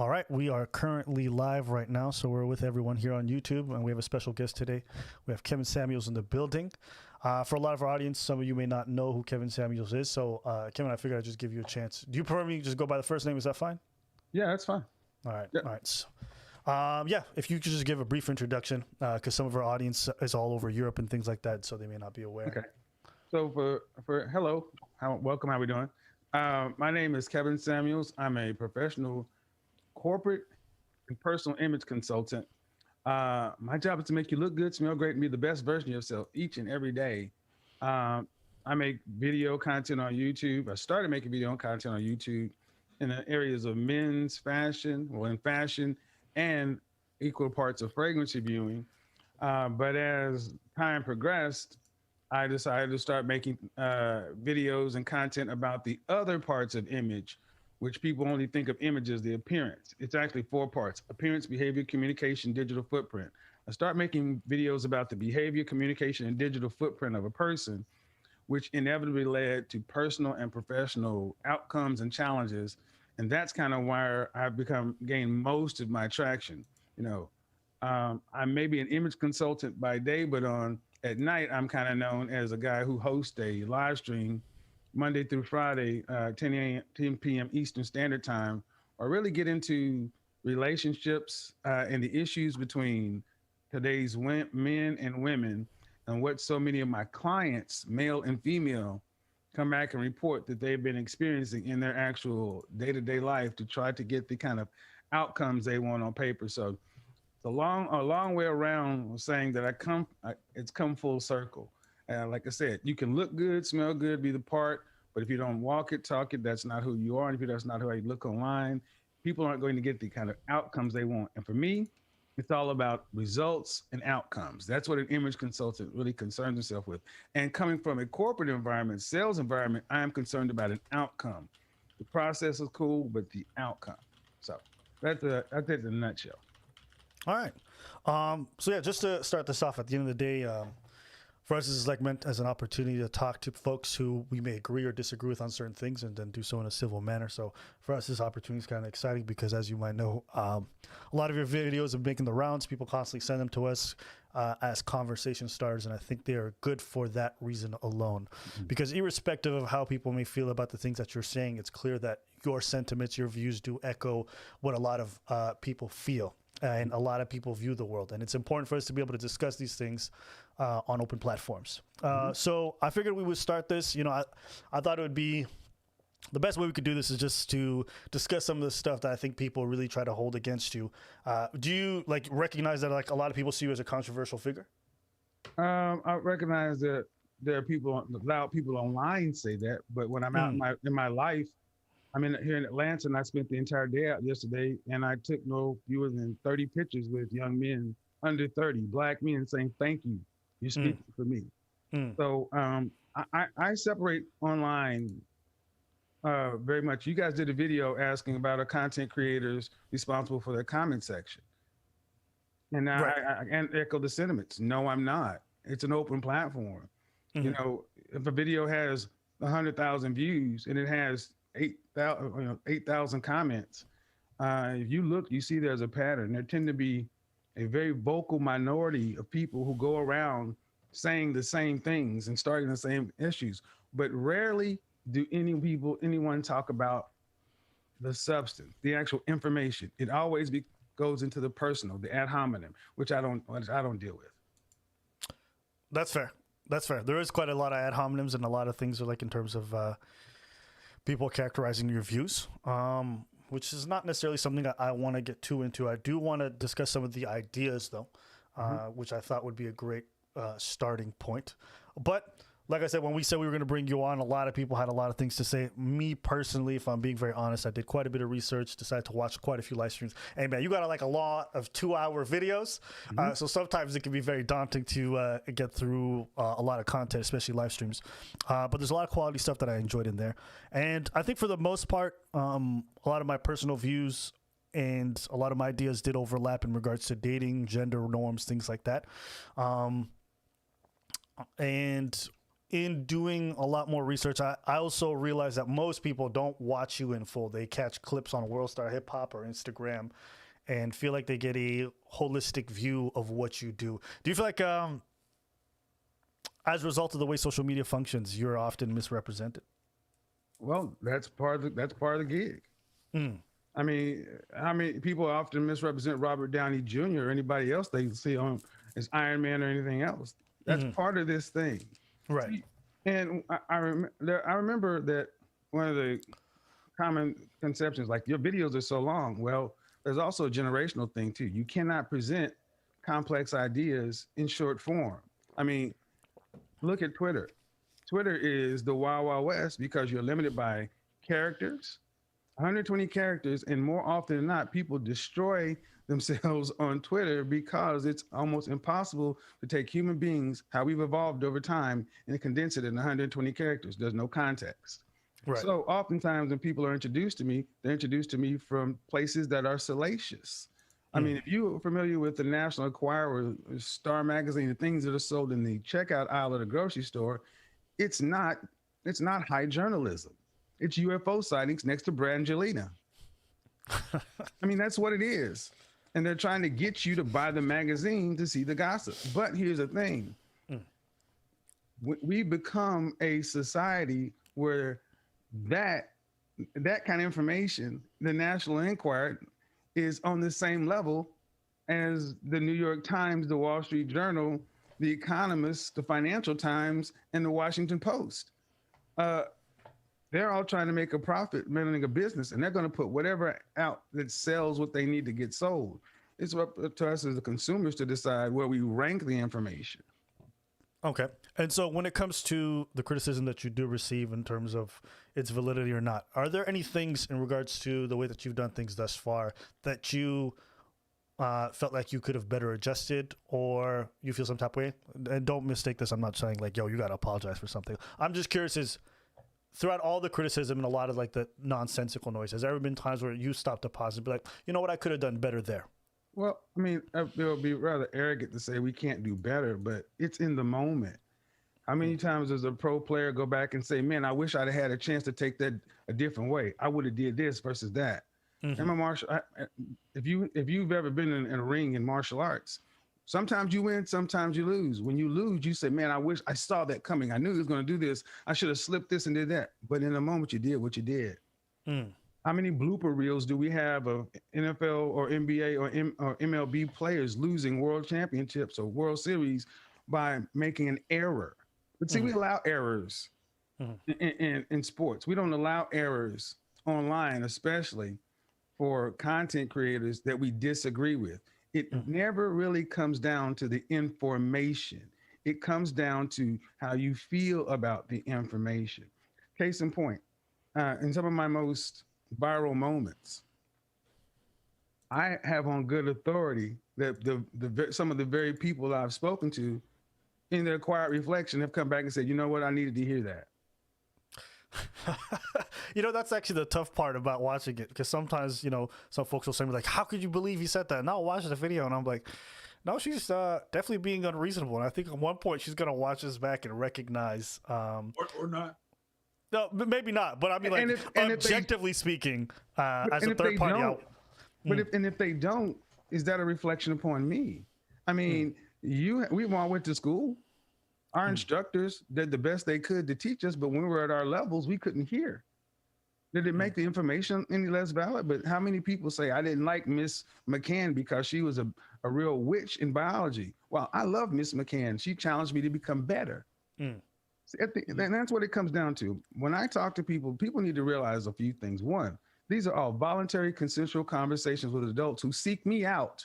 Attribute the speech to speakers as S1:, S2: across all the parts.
S1: All right, we are currently live right now, so we're with everyone here on YouTube, and we have a special guest today. We have Kevin Samuels in the building. For a lot of our audience, some of you may not know who Kevin Samuels is, so Kevin, I figured I'd just give you a chance. Do you prefer me to just go by the first name? Is that fine?
S2: Yeah, that's fine.
S1: All right,
S2: Yeah.
S1: all right. So, yeah, if you could just give a brief introduction, because some of our audience is all over Europe and things like that, so they may not be aware.
S2: Okay. So for hello, welcome. How we doing? My name is Kevin Samuels. I'm a professional corporate and personal image consultant. My job is to make you look good, smell great, and be the best version of yourself each and every day. I make video content on YouTube. I started making video content on YouTube in the areas of men's fashion, in fashion, and equal parts of fragrance reviewing. But as time progressed, I decided to start making videos and content about the other parts of image, which people only think of image as the appearance. It's actually 4 parts: appearance, behavior, communication, digital footprint. I start making videos about the behavior, communication, and digital footprint of a person, which inevitably led to personal and professional outcomes and challenges. And that's kind of where I've gained most of my traction. I may be an image consultant by day, but at night, I'm kind of known as a guy who hosts a live stream Monday through Friday, 10 p.m. Eastern Standard Time, or really get into relationships and the issues between today's men and women, and what so many of my clients, male and female, come back and report that they've been experiencing in their actual day-to-day life to try to get the kind of outcomes they want on paper. So it's a long way around saying that it's come full circle. Like I said, you can look good, smell good, be the part, but if you don't walk it, talk it, that's not who you are. And if that's not how you look online, people aren't going to get the kind of outcomes they want. And for me, it's all about results and outcomes. That's what an image consultant really concerns himself with. And coming from a corporate environment, sales environment, I am concerned about an outcome. The process is cool, but the outcome. So that's it in a nutshell.
S1: All right. So yeah, just to start this off, at the end of the day, for us, this is like meant as an opportunity to talk to folks who we may agree or disagree with on certain things, and then do so in a civil manner. So for us, this opportunity is kind of exciting because, as you might know, a lot of your videos are making the rounds. People constantly send them to us as conversation starters, and I think they are good for that reason alone. Mm-hmm. Because irrespective of how people may feel about the things that you're saying, it's clear that your sentiments, your views do echo what a lot of people feel. And a lot of people view the world, and it's important for us to be able to discuss these things on open platforms. So I figured we would start this. I thought it would be the best way we could do this is just to discuss some of the stuff that I think people really try to hold against you. Do you recognize that a lot of people see you as a controversial figure?
S2: I recognize that there are loud people online say that, but when I'm out in my life, I'm here in Atlanta, and I spent the entire day out yesterday, and I took no fewer than 30 pictures with young men under 30, black men, saying, "Thank you. You're speaking for me." So I separate online very much. You guys did a video asking about our content creators responsible for their comment section. And now
S1: right.
S2: I echo the sentiments. No, I'm not. It's an open platform. Mm-hmm. If a video has 100,000 views and it has 8,000 comments. If you look, you see there's a pattern. There tend to be a very vocal minority of people who go around saying the same things and starting the same issues, but rarely do anyone talk about the substance, the actual information. It always goes into the personal, the ad hominem, which I don't deal with.
S1: That's fair. That's fair. There is quite a lot of ad hominems, and a lot of things are in terms of people characterizing your views, which is not necessarily something that I want to get too into. I do want to discuss some of the ideas, though, which I thought would be a great starting point. But like I said, when we said we were going to bring you on, a lot of people had a lot of things to say. Me personally, if I'm being very honest, I did quite a bit of research, decided to watch quite a few live streams. Hey, man, you got a lot of 2-hour videos. So sometimes it can be very daunting to get through a lot of content, especially live streams. But there's a lot of quality stuff that I enjoyed in there. And I think for the most part, a lot of my personal views and a lot of my ideas did overlap in regards to dating, gender norms, things like that. And in doing a lot more research, I also realized that most people don't watch you in full. They catch clips on World Star Hip Hop or Instagram and feel like they get a holistic view of what you do. Do you feel like, as a result of the way social media functions, you're often misrepresented?
S2: Well, that's part of the gig. I mean, how many people often misrepresent Robert Downey Jr. or anybody else they see on as Iron Man or anything else? That's part of this thing.
S1: Right.
S2: See, and I remember that one of the common conceptions, like your videos are so long. Well, there's also a generational thing too. You cannot present complex ideas in short form. I mean, look at Twitter. Twitter is the Wild Wild West because you're limited by characters, 120 characters, and more often than not, people destroy themselves on Twitter because it's almost impossible to take human beings, how we've evolved over time, and condense it in 120 characters. There's no context.
S1: Right.
S2: So oftentimes when people are introduced to me, they're introduced to me from places that are salacious. I mean, if you're familiar with the National Enquirer, Star Magazine, the things that are sold in the checkout aisle of the grocery store, it's not high journalism. It's UFO sightings next to Brangelina. I mean, that's what it is. And they're trying to get you to buy the magazine to see the gossip. But here's the thing. We become a society where that kind of information, the National Enquirer, is on the same level as the New York Times, the Wall Street Journal, the Economist, the Financial Times, and the Washington Post. They're all trying to make a profit, running a business, and they're going to put whatever out that sells what they need to get sold. It's up to us as the consumers to decide where we rank the information.
S1: Okay. And so when it comes to the criticism that you do receive in terms of its validity or not, are there any things in regards to the way that you've done things thus far that you felt like you could have better adjusted, or you feel some type of way? And don't mistake this. I'm not saying like, yo, you got to apologize for something. I'm just curious, is throughout all the criticism and a lot of like the nonsensical noise, has there ever been times where you stopped to pause and be like, you know what, I could have done better there?
S2: Well, I mean, it would be rather arrogant to say we can't do better, but it's in the moment. How many times does a pro player go back and say, man, I wish I'd had a chance to take that a different way. I would have did this versus that. If you've ever been in a ring in martial arts, sometimes you win, sometimes you lose. When you lose, you say, man, I wish I saw that coming. I knew he was going to do this. I should have slipped this and did that. But in the moment, you did what you did. How many blooper reels do we have of NFL or NBA or MLB players losing world championships or World Series by making an error? But see, we allow errors in sports. We don't allow errors online, especially for content creators that we disagree with. It never really comes down to the information. It comes down to how you feel about the information. Case in point, in some of my most viral moments, I have on good authority that some of the very people I've spoken to in their quiet reflection have come back and said, you know what, I needed to hear that.
S1: You know, that's actually the tough part about watching it, because sometimes, you know, some folks will say like, how could you believe he said that? And I'll watch the video and I'm like, no, she's definitely being unreasonable. And I think at one point she's going to watch this back and recognize
S3: or not.
S1: No, maybe not. But I mean, like, objectively speaking, as a third party out.
S2: But if they don't, is that a reflection upon me? I mean, we all went to school. Our instructors did the best they could to teach us, but when we were at our levels, we couldn't hear. Did it make the information any less valid? But how many people say, I didn't like Miss McCann because she was a real witch in biology? Well, I love Miss McCann. She challenged me to become better. And that's what it comes down to. When I talk to people, people need to realize a few things. One, these are all voluntary, consensual conversations with adults who seek me out.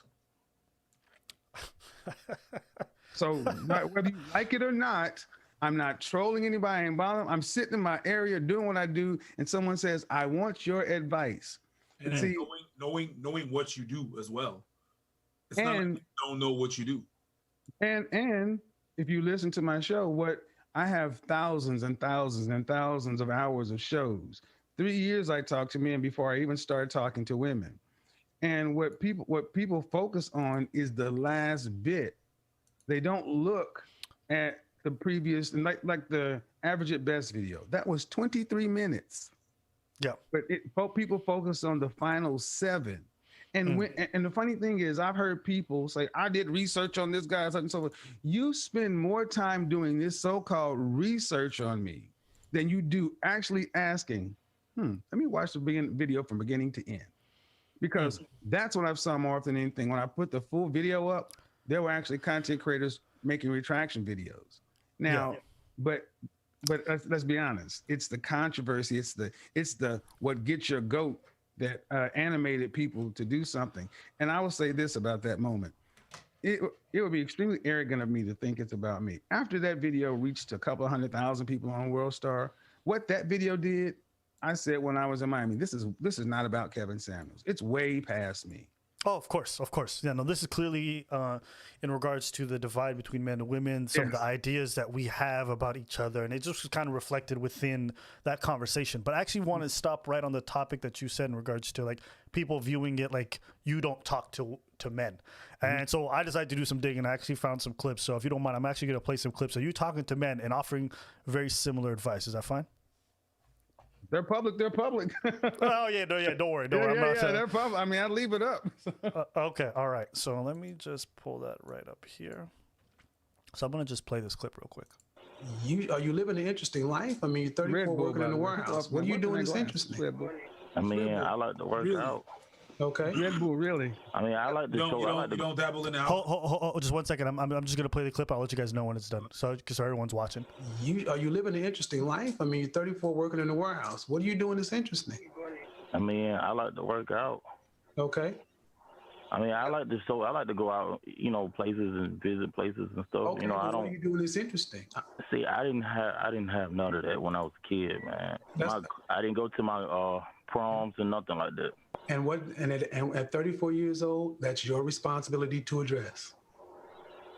S2: So whether you like it or not, I'm not trolling anybody and bothering. I'm sitting in my area doing what I do, and someone says, I want your advice.
S3: And see, knowing what you do as well. It's not like you don't know what you do.
S2: And if you listen to my show, I have thousands and thousands and thousands of hours of shows. 3 years I talked to men before I even started talking to women. And what people focus on is the last bit. They don't look at the previous, and like the average at best video. That was 23 minutes.
S1: Yeah.
S2: But people focus on the final 7. And and the funny thing is, I've heard people say, I did research on this guy, such and so forth. You spend more time doing this so-called research on me than you do actually asking, let me watch the video from beginning to end. Because that's what I've saw more often than anything. When I put the full video up, there were actually content creators making retraction videos. Now, but let's be honest. It's the controversy. It's the what gets your goat that animated people to do something. And I will say this about that moment. It would be extremely arrogant of me to think it's about me. After that video reached a couple of 100,000 people on World Star, what that video did, I said when I was in Miami, this is not about Kevin Samuels. It's way past me.
S1: Oh, of course. Yeah, no, this is clearly in regards to the divide between men and women, some of the ideas that we have about each other, and it just was kind of reflected within that conversation. But I actually want to stop right on the topic that you said in regards to like people viewing it like you don't talk to men. And so I decided to do some digging. I actually found some clips. So if you don't mind, I'm actually going to play some clips of you talking to men and offering very similar advice. Is that fine?
S2: They're public.
S1: Oh yeah, no, don't worry.
S2: They're public. I mean, I leave it up.
S1: Okay, all right. So let me just pull that right up here. So I'm gonna just play this clip real quick.
S4: Are you living an interesting life? I mean, you're 34 working in the warehouse. What are you doing that's interesting?
S5: I mean, I like to work out.
S4: Okay.
S2: Red Bull, really?
S5: I mean, I like to show.
S3: You don't dabble in the
S1: Hold, just 1 second. I'm just gonna play the clip. I'll let you guys know when it's done. So, because everyone's watching.
S4: Are you living an interesting life? I mean, you're 34 working in the warehouse. What are you doing that's interesting?
S5: I mean, I like to work out.
S4: Okay.
S5: I mean, I like to go out, places and visit places and stuff.
S4: Okay.
S5: I don't.
S4: What are you doing that's interesting?
S5: See, I didn't have none of that when I was a kid, man. I didn't go to my proms and nothing like that.
S4: And at 34 years old, that's your responsibility to address.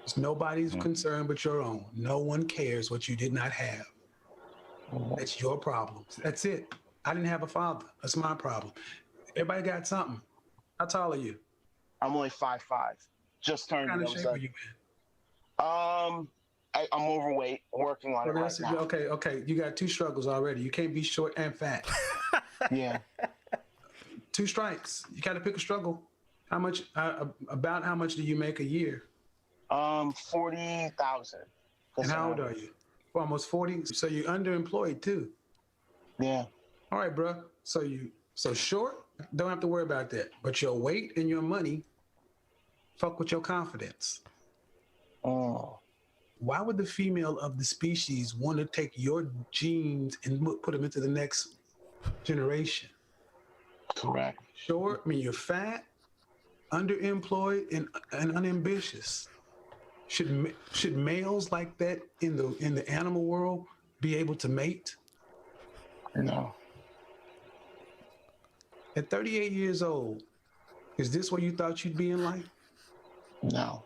S4: It's nobody's concern but your own. No one cares what you did not have. That's your problem. That's it. I didn't have a father. That's my problem. Everybody got something. How tall are you?
S6: I'm only 5'5". Just turned.
S4: What kind of shape are you in?
S6: I'm overweight. Working on it right now.
S4: Okay. You got 2 struggles already. You can't be short and fat.
S6: Yeah.
S4: 2 strikes. You got to pick a struggle. How much? About how much do you make a year?
S6: 40,000.
S4: And how old are you? Almost 40. So you're underemployed too.
S6: Yeah.
S4: All right, bro. So short. Don't have to worry about that. But your weight and your money fuck with your confidence.
S6: Oh.
S4: Why would the female of the species want to take your genes and put them into the next generation?
S6: Correct.
S4: Short, I mean, you're fat, underemployed, and unambitious. Should males like that in the animal world be able to mate?
S6: No.
S4: At 38 years old, is this where you thought you'd be in life?
S6: No.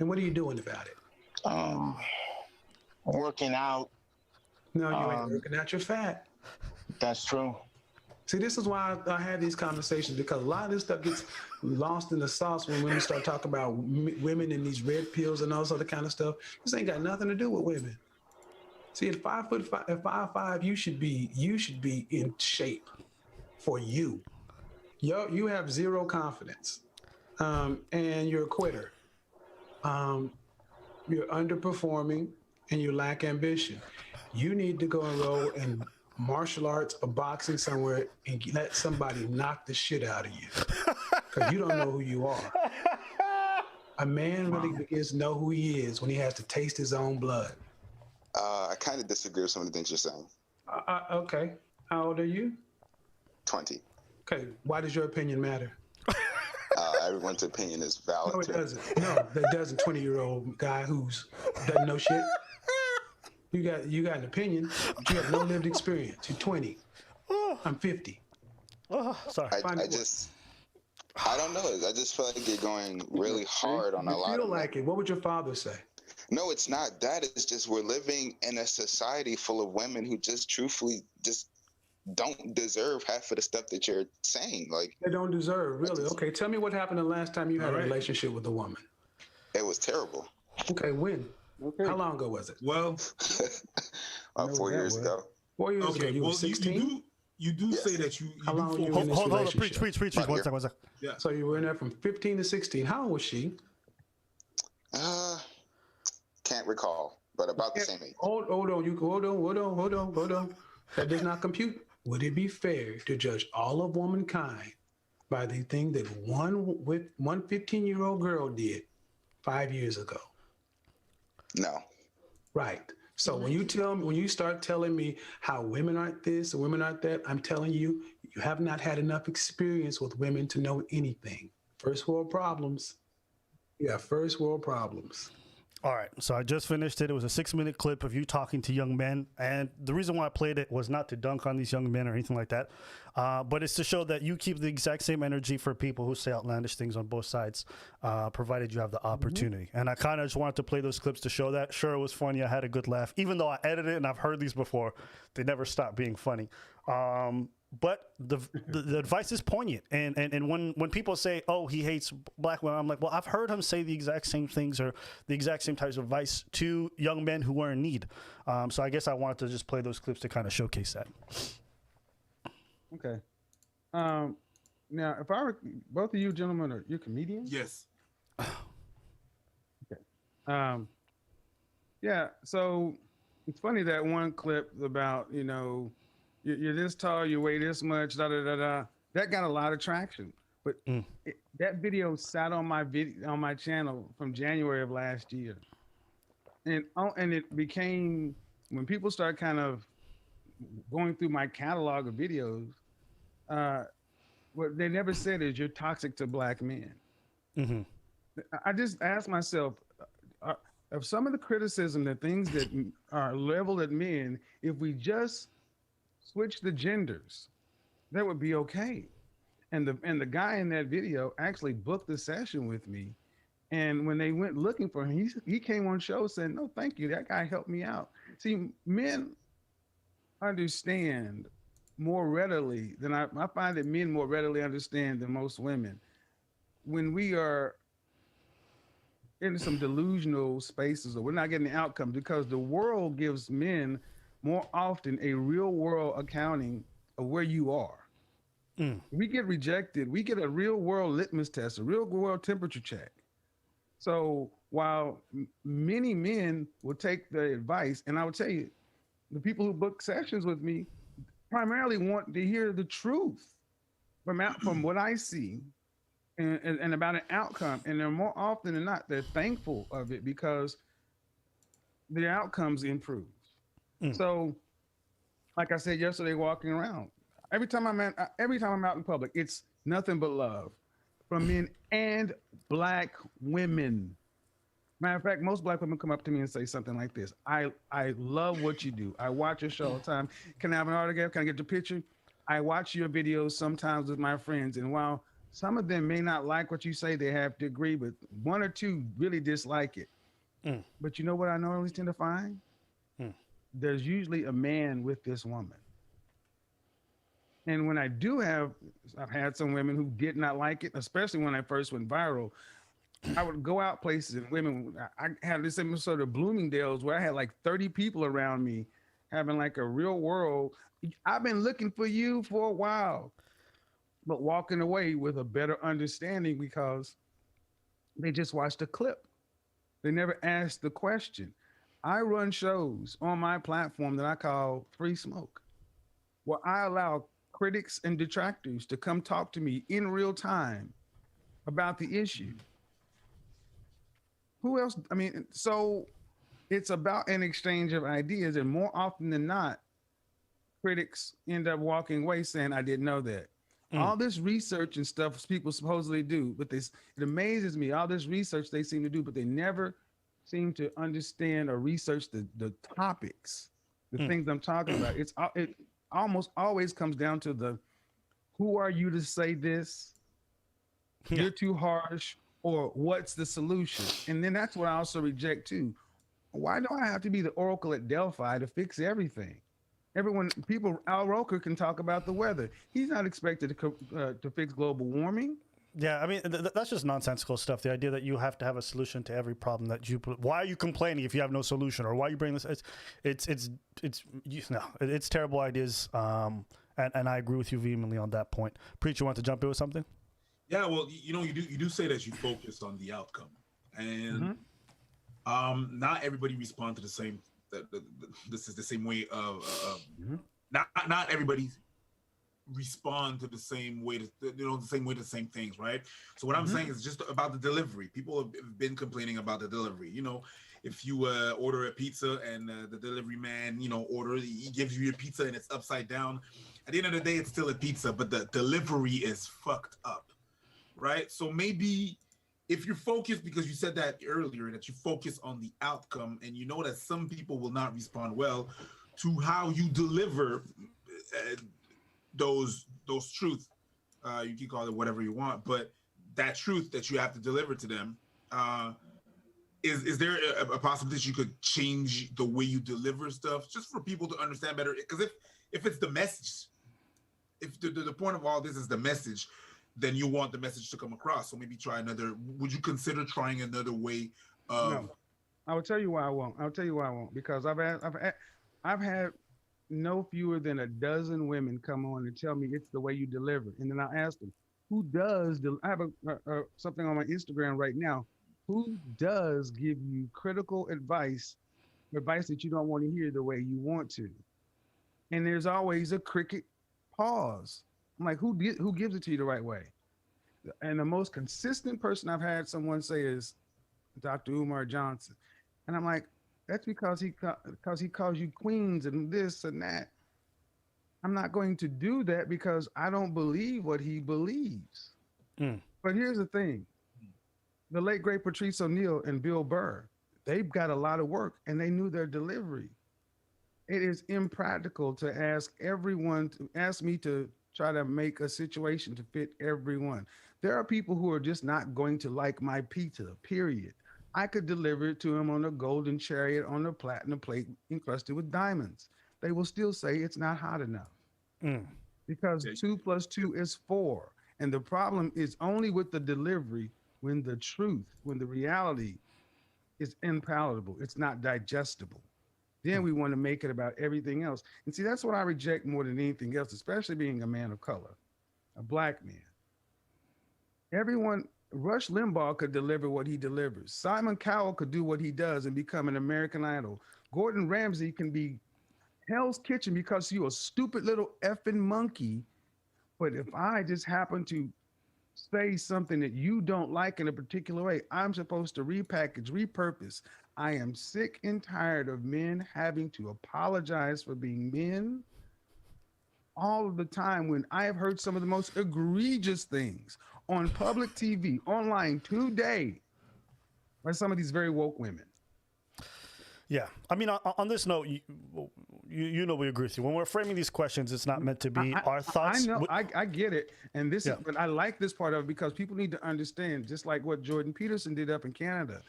S4: And what are you doing about it?
S6: Working out.
S4: No, you ain't working out. You're fat.
S6: That's true.
S4: See, this is why I have these conversations, because a lot of this stuff gets lost in the sauce when women start talking about women and these red pills and all this other kind of stuff. This ain't got nothing to do with women. See, at 5'5", you should be in shape for you. You have zero confidence, and you're a quitter. You're underperforming, and you lack ambition. You need to go enroll in martial arts or boxing somewhere and let somebody knock the shit out of you, because you don't know who you are. A man really begins to know who he is when he has to taste his own blood.
S7: I kind of disagree with some of the things you're saying.
S4: Okay. How old are you?
S7: 20.
S4: Okay. Why does your opinion matter?
S7: Everyone's opinion is valid.
S4: No, it doesn't. No, that doesn't. 20-year-old guy who's doesn't know shit. You got an opinion, but you have no lived experience. You're 20. I'm 50.
S1: Oh, sorry.
S7: I don't know. I just feel like you're going really hard on a lot of
S4: You feel like it. What would your father say?
S7: No, it's not that. It's just we're living in a society full of women who just truthfully just don't deserve half of the stuff that you're saying. Like,
S4: They don't deserve, really. Okay, tell me what happened the last time you had a relationship with a woman.
S7: it was terrible.
S4: Okay, when?
S2: Okay.
S4: How long ago was it?
S3: Well,
S2: know
S7: 4
S2: what that
S7: years
S2: was.
S7: ago.
S4: 4 years
S3: okay.
S4: ago. You
S3: well,
S4: were 16.
S3: you do
S7: Yes.
S3: say that you
S4: How
S3: do
S4: long were you
S3: focus-
S4: in this
S1: Hold on, preach,
S4: relationship?
S1: preach.
S7: About a
S1: One
S7: year.
S1: second, one second.
S3: Yeah.
S4: So you were in there from 15 to 16. How old was she?
S7: Can't recall, but about the same age.
S4: Hold on. You hold on. That does not compute. Would it be fair to judge all of womankind by the thing that one 15-year-old girl did 5 years ago?
S7: No.
S4: Right. So when you start telling me how women aren't this and women aren't that, I'm telling you, you have not had enough experience with women to know anything. First world problems. Yeah, first world problems.
S1: All right, so I just finished it. It was a 6-minute clip of you talking to young men, and the reason why I played it was not to dunk on these young men or anything like that, but it's to show that you keep the exact same energy for people who say outlandish things on both sides, provided you have the opportunity. And I kind of just wanted to play those clips to show that. Sure, it was funny. I had a good laugh, even though I edited it and I've heard these before. They never stop being funny. But the advice is poignant, and when people say, "Oh, he hates black women," I'm like, well, I've heard him say the exact same things or the exact same types of advice to young men who were in need. So I guess I wanted to just play those clips to kind of showcase that.
S2: Okay. Now, if I were both of you gentlemen, are you comedians?
S3: Yes.
S2: Okay. Yeah. So it's funny that one clip about you're this tall, you weigh this much, da da da da. That got a lot of traction. But that video sat on my channel from January of last year, and it became, when people start kind of going through my catalog of videos, what they never said is you're toxic to black men.
S1: Mm-hmm.
S2: I just asked myself, of some of the criticism, the things that are leveled at men, if we just switch the genders, that would be okay. And the guy in that video actually booked the session with me. And when they went looking for him, he came on show saying, "No, thank you. That guy helped me out." See, men understand more readily than I find that men more readily understand than most women. When we are in some delusional spaces or we're not getting the outcome, because the world gives men more often a real world accounting of where you are. We get rejected. We get a real world litmus test, a real world temperature check. So while many men will take the advice, and I would tell you, the people who book sessions with me primarily want to hear the truth from what I see and about an outcome. And they're more often than not, they're thankful of it because the outcomes improve. So, like I said yesterday, walking around, every time I'm out in public, it's nothing but love from men and black women. Matter of fact, most black women come up to me and say something like this: I love what you do. I watch your show all the time. Can I have an autograph? Can I get your picture? I watch your videos sometimes with my friends, and while some of them may not like what you say, they have to agree, but one or two really dislike it. But you know what I normally tend to find? There's usually a man with this woman. And when I've had some women who did not like it, especially when I first went viral. I would go out places and women, I had this sort of Bloomingdale's where I had like 30 people around me having like a real world. I've been looking for you for a while, but walking away with a better understanding because they just watched a clip. They never asked the question. I run shows on my platform that I call Free Smoke, where I allow critics and detractors to come talk to me in real time about the issue. Who else? I mean, so it's about an exchange of ideas, and more often than not, critics end up walking away saying, "I didn't know that." All this research and stuff people supposedly do, but it amazes me, all this research they seem to do, but they never seem to understand or research the topics, the things I'm talking about. It almost always comes down to who are you to say this? You're too harsh. Or what's the solution? And then that's what I also reject too. Why do I have to be the oracle at Delphi to fix everything? Al Roker can talk about the weather. He's not expected to fix global warming.
S1: Yeah, I mean that's just nonsensical stuff. The idea that you have to have a solution to every problem that you put. Why are you complaining if you have no solution, or why are you bringing this? It's terrible ideas. And I agree with you vehemently on that point. Preacher, want to jump in with something?
S3: Yeah, well, you do say that you focus on the outcome, and not everybody respond to the same. This is the same way of not everybody respond to the same way to the same way to the same things, right? So what I'm saying is just about the delivery. People have been complaining about the delivery. If you order a pizza and the delivery man, he gives you your pizza and it's upside down. At the end of the day, it's still a pizza, but the delivery is fucked up, right? So maybe if you're focused, because you said that earlier, that you focus on the outcome, and you know that some people will not respond well to how you deliver those truth. You can call it whatever you want, but that truth that you have to deliver to them. Is there a possibility you could change the way you deliver stuff just for people to understand better? Because if it's the message, if the point of all this is the message, then you want the message to come across. So maybe try another. Would you consider trying another way of?
S2: No, I will tell you why I won't. I'll tell you why I won't, because I've had no fewer than a dozen women come on and tell me it's the way you deliver, and then I ask them, who does? I have something on my Instagram right now. Who does give you critical advice that you don't want to hear the way you want to? And there's always a cricket pause. I'm like, who gives it to you the right way? And the most consistent person I've had someone say is Dr. Umar Johnson. And I'm like, that's because he calls you queens and this and that. I'm not going to do that because I don't believe what he believes. But here's the thing. The late, great Patrice O'Neal and Bill Burr, they've got a lot of work and they knew their delivery. It is impractical to ask me to try to make a situation to fit everyone. There are people who are just not going to like my pizza, period. I could deliver it to them on a golden chariot on a platinum plate encrusted with diamonds. They will still say it's not hot enough because 2 + 2 is 4. And the problem is only with the delivery when the reality is unpalatable, it's not digestible. Then we want to make it about everything else. And see, that's what I reject more than anything else, especially being a man of color, a black man. Rush Limbaugh could deliver what he delivers. Simon Cowell could do what he does and become an American Idol. Gordon Ramsay can be Hell's Kitchen because you're a stupid little effing monkey. But if I just happen to say something that you don't like in a particular way, I'm supposed to repackage, repurpose. I am sick and tired of men having to apologize for being men all of the time when I have heard some of the most egregious things on public TV, online today by some of these very woke women.
S1: Yeah. I mean, on this note, we agree with you. When we're framing these questions, it's not meant to be our thoughts.
S2: I know, I get it. And but I like this part of it because people need to understand, just like what Jordan Peterson did up in Canada,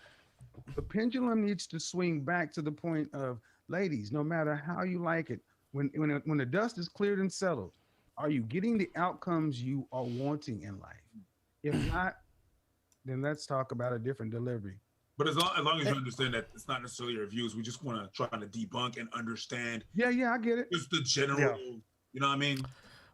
S2: the pendulum needs to swing back to the point of, ladies, no matter how you like it, when the dust is cleared and settled, are you getting the outcomes you are wanting in life? If not, then let's talk about a different delivery.
S3: But as long as you understand that it's not necessarily your views, we just want to try to debunk and understand.
S2: Yeah, I get it.
S3: Just the general, you know what I mean?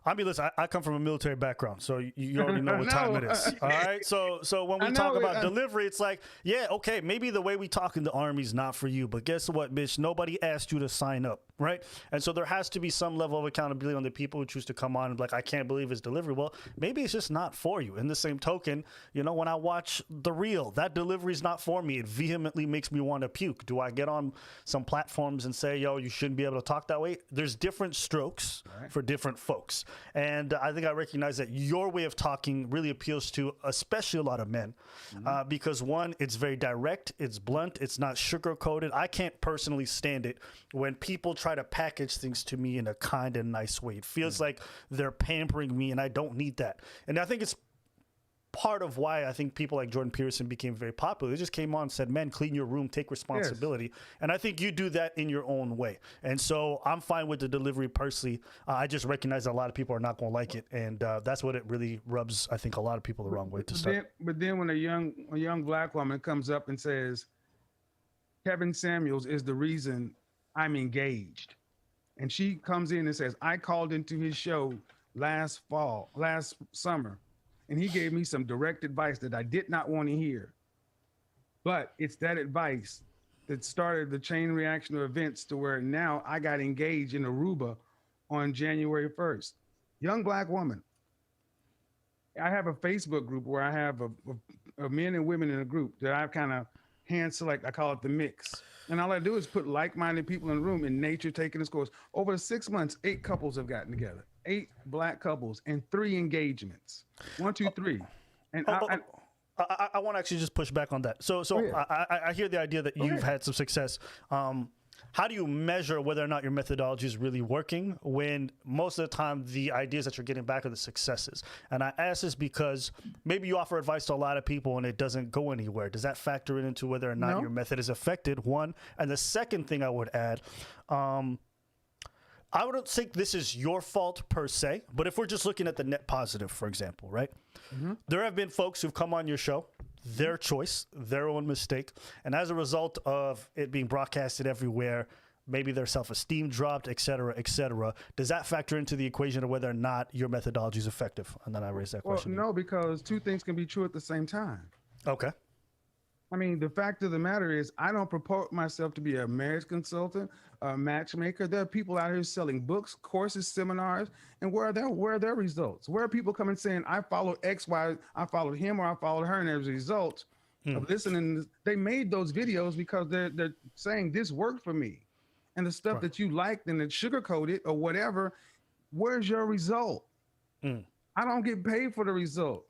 S1: I mean, listen, I come from a military background, so you already know what time it is. All right. So when we talk about delivery, it's like, yeah, okay, maybe the way we talk in the Army is not for you, but guess what, bitch? Nobody asked you to sign up, right? And so there has to be some level of accountability on the people who choose to come on and be like, I can't believe it's delivery. Well, maybe it's just not for you. In the same token, when I watch The Real, that delivery is not for me. It vehemently makes me want to puke. Do I get on some platforms and say, yo, you shouldn't be able to talk that way? There's different strokes for different folks. And I think I recognize that your way of talking really appeals to especially a lot of men because, one, it's very direct, it's blunt, it's not sugar-coated. I can't personally stand it when people try to package things to me in a kind and nice way. It feels like they're pampering me, and I don't need that. And I think it's part of why I think people like Jordan Peterson became very popular. They just came on and said, "Men, clean your room, take responsibility." And I think you do that in your own way. And so I'm fine with the delivery personally. I just recognize that a lot of people are not going to like it, and that's what it really rubs, I think, a lot of people the wrong way to start.
S2: But then when a young black woman comes up and says, Kevin Samuels is the reason I'm engaged, and she comes in and says, I called into his show last summer, and he gave me some direct advice that I did not want to hear. But it's that advice that started the chain reaction of events to where now I got engaged in Aruba on January 1st. Young black woman. I have a Facebook group where I have a men and women in a group that I've kind of hand select. I call it the mix. And all I do is put like-minded people in the room in nature taking this course. Over 6 months, 8 couples have gotten together. 8 black couples and 3 engagements. 1, 2, 3. And
S1: I want to actually just push back on that. So I hear the idea that you've had some success. How do you measure whether or not your methodology is really working when most of the time the ideas that you're getting back are the successes? And I ask this because maybe you offer advice to a lot of people and it doesn't go anywhere. Does that factor into whether or not your method is effective? One. And the second thing I would add, I wouldn't think this is your fault per se, but if we're just looking at the net positive, for example, right? Mm-hmm. There have been folks who've come on your show, their choice, their own mistake, and as a result of it being broadcasted everywhere, maybe their self-esteem dropped, et cetera, et cetera. Does that factor into the equation of whether or not your methodology is effective? And then I raise that question.
S2: Well, no, because 2 things can be true at the same time.
S1: Okay.
S2: I mean, the fact of the matter is I don't purport myself to be a marriage consultant, a matchmaker. There are people out here selling books, courses, seminars, and where are their results? Where are people coming saying, I followed X, Y, I followed him or I followed her, and as a result of listening, they made those videos because they're saying this worked for me. And the stuff that you liked and it sugarcoated or whatever, where's your result? I don't get paid for the result.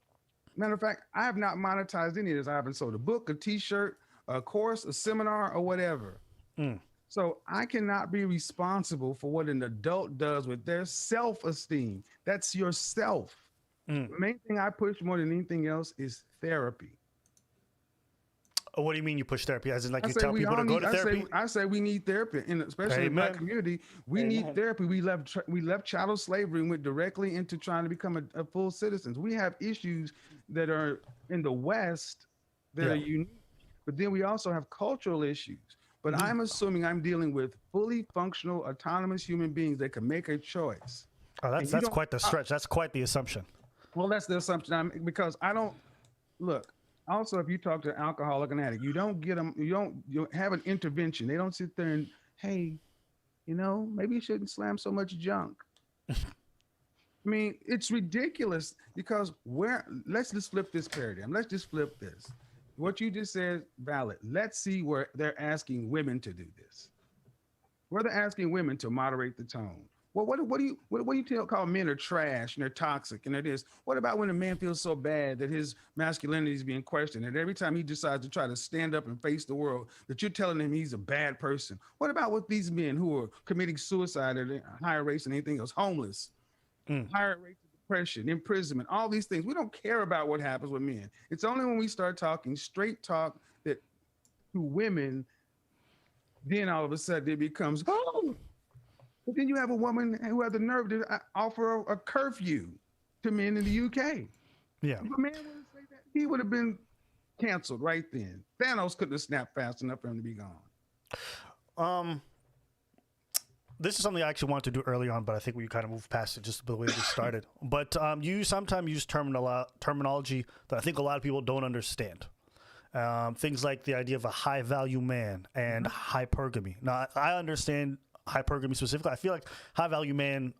S2: Matter of fact, I have not monetized any of this. I haven't sold a book, a t-shirt, a course, a seminar, or whatever. So I cannot be responsible for what an adult does with their self-esteem. That's yourself. The main thing I push more than anything else is therapy.
S1: What do you mean you push therapy? As in, like, you tell people to go to therapy?
S2: I say we need therapy, and especially in the black community, we need therapy. We left chattel slavery and went directly into trying to become a full citizens. We have issues that are in the West that are unique, but then we also have cultural issues. But I'm assuming I'm dealing with fully functional, autonomous human beings that can make a choice.
S1: Oh, that's quite the stretch. That's quite the assumption.
S2: Well, that's the assumption. Because I don't look. Also, if you talk to an alcoholic and addict, you don't get them. You have an intervention. They don't sit there and, hey, maybe you shouldn't slam so much junk. I mean, it's ridiculous because let's just flip this paradigm. Let's just flip this. What you just said, valid. Let's see where they're asking women to do this. Where they're asking women to moderate the tone. Well, what do you call men are trash and they're toxic and it is? What about when a man feels so bad that his masculinity is being questioned and every time he decides to try to stand up and face the world, that you're telling him he's a bad person? What about with these men who are committing suicide at a higher rates than anything else, homeless, higher rates of depression, imprisonment, all these things? We don't care about what happens with men. It's only when we start talking straight talk that to women, then all of a sudden it becomes, but then you have a woman who has the nerve to offer a curfew to men in the UK.
S1: Yeah.
S2: If a man would say that, he would have been canceled right then. Thanos couldn't have snapped fast enough for him to be gone.
S1: This is something I actually wanted to do early on, but I think we kind of moved past it just the way we started. But you sometimes use terminology that I think a lot of people don't understand. Things like the idea of a high-value man and hypergamy. Now, I understand hypergamy specifically. I feel like high-value man,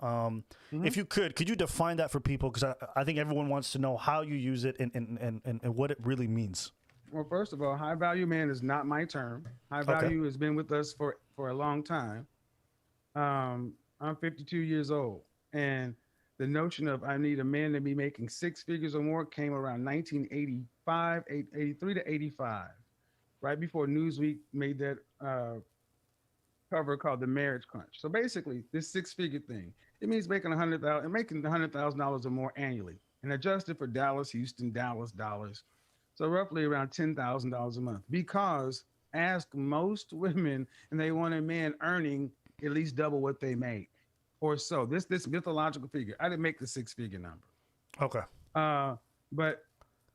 S1: if you could you define that for people? Because I think everyone wants to know how you use it and what it really means.
S2: Well, first of all, high-value man is not my term. High-value has been with us for a long time. I'm 52 years old, and the notion of I need a man to be making 6 figures or more came around 1985, 83 to 85, right before Newsweek made that cover called the Marriage Crunch. So basically, this 6-figure thing, it means making $100,000 or more annually. and adjusted for Dallas, Houston, Dallas dollars. So roughly around $10,000 a month. Because ask most women, and they want a man earning at least double what they make, or so. This mythological figure. I didn't make the six-figure number.
S1: Okay.
S2: But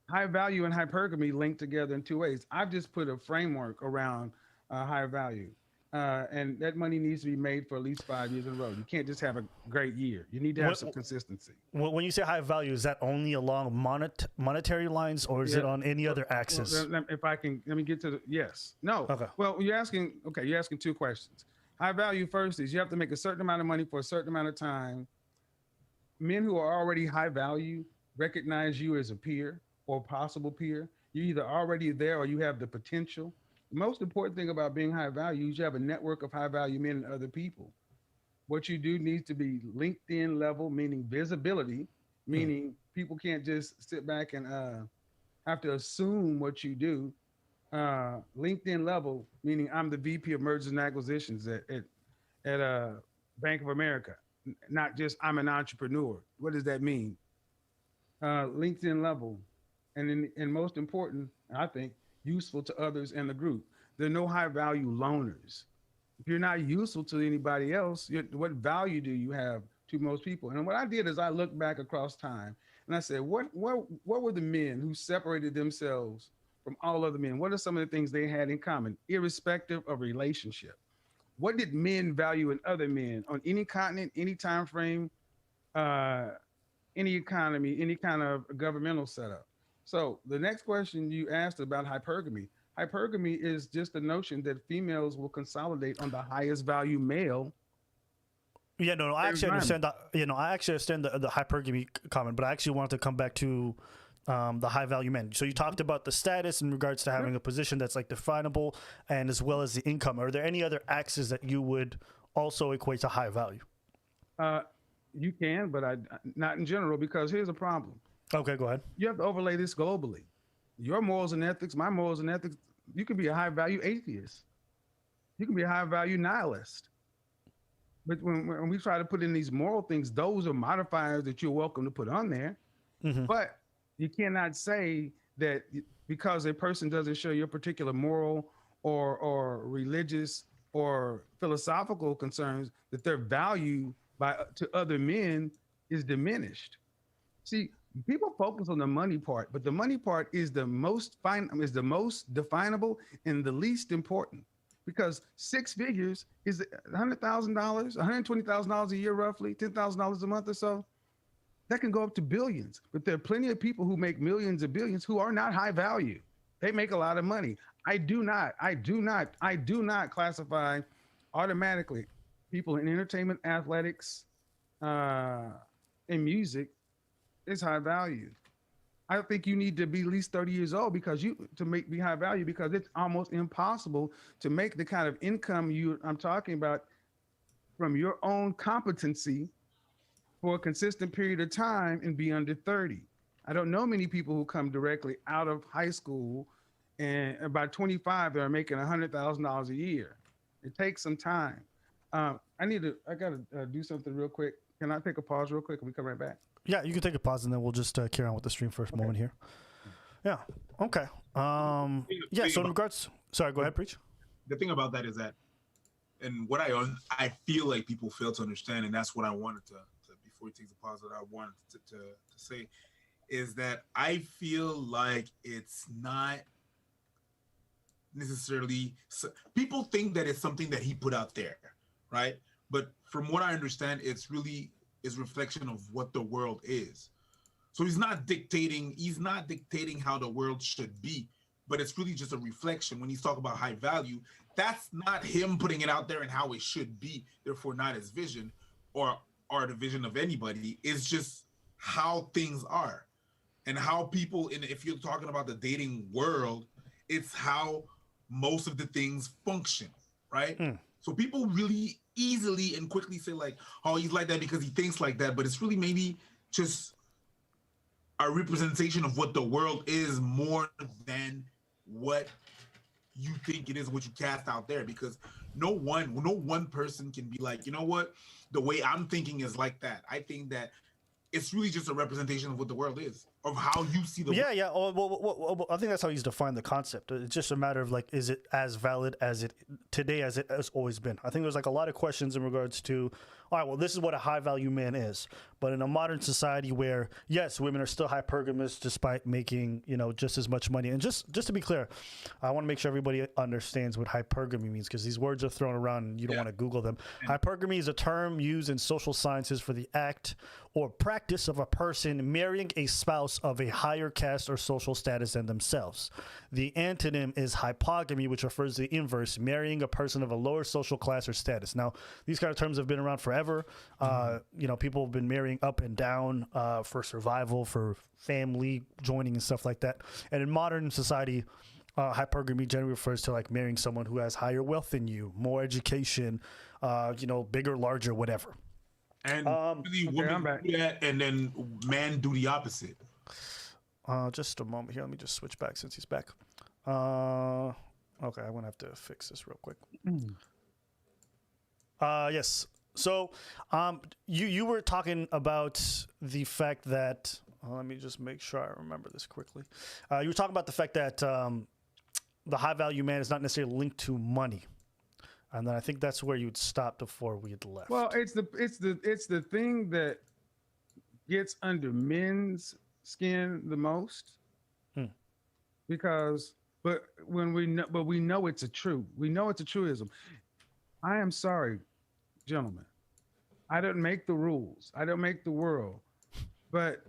S2: high value and hypergamy linked together in two ways. I've just put a framework around high value. And that money needs to be made for at least 5 years in a row. You can't just have a great year. You need to have some consistency.
S1: When you say high value, is that only along monetary lines, or is it on any other axis?
S2: Well, if I can, let me get to the yes. No.
S1: Okay.
S2: Well, you're asking two questions. High value first is you have to make a certain amount of money for a certain amount of time. Men who are already high value recognize you as a peer or possible peer. You're either already there or you have the potential. The most important thing about being high value is you have a network of high value men and other people. What you do needs to be LinkedIn level, meaning visibility, meaning people can't just sit back and have to assume what you do. LinkedIn level, meaning I'm the VP of Mergers and Acquisitions at Bank of America, not just I'm an entrepreneur. What does that mean? LinkedIn level, and most important, I think, useful to others in the group. There are no high value loners. If you're not useful to anybody else, what value do you have to most people? And what I did is I looked back across time and I said, what were the men who separated themselves from all other men? What are some of the things they had in common, irrespective of relationship? What did men value in other men on any continent, any time frame, any economy, any kind of governmental setup? So the next question you asked about hypergamy. Hypergamy is just the notion that females will consolidate on the highest value male.
S1: Yeah, no, I actually understand that. I actually understand the hypergamy comment, but I actually wanted to come back to the high value men. So you talked about the status in regards to having a position that's like definable, and as well as the income. Are there any other axes that you would also equate to high value?
S2: You can, but not in general, because here's a problem.
S1: Okay, go ahead.
S2: You have to overlay this globally. Your morals and ethics, my morals and ethics, you can be a high value atheist. You can be a high value nihilist. But when we try to put in these moral things, those are modifiers that you're welcome to put on there. Mm-hmm. But you cannot say that because a person doesn't show your particular moral or religious or philosophical concerns, that their value to other men is diminished. See, people focus on the money part, but the money part is the most definable and the least important, because six figures is $100,000, $120,000 a year, roughly $10,000 a month or so. That can go up to billions, but there are plenty of people who make millions of billions who are not high value. They make a lot of money. I do not classify automatically people in entertainment, athletics, and music is high value. I think you need to be at least 30 years old to be high value, because it's almost impossible to make the kind of income I'm talking about from your own competency for a consistent period of time and be under 30. I don't know many people who come directly out of high school and by 25 they're making $100,000 a year. It takes some time. I gotta do something real quick. Can I take a pause real quick and we come right back?
S1: Yeah, you can take a pause and then we'll just carry on with the stream for a moment here. Yeah. Okay. Yeah. So in regards, sorry, go ahead, preach.
S3: The thing about that is that, and what I feel like people fail to understand, and that's what I wanted to before he takes a pause, that I wanted to say, is that I feel like it's not necessarily, people think that it's something that he put out there, right? But from what I understand, it's really is reflection of what the world is. So he's not dictating how the world should be, but it's really just a reflection. When he's talking about high value, that's not him putting it out there and how it should be, therefore not his vision or the vision of anybody. It's just how things are and how people, if you're talking about the dating world, it's how most of the things function, right? So people really easily and quickly say like, oh, he's like that because he thinks like that, but it's really maybe just a representation of what the world is more than what you think it is, what you cast out there, because no one person can be like, you know what, the way I'm thinking is like that. I think that it's really just a representation of what the world is, of how you see the world.
S1: Yeah. Well, I think that's how he's defined the concept. It's just a matter of like, is it as valid as it today as it has always been? I think there's like a lot of questions in regards to, all right, well, this is what a high value man is, but in a modern society where yes, women are still hypergamous despite making just as much money. And just to be clear, I want to make sure everybody understands what hypergamy means, because these words are thrown around and you don't want to Google them. Hypergamy is a term used in social sciences for the act or practice of a person marrying a spouse of a higher caste or social status than themselves. The antonym is hypogamy, which refers to the inverse, marrying a person of a lower social class or status. Now, these kind of terms have been around forever. People have been marrying up and down for survival, for family joining and stuff like that. And in modern society, hypergamy generally refers to like marrying someone who has higher wealth than you, more education, bigger, larger, whatever.
S3: And really women do that, and then men do the opposite.
S1: Just a moment here. Let me just switch back since he's back. Okay, I'm gonna have to fix this real quick. Yes. So, you were talking about the fact that let me just make sure I remember this quickly. You were talking about the fact that the high value man is not necessarily linked to money. And then I think that's where you'd stop before we had left.
S2: Well, it's the thing that gets under men's skin the most, because we know it's a truth. We know it's a truism. I am sorry, gentlemen. I don't make the rules. I don't make the world. But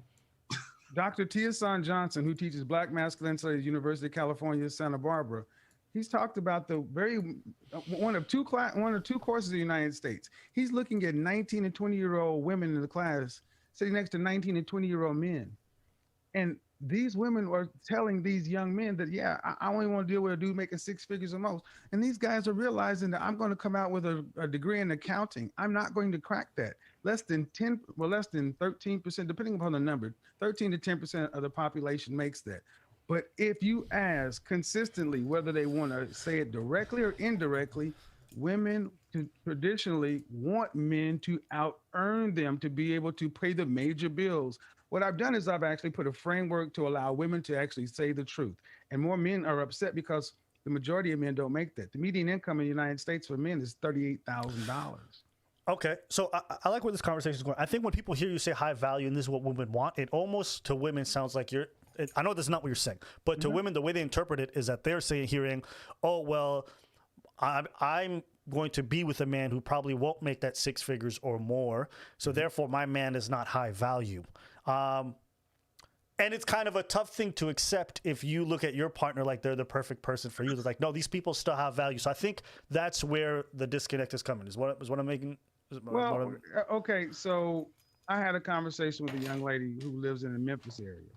S2: Dr. Tia-San Johnson, who teaches Black Masculine Studies at University of California, Santa Barbara, he's talked about one of two courses in the United States. He's looking at 19 and 20-year-old women in the class sitting next to 19 and 20-year-old men. And these women are telling these young men that, yeah, I only want to deal with a dude making six figures or most. And these guys are realizing that I'm going to come out with a degree in accounting. I'm not going to crack that. Less than 13%, depending upon the number, 13 to 10% of the population makes that. But if you ask consistently whether they want to say it directly or indirectly, women traditionally want men to out-earn them to be able to pay the major bills. What I've done is I've actually put a framework to allow women to actually say the truth. And more men are upset because the majority of men don't make that. The median income in the United States for men is $38,000.
S1: Okay, so I like where this conversation is going. I think when people hear you say high value and this is what women want, it almost to women sounds like I know that's not what you're saying, but to women, the way they interpret it is that they're hearing, oh, well, I'm going to be with a man who probably won't make that six figures or more. So therefore my man is not high value. And it's kind of a tough thing to accept if you look at your partner like they're the perfect person for you. It's like, no, these people still have value. So I think that's where the disconnect is coming. Is what I'm making.
S2: Well, okay. So I had a conversation with a young lady who lives in the Memphis area.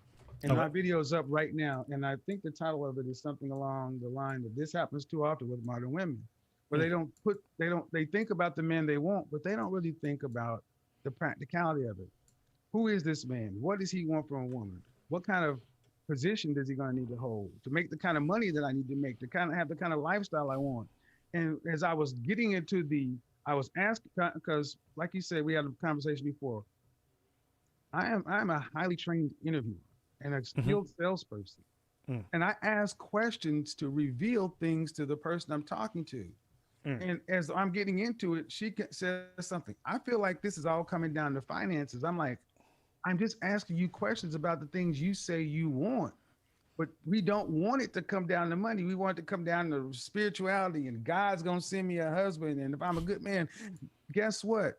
S2: And my video is up right now. And I think the title of it is something along the line that this happens too often with modern women, where they think about the men they want, but they don't really think about the practicality of it. Who is this man? What does he want from a woman? What kind of position does he going to need to hold to make the kind of money that I need to make, to kind of have the kind of lifestyle I want? And as I was getting into I was asked, because like you said, we had a conversation before. I'm a highly trained interviewer and a skilled salesperson. And I ask questions to reveal things to the person I'm talking to. And as I'm getting into it, she says something. I feel like this is all coming down to finances. I'm like, I'm just asking you questions about the things you say you want, but we don't want it to come down to money. We want it to come down to spirituality, and God's going to send me a husband. And if I'm a good man, guess what?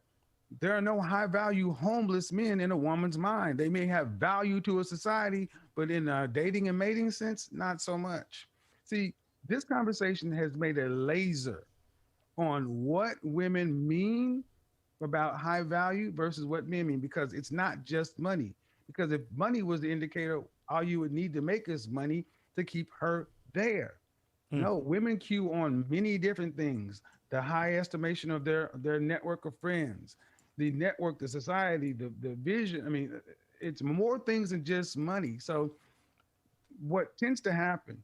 S2: There are no high value homeless men in a woman's mind. They may have value to a society, but in a dating and mating sense, not so much. See, this conversation has made a laser on what women mean about high value versus what men mean, because it's not just money. Because if money was the indicator, all you would need to make is money to keep her there. No, women cue on many different things. The high estimation of their network of friends, the network, the society, the vision. I mean, it's more things than just money. So what tends to happen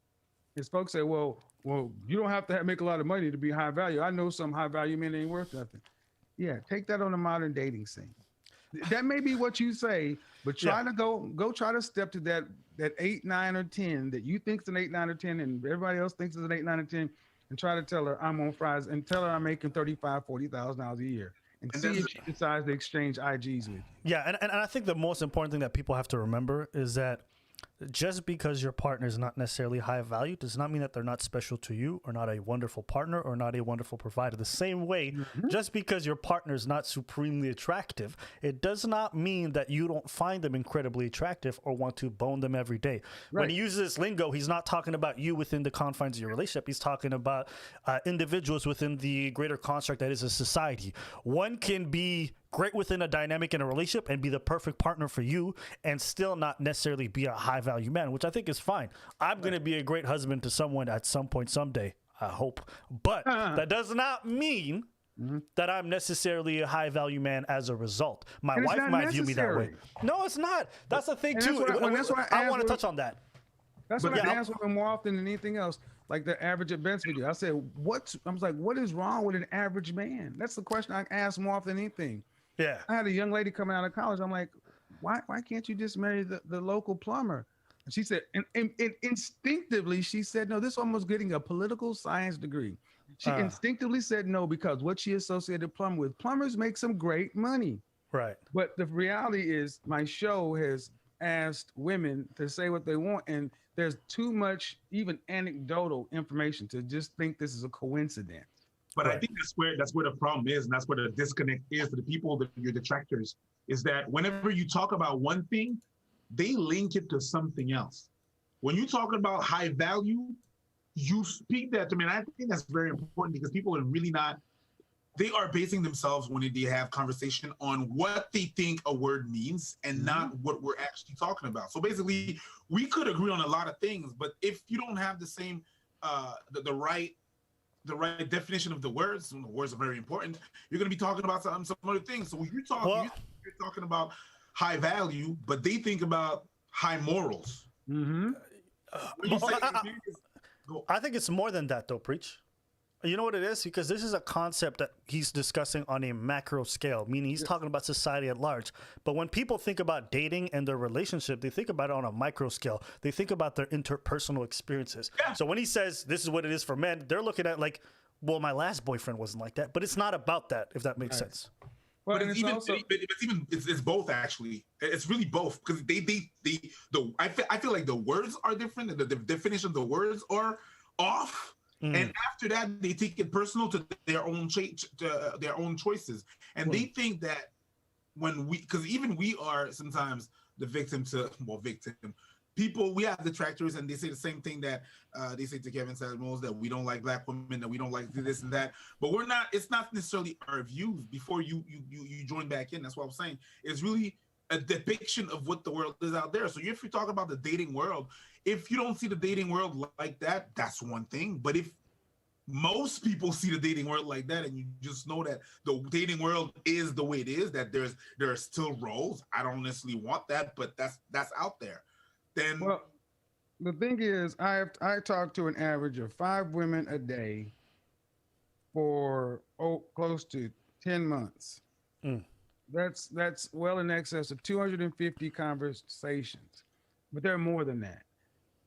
S2: is folks say, well, you don't have to make a lot of money to be high value. I know some high value men ain't worth nothing. Yeah, take that on a modern dating scene. That may be what you say, but try to go try to step to that 8, 9, or 10 that you think is an 8, 9, or 10, and everybody else thinks is an 8, 9, or 10, and try to tell her I'm on fries and tell her I'm making $35,000-$40,000 a year, and see if she decides to exchange IGs with you.
S1: Yeah, and I think the most important thing that people have to remember is that just because your partner is not necessarily high value does not mean that they're not special to you or not a wonderful partner or not a wonderful provider. The same way, just because your partner is not supremely attractive, it does not mean that you don't find them incredibly attractive or want to bone them every day. When he uses this lingo, he's not talking about you within the confines of your relationship. He's talking about individuals within the greater construct that is a society. One can be great within a dynamic in a relationship and be the perfect partner for you and still not necessarily be a high value man, which I think is fine. I'm going to be a great husband to someone at some point someday, I hope. But that does not mean that I'm necessarily a high value man as a result. My wife might view me that way. No, it's not. That's the thing too. I want to touch on that.
S2: That's what I ask women more often than anything else. Like the average events video. I said, what is wrong with an average man? That's the question I ask more often than anything.
S1: Yeah.
S2: I had a young lady coming out of college. I'm like, why can't you just marry the local plumber? And she said, and instinctively, she said, no, this one was getting a political science degree. She instinctively said no, because what she associated plumber with. Plumbers make some great money.
S1: Right.
S2: But the reality is my show has asked women to say what they want. And there's too much even anecdotal information to just think this is a coincidence.
S3: But I think that's where the problem is, and that's where the disconnect is for the people that your detractors, is that whenever you talk about one thing, they link it to something else. When you talk about high value, you speak that to me, and I think that's very important because people are really not. They are basing themselves when they have conversation on what they think a word means and not what we're actually talking about. So basically, we could agree on a lot of things, but if you don't have the same, the right definition of the words, and the words are very important, you're going to be talking about some other things. So when you're talking about high value, but they think about high morals.
S1: I think it's more than that, though, Preach. You know what it is? Because this is a concept that he's discussing on a macro scale, meaning he's talking about society at large. But when people think about dating and their relationship, they think about it on a micro scale. They think about their interpersonal experiences. Yeah. So when he says this is what it is for men, they're looking at like, well, my last boyfriend wasn't like that. But it's not about that, if that makes sense.
S3: Well, but it's both, actually. It's really both, because I feel like the words are different, the definition of the words are off. And after that, they take it personal to their own choices, and they think that because even we are sometimes the victim people. We have detractors, and they say the same thing that they say to Kevin Samuels, that we don't like black women, that we don't like this and that. But we're not. It's not necessarily our views. Before you join back in, that's what I'm saying. It's really a depiction of what the world is out there. So if you talk about the dating world, if you don't see the dating world like that, that's one thing. But if most people see the dating world like that, and you just know that the dating world is the way it is, that there are still roles. I don't necessarily want that, but that's out there. Then,
S2: well, the thing is, I talk to an average of 5 women a day for close to 10 months. That's well in excess of 250 conversations, but there are more than that.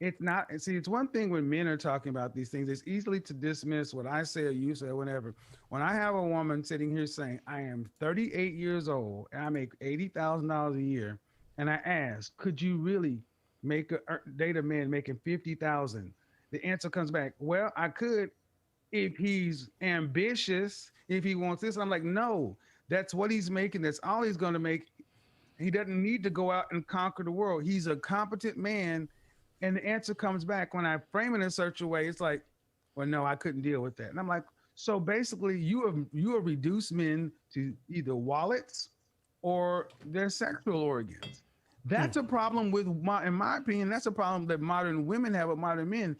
S2: It's not. See, it's one thing when men are talking about these things. It's easily to dismiss what I say or you say or whatever. When I have a woman sitting here saying, I am 38 years old and I make $80,000 a year, and I ask, could you really date a man making $50,000? The answer comes back, well, I could if he's ambitious, if he wants this. I'm like, no, that's what he's making. That's all he's going to make. He doesn't need to go out and conquer the world. He's a competent man. And the answer comes back when I frame it in such a way, it's like, well, no, I couldn't deal with that. And I'm like, so basically you have reduced men to either wallets or their sexual organs. That's a problem in my opinion, that's a problem that modern women have with modern men.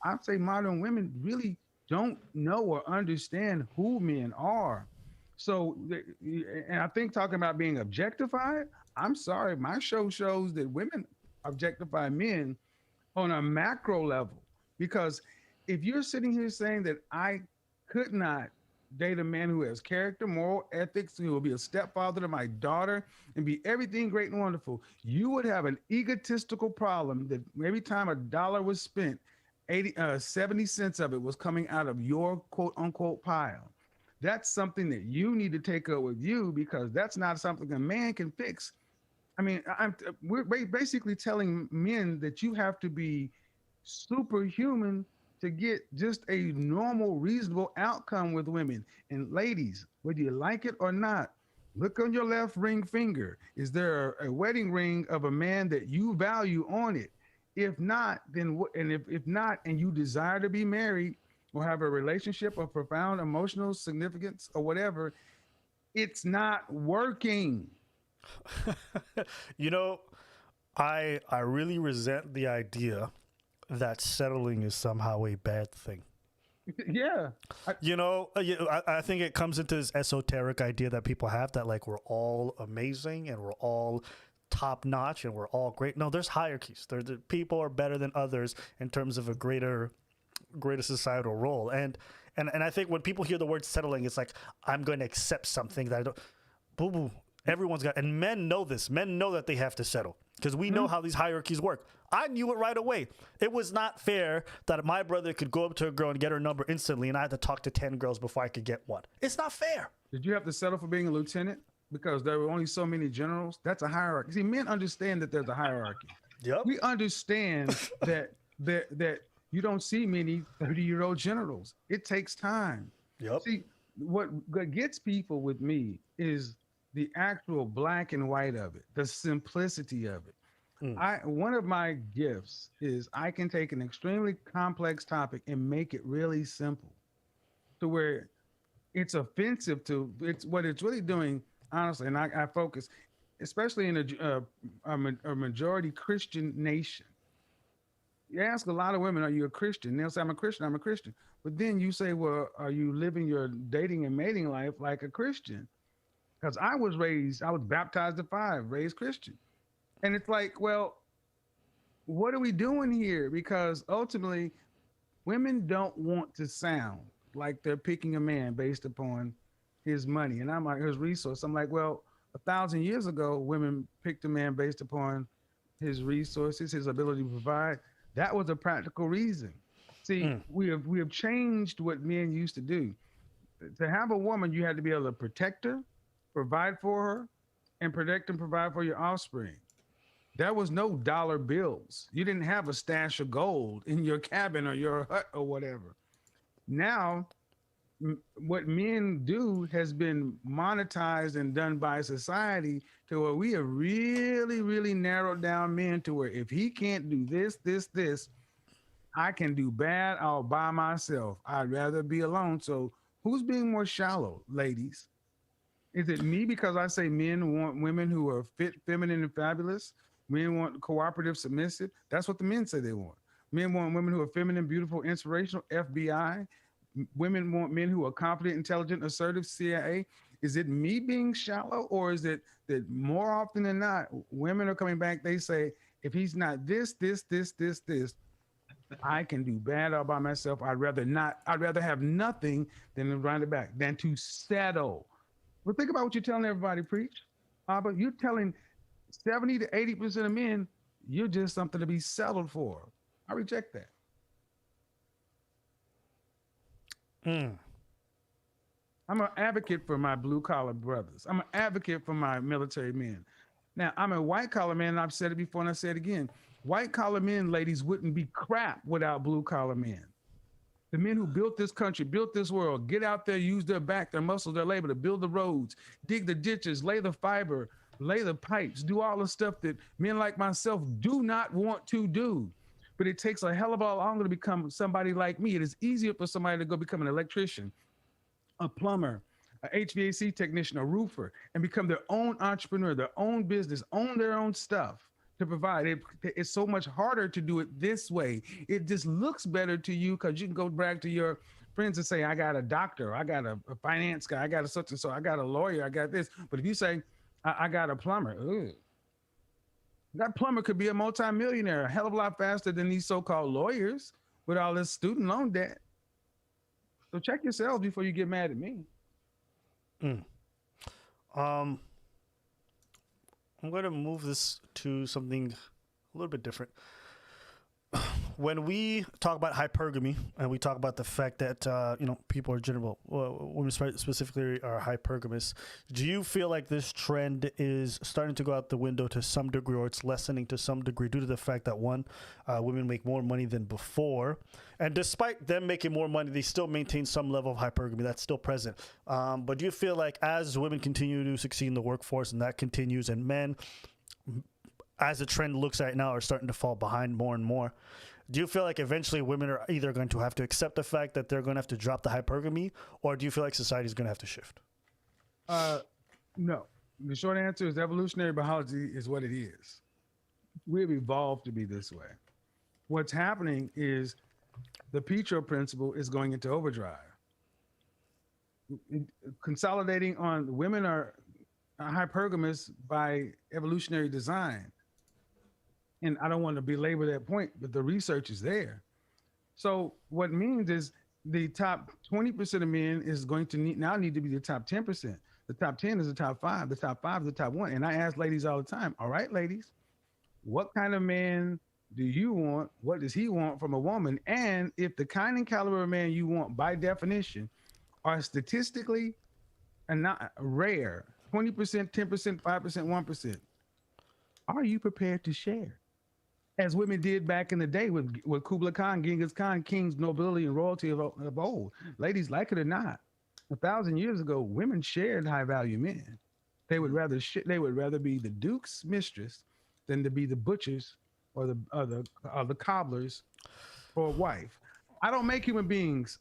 S2: I'd say modern women really don't know or understand who men are. So, and I think talking about being objectified, I'm sorry, my show shows that women objectify men on a macro level. Because if you're sitting here saying that I could not date a man who has character, moral ethics, who will be a stepfather to my daughter and be everything great and wonderful, you would have an egotistical problem that every time a dollar was spent, 70 cents of it was coming out of your quote unquote pile. That's something that you need to take up with you, because that's not something a man can fix. I mean, we're basically telling men that you have to be superhuman to get just a normal, reasonable outcome with women. And ladies, whether you like it or not, look on your left ring finger. Is there a wedding ring of a man that you value on it? If not, then and if not, and you desire to be married or have a relationship of profound emotional significance or whatever, it's not working.
S1: You know, I really resent the idea that settling is somehow a bad thing.
S2: Yeah.
S1: I think it comes into this esoteric idea that people have that like we're all amazing and we're all top notch and we're all great. No, there's hierarchies. The people are better than others in terms of a greater societal role. And I think when people hear the word settling, it's like, I'm going to accept something that I don't. Boo boo. Everyone's got, and men know this. Men know that they have to settle because we know how these hierarchies work. I knew it right away. It was not fair that my brother could go up to a girl and get her number instantly, and I had to talk to 10 girls before I could get one. It's not fair.
S2: Did you have to settle for being a lieutenant because there were only so many generals? That's a hierarchy. See, men understand that there's a hierarchy.
S1: Yep.
S2: We understand that you don't see many 30-year-old generals. It takes time.
S1: Yep.
S2: See, what gets people with me is the actual black and white of it, the simplicity of it. One of my gifts is I can take an extremely complex topic and make it really simple to where it's offensive to what it's really doing, honestly. And I focus, especially in a majority Christian nation. You ask a lot of women, are you a Christian? They'll say, I'm a Christian. But then you say, well, are you living your dating and mating life like a Christian? Because I was baptized at 5, raised Christian. And it's like, well, what are we doing here? Because ultimately, women don't want to sound like they're picking a man based upon his money. And I'm like, his resource. I'm like, well, 1,000 years ago, women picked a man based upon his resources, his ability to provide. That was a practical reason. See, we have changed what men used to do. To have a woman, you had to be able to protect her, provide for her, and protect and provide for your offspring. There was no dollar bills. You didn't have a stash of gold in your cabin or your hut or whatever. Now, what men do has been monetized and done by society to where we have really, really narrowed down men to where if he can't do this, I can do bad all by myself. I'd rather be alone. So who's being more shallow, ladies? Is it me because I say men want women who are fit, feminine, and fabulous? Men want cooperative, submissive. That's what the men say they want. Men want women who are feminine, beautiful, inspirational, FBI. Women want men who are confident, intelligent, assertive, CIA. Is it me being shallow, or is it that more often than not, women are coming back, they say, if he's not this, I can do bad all by myself. I'd rather have nothing than to run it back, than to settle. Well, think about what you're telling everybody, Preach. But you're telling 70 to 80% of men, you're just something to be settled for. I reject that. I'm an advocate for my blue collar brothers. I'm an advocate for my military men. Now, I'm a white collar man, and I've said it before and I say it again. White collar men, ladies, wouldn't be crap without blue collar men. The men who built this country, built this world, get out there, use their back, their muscles, their labor to build the roads, dig the ditches, lay the fiber, lay the pipes, do all the stuff that men like myself do not want to do. But it takes a hell of a lot longer to become somebody like me. It is easier for somebody to go become an electrician, a plumber, a HVAC technician, a roofer, and become their own entrepreneur, their own business, own their own stuff to provide. It's so much harder to do it this way. It just looks better to you because you can go brag to your friends and say, I got a doctor, I got a finance guy, I got a such and so, I got a lawyer, I got this. But if you say, I got a plumber, that plumber could be a multimillionaire a hell of a lot faster than these so-called lawyers with all this student loan debt. So check yourselves before you get mad at me.
S1: I'm going to move this to something a little bit different. When we talk about hypergamy and we talk about the fact that people are women specifically are hypergamous, do you feel like this trend is starting to go out the window to some degree, or it's lessening to some degree due to the fact that women make more money than before, and despite them making more money, they still maintain some level of hypergamy that's still present? But do you feel like as women continue to succeed in the workforce and that continues, and men, as the trend looks right now, are starting to fall behind more and more, do you feel like eventually women are either going to have to accept the fact that they're going to have to drop the hypergamy, or do you feel like society is going to have to shift?
S2: No. The short answer is evolutionary biology is what it is. We've evolved to be this way. What's happening is the Petro principle is going into overdrive. Consolidating on women are hypergamous by evolutionary design. And I don't want to belabor that point, but the research is there. So what it means is the top 20% of men is going to need to be the top 10%. The top 10 is the top 5. The top 5 is the top 1. And I ask ladies all the time, all right, ladies, what kind of man do you want? What does he want from a woman? And if the kind and caliber of man you want, by definition, are statistically and not rare, 20%, 10%, 5%, 1%, are you prepared to share? As women did back in the day with Kublai Khan, Genghis Khan, kings, nobility, and royalty of old. Ladies, like it or not, 1,000 years ago, women shared high-value men. They would rather be the duke's mistress than to be the butcher's or the cobbler's for a wife. I don't make human beings.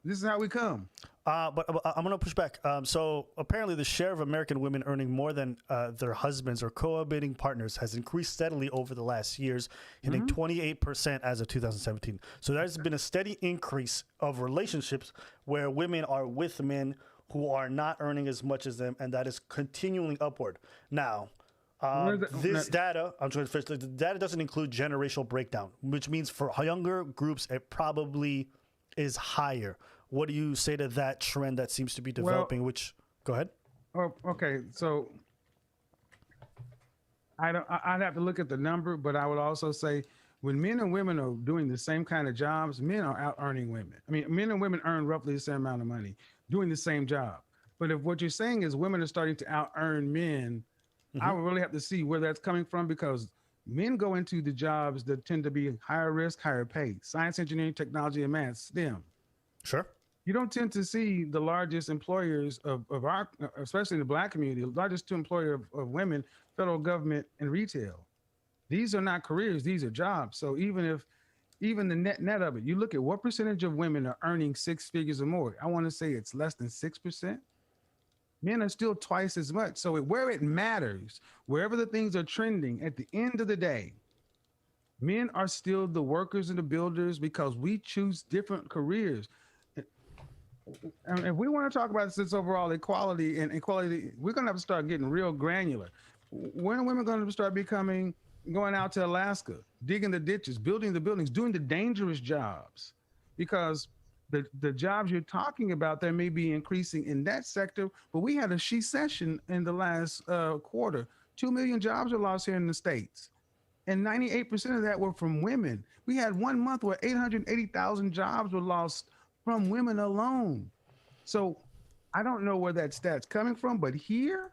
S2: This is how we come.
S1: But I'm going to push back. So apparently the share of American women earning more than their husbands or cohabiting partners has increased steadily over the last years, hitting 28% as of 2017. So there's been a steady increase of relationships where women are with men who are not earning as much as them, and that is continuing upward. Now, this data, I'm trying to finish, the data doesn't include generational breakdown, which means for younger groups, it probably is higher. What do you say to that trend that seems to be developing? Go ahead.
S2: Oh, okay. So I'd have to look at the number, but I would also say when men and women are doing the same kind of jobs, men are out earning women. I mean, men and women earn roughly the same amount of money doing the same job. But if what you're saying is women are starting to out earn men, I would really have to see where that's coming from, because men go into the jobs that tend to be higher risk, higher pay: science, engineering, technology, and math, STEM.
S1: Sure.
S2: You don't tend to see the largest employers of our, especially in the Black community, the largest two employer of women, federal government and retail. These are not careers, these are jobs. So even the net of it, you look at what percentage of women are earning 6 figures or more. I want to say it's less than 6%. Men are still twice as much. So where it matters, wherever the things are trending, at the end of the day, men are still the workers and the builders, because we choose different careers. And if we want to talk about this overall equality and equality, we're going to have to start getting real granular. When are women going to start going out to Alaska, digging the ditches, building the buildings, doing the dangerous jobs? Because the jobs you're talking about, there may be increasing in that sector, but we had a she-session in the last quarter. 2 million jobs were lost here in the States, and 98% of that were from women. We had 1 month where 880,000 jobs were lost from women alone. So I don't know where that stat's coming from, but here,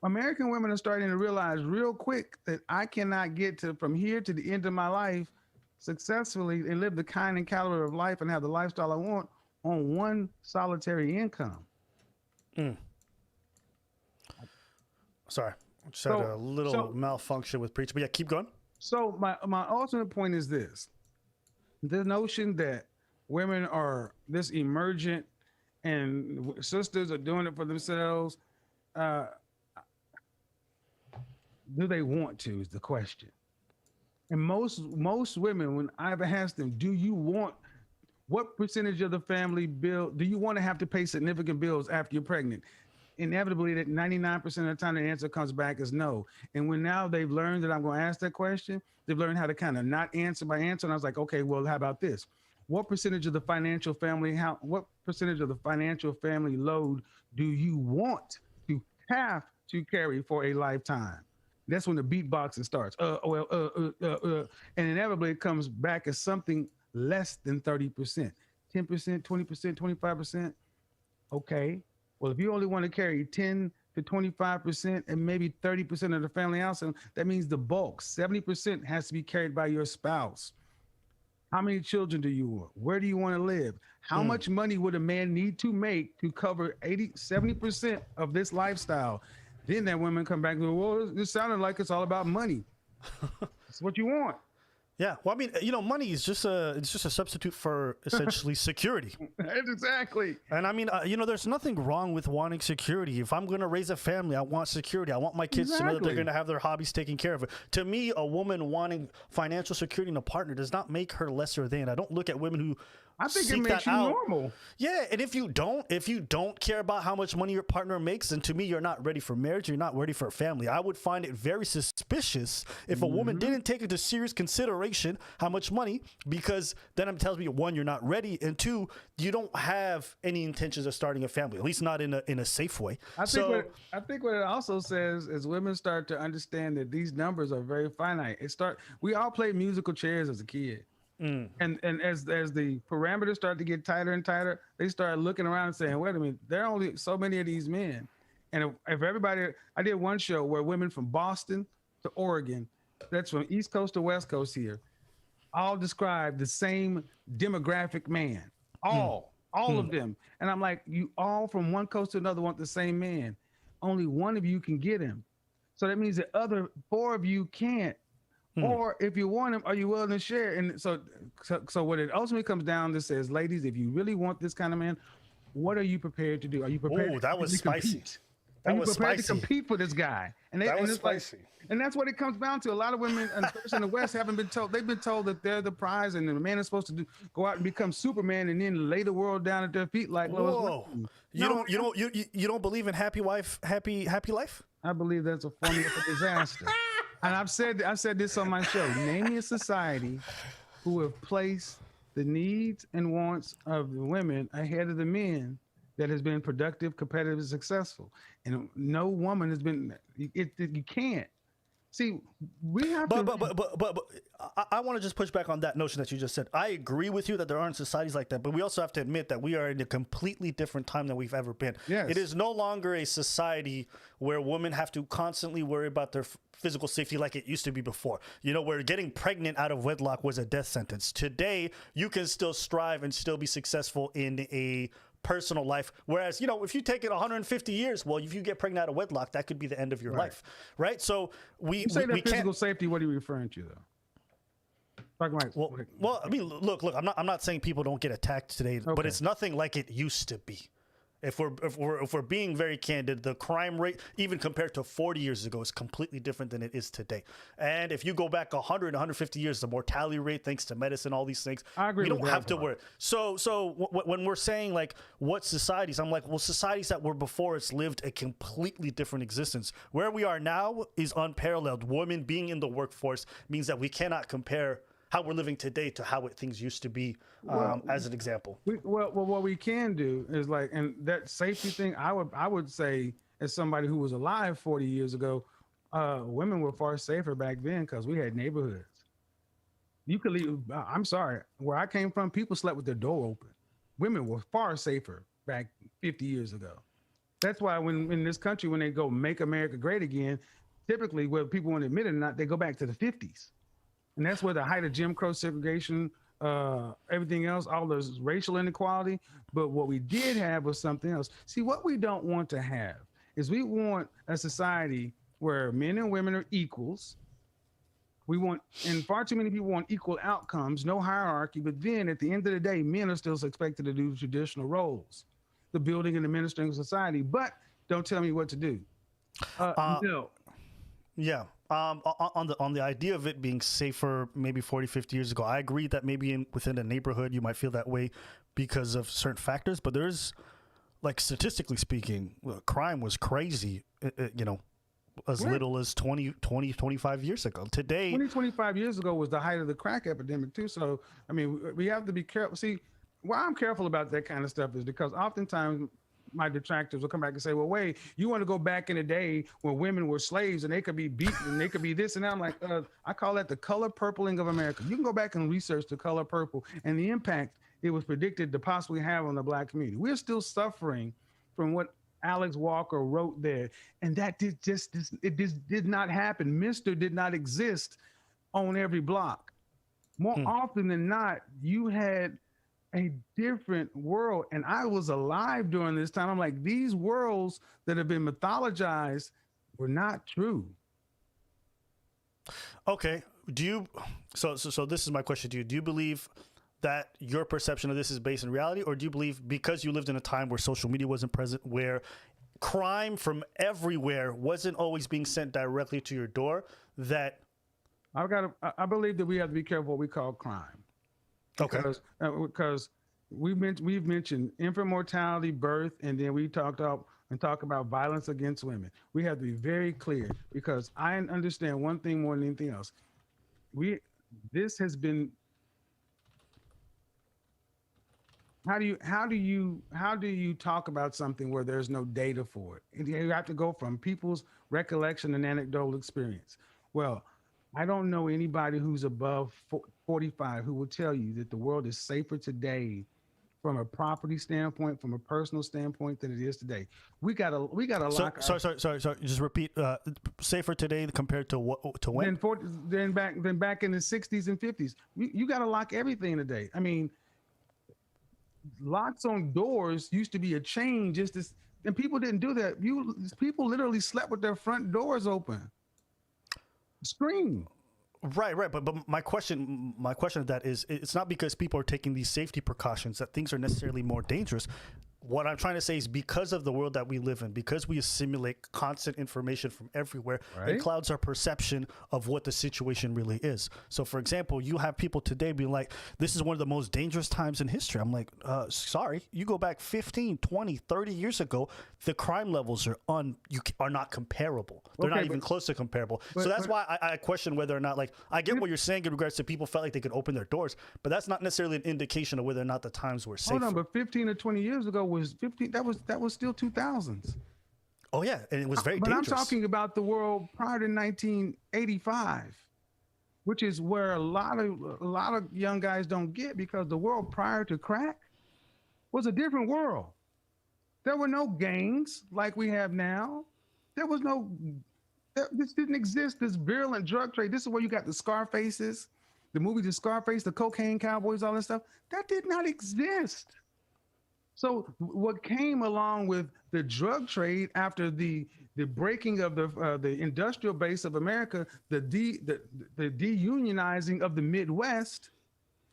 S2: American women are starting to realize real quick that I cannot get from here to the end of my life successfully and live the kind and caliber of life and have the lifestyle I want on one solitary income.
S1: Sorry, I just had a little malfunction with preach, but yeah, keep going.
S2: So my ultimate point is this: the notion that women are this emergent and sisters are doing it for themselves. Do they want to is the question. And most women, when I've asked them, what percentage of the family bill, do you want to have to pay significant bills after you're pregnant? Inevitably, that 99% of the time the answer comes back as no. And when now they've learned that I'm going to ask that question, they've learned how to kind of not answer by answer. And I was like, okay, well, how about this? what percentage of the financial family, what percentage of the financial family load do you want to have to carry for a lifetime? That's when the beatboxing starts. And inevitably it comes back as something less than 30%, 10%, 20%, 25%. Okay. Well, if you only want to carry 10 to 25% and maybe 30% of the family household, that means the bulk, 70% has to be carried by your spouse. How many children do you want? Where do you want to live? How much money would a man need to make to cover 70% of this lifestyle? Then that woman come back and go, well, it sounded like it's all about money. That's what you want.
S1: Yeah. Well, I mean, money is just a substitute for essentially security.
S2: Exactly.
S1: And I mean, there's nothing wrong with wanting security. If I'm going to raise a family, I want security. I want my kids to know that they're going to have their hobbies taken care of. To me, a woman wanting financial security in a partner does not make her lesser than. I don't look at women who
S2: I think
S1: seek
S2: it makes
S1: that
S2: you
S1: out.
S2: normal.
S1: Yeah, and if you don't care about how much money your partner makes, then to me, you're not ready for marriage. You're not ready for a family. I would find it very suspicious if a woman didn't take into serious consideration how much money, because then it tells me, one, you're not ready, and two, you don't have any intentions of starting a family, at least not in a safe way.
S2: I think what it also says is women start to understand that these numbers are very finite. We all played musical chairs as a kid. And as the parameters start to get tighter and tighter, they start looking around and saying, wait a minute, there are only so many of these men. And if everybody, I did one show where women from Boston to Oregon, that's from East Coast to West Coast here, all describe the same demographic man, all of them. And I'm like, you all from one coast to another want the same man. Only one of you can get him. So that means the other 4 of you can't. Or if you want him, are you willing to share? And so what it ultimately comes down to says, ladies, if you really want this kind of man, what are you prepared to do? Are you prepared to
S1: that was spicy.
S2: compete? Are you prepared to compete for this guy? And
S1: that was spicy.
S2: And that's what it comes down to. A lot of women, especially in the West, haven't been told. They've been told that they're the prize, and the man is supposed to go out and become Superman, and then lay the world down at their feet like Lois Lane.
S1: You don't believe in happy wife, happy life?
S2: I believe that's a formula for disaster. And I said this on my show. Name me a society who have placed the needs and wants of the women ahead of the men that has been productive, competitive, and successful. And no woman has been. You can't. See, we have to.
S1: But I want to just push back on that notion that you just said. I agree with you that there aren't societies like that, but we also have to admit that we are in a completely different time than we've ever been.
S2: Yes.
S1: It is no longer a society where women have to constantly worry about their physical safety like it used to be before. Where getting pregnant out of wedlock was a death sentence. Today, you can still strive and still be successful in a personal life, whereas if you take it 150 years, well, if you get pregnant out of wedlock, that could be the end of your life, right? So
S2: you say that physical safety. What are you referring to, though? Talking about
S1: well, I mean, look. I'm not saying people don't get attacked today, but it's nothing like it used to be. If we're being very candid, the crime rate, even compared to 40 years ago, is completely different than it is today. And if you go back 100, 150 years, the mortality rate, thanks to medicine, all these things,
S2: I agree.
S1: We don't have to worry. So when we're saying like what societies, I'm like, well, societies that were before us lived a completely different existence. Where we are now is unparalleled. Women being in the workforce means that we cannot compare how we're living today to how things used to be, as an example.
S2: What we can do is like, and that safety thing, I would say, as somebody who was alive 40 years ago, women were far safer back then because we had neighborhoods. You could leave. I'm sorry, where I came from, people slept with their door open. Women were far safer back 50 years ago. That's why when in this country, when they go make America great again, typically, whether people want to admit it or not, they go back to the 50s. And that's where the height of Jim Crow segregation, everything else, all this racial inequality. But what we did have was something else. See, what we don't want to have is we want a society where men and women are equals. And far too many people want equal outcomes, no hierarchy. But then at the end of the day, men are still expected to do traditional roles, the building and administering society. But don't tell me what to do. No.
S1: Yeah. On the idea of it being safer maybe 40, 50 years ago, I agree that maybe within a neighborhood you might feel that way because of certain factors, but there's, like, statistically speaking, crime was crazy, as
S2: Right.
S1: little as 25 years ago. Today,
S2: 25 years ago was the height of the crack epidemic too. So, I mean, we have to be careful. See, why I'm careful about that kind of stuff is because oftentimes my detractors will come back and say, well, wait, you want to go back in the day when women were slaves and they could be beaten and they could be this and that. I'm like, I call that the color purpling of America. You can go back and research the color purple and the impact it was predicted to possibly have on the Black community. We're still suffering from what Alex Walker wrote there. And that did not happen. Mister did not exist on every block. More often than not, you had a different world. And I was alive during this time. I'm like, these worlds that have been mythologized were not true.
S1: okay, do you, so this is my question to you. Do you believe that your perception of this is based in reality, or do you believe because you lived in a time where social media wasn't present, where crime from everywhere wasn't always being sent directly to your door, that
S2: I believe that we have to be careful what we call crime. Because we've mentioned infant mortality, birth, and then we talk about violence against women. We have to be very clear, because I understand one thing more than anything else. This has been. How do you talk about something where there's no data for it? And you have to go from people's recollection and anecdotal experience. Well, I don't know anybody who's above 45 who will tell you that the world is safer today from a property standpoint, from a personal standpoint, than it is today. We gotta lock.
S1: Sorry. Just repeat. Safer today compared to what? To when?
S2: Then back in the 60s and 50s. You gotta lock everything today. I mean, locks on doors used to be a chain, and people didn't do that. People literally slept with their front doors open. Scream.
S1: Right. But my question to that is, it's not because people are taking these safety precautions that things are necessarily more dangerous. What I'm trying to say is, because of the world that we live in, because we assimilate constant information from everywhere, it clouds our perception of what the situation really is. So, for example, you have people today being like, this is one of the most dangerous times in history. I'm like, sorry, you go back 15, 20, 30 years ago, the crime levels are not comparable. They're not even close to comparable. So that's why I question whether or not, like, I get what you're saying in regards to people felt like they could open their doors, but that's not necessarily an indication of whether or not the times were safe.
S2: Hold on, but 15 or 20 years ago was 15. That was still 2000s.
S1: Oh yeah, and it was very
S2: but
S1: dangerous.
S2: I'm talking about the world prior to 1985, which is where a lot of young guys don't get, because the world prior to crack was a different world. There were no gangs like we have now. This didn't exist, this virulent drug trade. This is where you got the Scarfaces, the movie The Scarface, the cocaine cowboys, all that stuff. That did not exist. So what came along with the drug trade after the breaking of the industrial base of America, the deunionizing of the Midwest,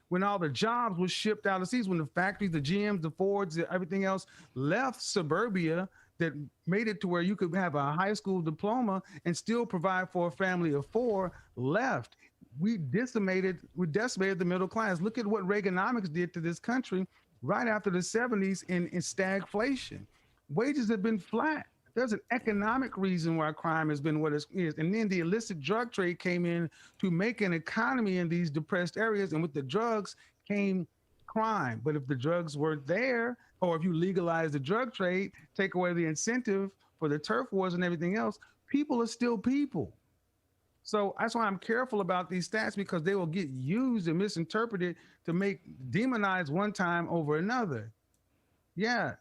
S2: when all the jobs were shipped out of seas, when the factories, the GMs, the Fords, everything else left suburbia, that made it to where you could have a high school diploma and still provide for a family of four, left. We decimated the middle class. Look at what Reaganomics did to this country right after the 70s in stagflation. Wages have been flat. There's an economic reason why crime has been what it is. And then the illicit drug trade came in to make an economy in these depressed areas. And with the drugs came crime. But if the drugs weren't there, or if you legalize the drug trade, take away the incentive for the turf wars and everything else, people are still people. So that's why I'm careful about these stats, because they will get used and misinterpreted to demonize one time over another. Yeah,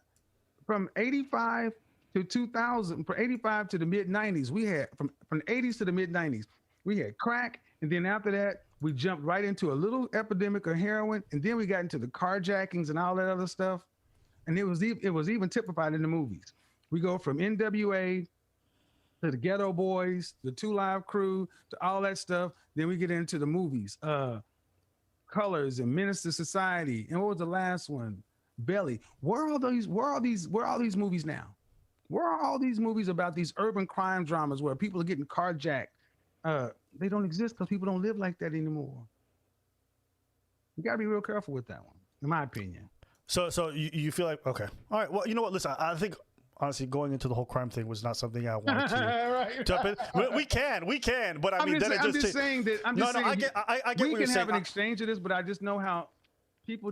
S2: from 85 to 2000, from 85 to the mid 90s, we had from the 80s to the mid 90s, we had crack, and then after that, we jumped right into a little epidemic of heroin, and then we got into the carjackings and all that other stuff, and it was even typified in the movies. We go from NWA to the Ghetto Boys, the 2 Live Crew, to all that stuff. Then we get into the movies, Colors and Menace to Society, and what was the last one? Belly. Where are all these movies now? Where are all these movies about these urban crime dramas where people are getting carjacked? They don't exist because people don't live like that anymore. You gotta be real careful with that one, in my opinion.
S1: So you feel like, okay, all right. Well, you know what? Listen, I think honestly, going into the whole crime thing was not something I wanted to
S2: Right.
S1: jump in. We can, but I mean, then
S2: I'm just saying that. I'm just saying.
S1: I get
S2: we
S1: what you're
S2: can
S1: saying.
S2: have an exchange of this, but I just know how people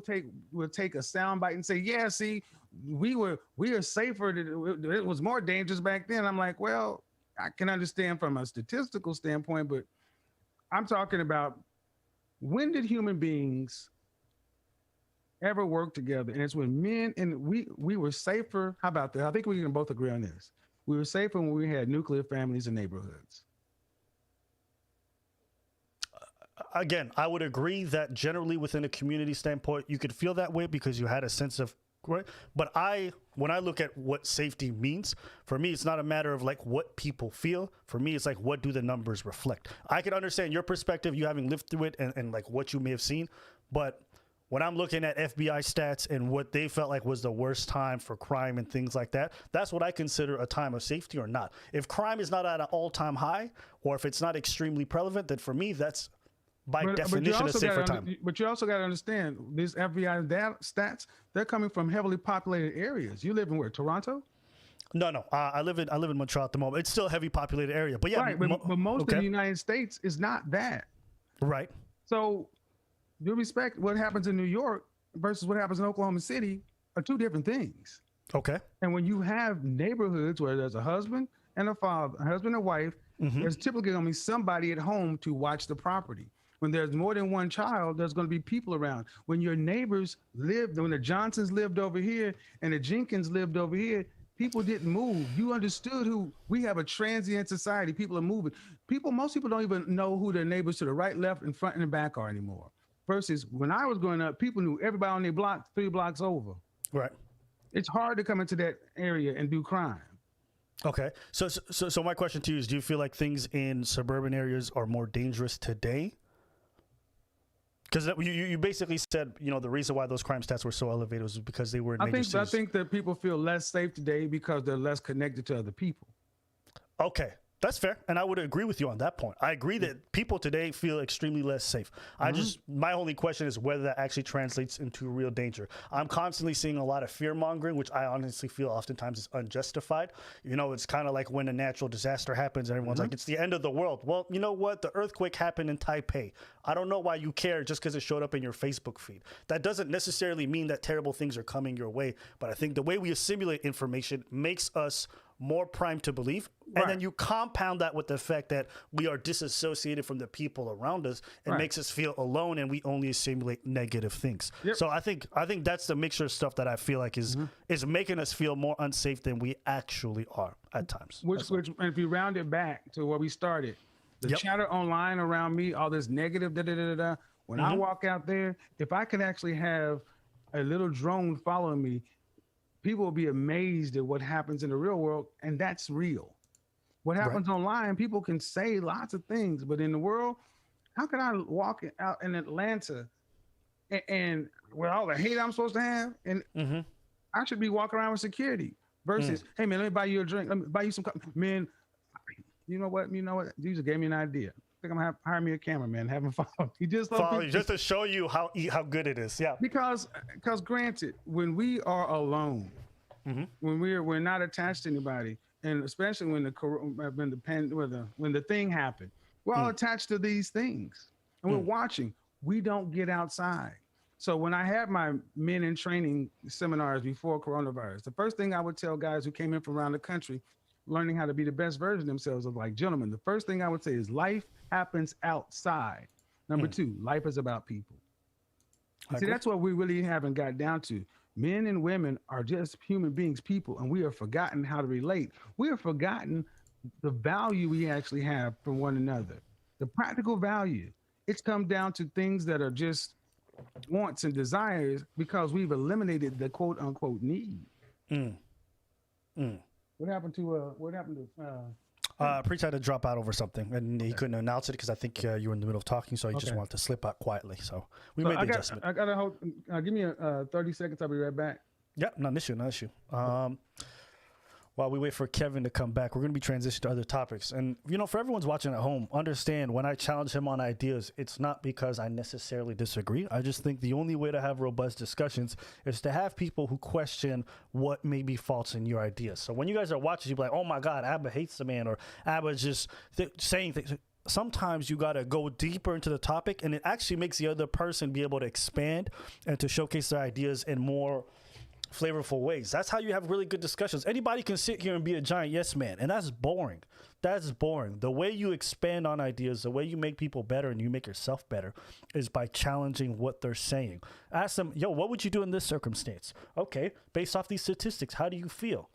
S2: will take a soundbite and say, "Yeah, see, we are safer. It was more dangerous back then." I'm like, well, I can understand from a statistical standpoint, but I'm talking about when did human beings ever work together? And it's when men and we were safer. How about that? I think we can both agree on this. We were safer when we had nuclear families and neighborhoods.
S1: Again, I would agree that generally within a community standpoint, you could feel that way because you had a sense of, right? But when I look at what safety means, for me, it's not a matter of like what people feel. For me, it's like, what do the numbers reflect? I can understand your perspective, you having lived through it and like what you may have seen. But when I'm looking at FBI stats and what they felt like was the worst time for crime and things like that, that's what I consider a time of safety or not. If crime is not at an all-time high, or if it's not extremely prevalent, then for me, that's by definition a safer time.
S2: But you also got to understand, these FBI stats, they're coming from heavily populated areas. You live in where, Toronto?
S1: No. I live in Montreal at the moment. It's still a heavy populated area, but yeah.
S2: Right, but most of the United States is not that.
S1: Right.
S2: So, due respect, what happens in New York versus what happens in Oklahoma City are two different things.
S1: Okay.
S2: And when you have neighborhoods where there's a husband and a father, a husband and wife, there's typically going to be somebody at home to watch the property. When there's more than one child, there's going to be people around. When your neighbors lived, when the Johnsons lived over here and the Jenkins lived over here, people didn't move. You understood we have a transient society. People are moving. Most people don't even know who their neighbors to the right, left, and front and back are anymore. Versus when I was growing up, people knew everybody on their block 3 blocks over.
S1: Right.
S2: It's hard to come into that area and do crime.
S1: Okay. So my question to you is, do you feel like things in suburban areas are more dangerous today? Because you basically said, the reason why those crime stats were so elevated was because they were in major cities.
S2: I think that people feel less safe today because they're less connected to other people.
S1: Okay. That's fair, and I would agree with you on that point. I agree that people today feel extremely less safe. My only question is whether that actually translates into real danger. I'm constantly seeing a lot of fear mongering, which I honestly feel oftentimes is unjustified. It's kind of like when a natural disaster happens and everyone's like, it's the end of the world. Well, you know what? The earthquake happened in Taipei. I don't know why you care just because it showed up in your Facebook feed. That doesn't necessarily mean that terrible things are coming your way, but I think the way we assimilate information makes us more primed to believe. And then you compound that with the fact that we are disassociated from the people around us. It makes us feel alone, and we only assimilate negative things. Yep. So I think that's the mixture of stuff that I feel like is making us feel more unsafe than we actually are at times.
S2: Which and if you round it back to where we started, the chatter online around me, all this negative when I walk out there, if I could actually have a little drone following me, people will be amazed at what happens in the real world, and that's real. What happens online, people can say lots of things, but in the world, how can I walk out in Atlanta and with all the hate I'm supposed to have, and I should be walking around with security versus, hey man, let me buy you a drink, let me buy you some coffee. Man, you know what? You just gave me an idea. I think I'm gonna hire me a cameraman, have him follow me. Just
S1: to show you how good it is. Yeah.
S2: Because granted, when we are alone, when we're not attached to anybody, and especially when the thing happened, we're all attached to these things, and we're watching. We don't get outside. So when I had my men in training seminars before coronavirus, the first thing I would tell guys who came in from around the country, learning how to be the best version of themselves, of like, gentlemen, the first thing I would say is life happens outside. Number 2, life is about people. See, that's what we really haven't got down to. Men and women are just human beings, people, and we have forgotten how to relate. We have forgotten the value we actually have from one another, the practical value. It's come down to things that are just wants and desires because we've eliminated the quote unquote need. What happened to
S1: Preach had to drop out over something, and he couldn't announce it because I think you were in the middle of talking, so he just wanted to slip out quietly. So we made the adjustment.
S2: I got to hold. Give me 30 seconds. I'll be right back.
S1: Yeah, not an issue. while we wait for Kevin to come back, we're going to be transitioning to other topics. And, you know, for everyone's watching at home, understand when I challenge him on ideas, it's not because I necessarily disagree. I just think the only way to have robust discussions is to have people who question what may be faults in your ideas. So when you guys are watching, you'll be like, oh my God, Abba hates the man, or Abba's just saying things. Sometimes you got to go deeper into the topic, and it actually makes the other person be able to expand and to showcase their ideas in more flavorful ways. That's how you have really good discussions. Anybody can sit here and be a giant yes man, and that's boring. That's boring. The way you expand on ideas, the way you make people better and you make yourself better is by challenging what they're saying. Ask them, yo, what would you do in this circumstance? Okay, based off these statistics, how do you feel?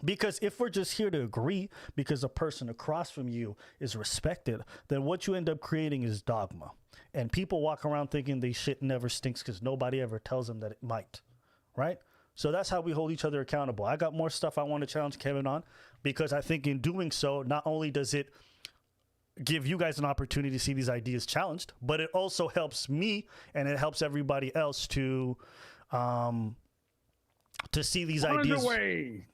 S1: Because if we're just here to agree because the person across from you is respected, then what you end up creating is dogma. And people walk around thinking they shit never stinks because nobody ever tells them that it might, right? So that's how we hold each other accountable. I got more stuff I want to challenge Kevin on because I think in doing so, not only does it give you guys an opportunity to see these ideas challenged, but it also helps me and it helps everybody else to see these ideas.
S2: Away.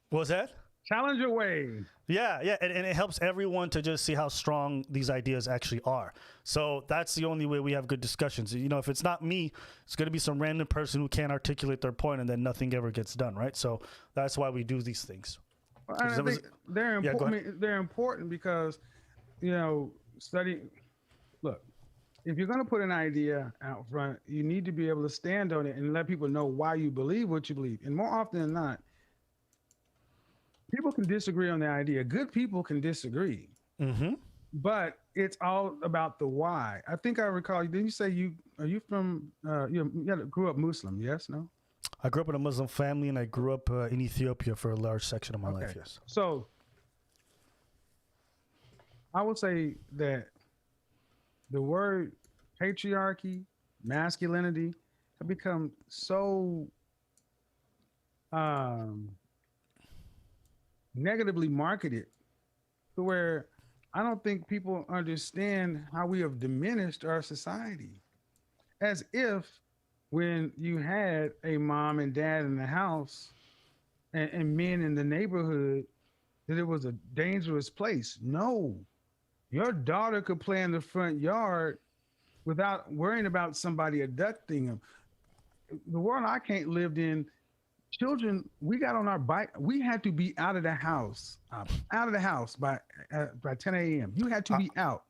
S1: What was that?
S2: Challenge away.
S1: Yeah, and it helps everyone to just see how strong these ideas actually are. So that's the only way we have good discussions. You know, if it's not me, it's going to be some random person who can't articulate their point, and then nothing ever gets done, right? So that's why we do these things.
S2: Well, I think they're important. I mean, they're important because, you know, look, if you're going to put an idea out front, you need to be able to stand on it and let people know why you believe what you believe. And more often than not, people can disagree on the idea. Good people can disagree, but it's all about the why. I think I recall. Didn't you say you grew up Muslim? Yes, no.
S1: I grew up in a Muslim family, and I grew up in Ethiopia for a large section of my life. Yes.
S2: So I would say that the word patriarchy, masculinity, have become so negatively marketed to where I don't think people understand how we have diminished our society. As if when you had a mom and dad in the house and men in the neighborhood, that it was a dangerous place. No, your daughter could play in the front yard without worrying about somebody abducting them. The world I can't lived in, children, we got on our bike. We had to be out of the house by 10 a.m. You had to be out.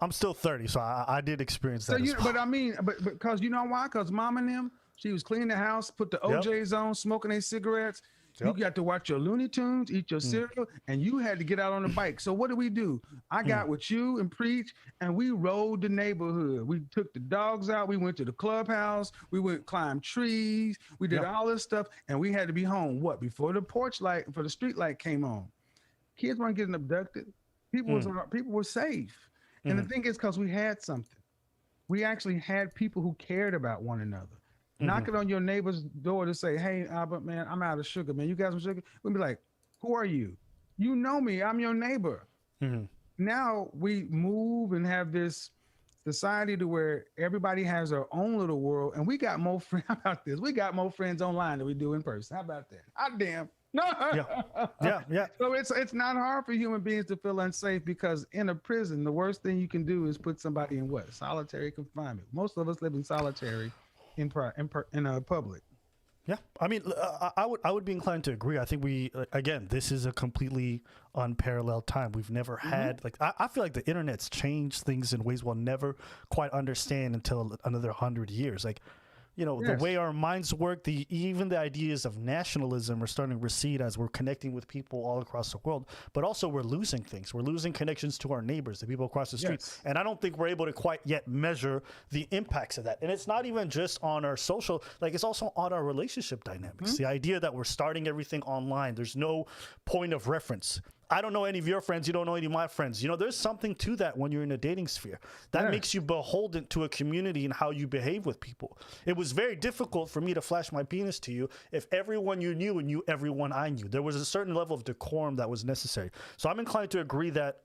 S1: I'm still 30, so I did experience that.
S2: So but I mean, but because you know why? Because mom and them, she was cleaning the house, put the OJs on, smoking their cigarettes. Yep. You got to watch your Looney Tunes, eat your cereal, and you had to get out on the bike. So what do? I got with you and Preach, and we rode the neighborhood. We took the dogs out. We went to the clubhouse. We went climb trees. We did all this stuff, and we had to be home. Before the porch light, for the street light came on. Kids weren't getting abducted. People were safe. And the thing is, because we had something. We actually had people who cared about one another. Knocking on your neighbor's door to say, hey, Albert, man, I'm out of sugar, man. You got some sugar? We'd be like, who are you? You know me. I'm your neighbor. Now we move and have this society to where everybody has their own little world. And we got more friends. How about this? We got more friends online than we do in person. How about that? Damn. No. Yeah. So it's not hard for human beings to feel unsafe because in a prison, the worst thing you can do is put somebody in what? Solitary confinement. Most of us live in solitary in public.
S1: Yeah, I mean, I would be inclined to agree. I think again, this is a completely unparalleled time. We've never had I feel like the internet's changed things in ways we'll never quite understand until another 100 years. Like, you know, the way our minds work, even the ideas of nationalism are starting to recede as we're connecting with people all across the world. But also we're losing things. We're losing connections to our neighbors, the people across the street. And I don't think we're able to quite yet measure the impacts of that. And it's not even just on our social, it's also on our relationship dynamics. The idea that we're starting everything online. There's no point of reference. I don't know any of your friends. You don't know any of my friends. You know, there's something to that when you're in a dating sphere. That makes you beholden to a community and how you behave with people. It was very difficult for me to flash my penis to you if everyone you knew and knew everyone I knew. There was a certain level of decorum that was necessary. So I'm inclined to agree that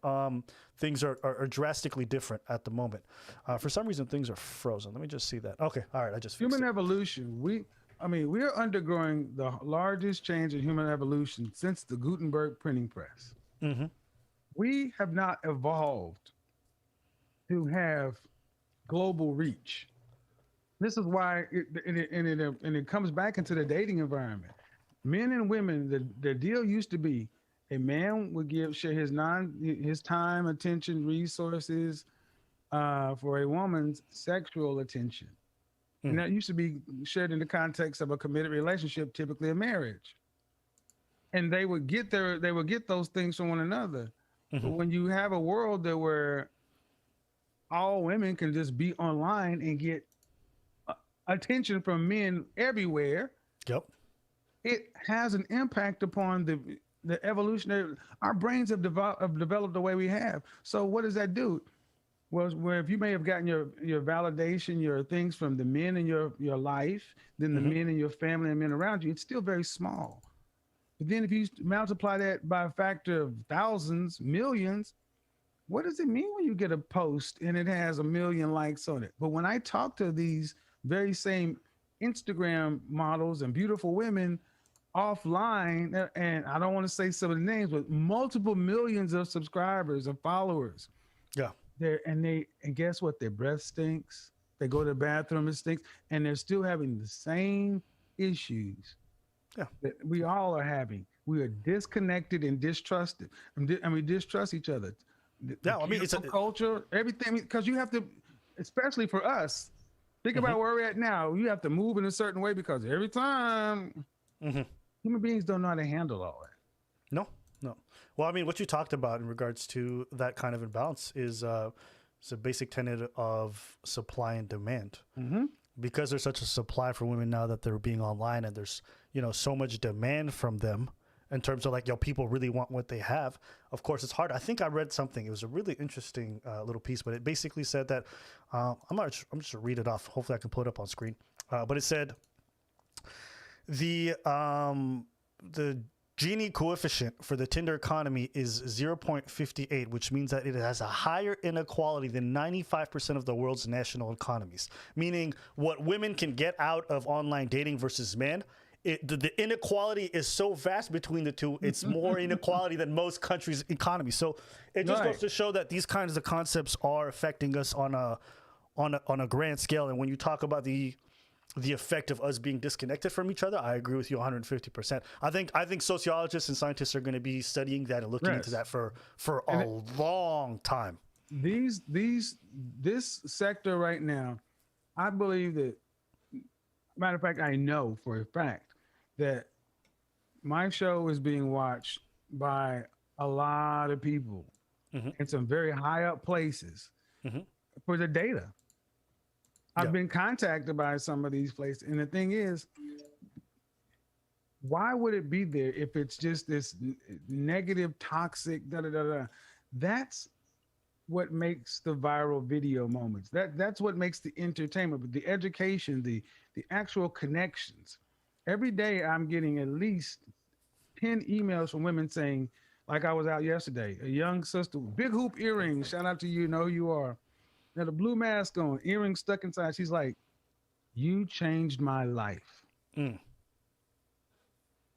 S1: things are drastically different at the moment. For some reason, things are frozen. Let me just see that. Okay. All right. I just fixed
S2: Human
S1: it.
S2: evolution. I mean, we're undergoing the largest change in human evolution since the Gutenberg printing press.
S1: Mm-hmm.
S2: We have not evolved to have global reach. This is why it comes back into the dating environment. Men and women, the deal used to be a man would share his time, attention, resources for a woman's sexual attention. And that used to be shared in the context of a committed relationship, typically a marriage. And they would get those things from one another.
S1: Mm-hmm.
S2: But when you have a world where all women can just be online and get attention from men everywhere,
S1: Yep.
S2: it has an impact upon the evolutionary. Our brains have developed the way we have. So what does that do? Well, where if you may have gotten your validation, your things from the men in your life, then the men in your family and men around you, it's still very small. But then if you multiply that by a factor of thousands, millions, what does it mean when you get a post and it has 1 million likes on it? But when I talk to these very same Instagram models and beautiful women offline, and I don't want to say some of the names, but multiple millions of subscribers and followers.
S1: Yeah.
S2: And guess what? Their breath stinks. They go to the bathroom, it stinks, and they're still having the same issues that we all are having. We are disconnected and distrusted, and we distrust each other.
S1: I mean, it's a
S2: culture, everything, because you have to, especially for us. Think about where we're at now. You have to move in a certain way because every time human beings don't know how to handle all that.
S1: No. Well, I mean, what you talked about in regards to that kind of imbalance is a basic tenet of supply and demand.
S2: Mm-hmm.
S1: Because there's such a supply for women now that they're being online, and there's so much demand from them in terms of like, people really want what they have. Of course, it's hard. I think I read something. It was a really interesting little piece, but it basically said that I'm just gonna read it off. Hopefully, I can pull it up on screen. But it said the Gini coefficient for the Tinder economy is 0.58, which means that it has a higher inequality than 95% of the world's national economies. Meaning, what women can get out of online dating versus men, the inequality is so vast between the two. It's more inequality than most countries' economies. So it just goes to show that these kinds of concepts are affecting us on a grand scale. And when you talk about the effect of us being disconnected from each other, I agree with you 150%. I think sociologists and scientists are going to be studying that and looking into that for a long time.
S2: This sector right now, I believe that, matter of fact, I know for a fact that my show is being watched by a lot of people in some very high up places for the data. I've been contacted by some of these places. And the thing is, why would it be there if it's just this negative, toxic, That's what makes the viral video moments. That's what makes the entertainment, but the education, the actual connections. Every day I'm getting at least 10 emails from women saying, like I was out yesterday, a young sister, big hoop earrings, shout out to you, know who you are. Had a blue mask on, earrings stuck inside. She's like, "You changed my life." I'm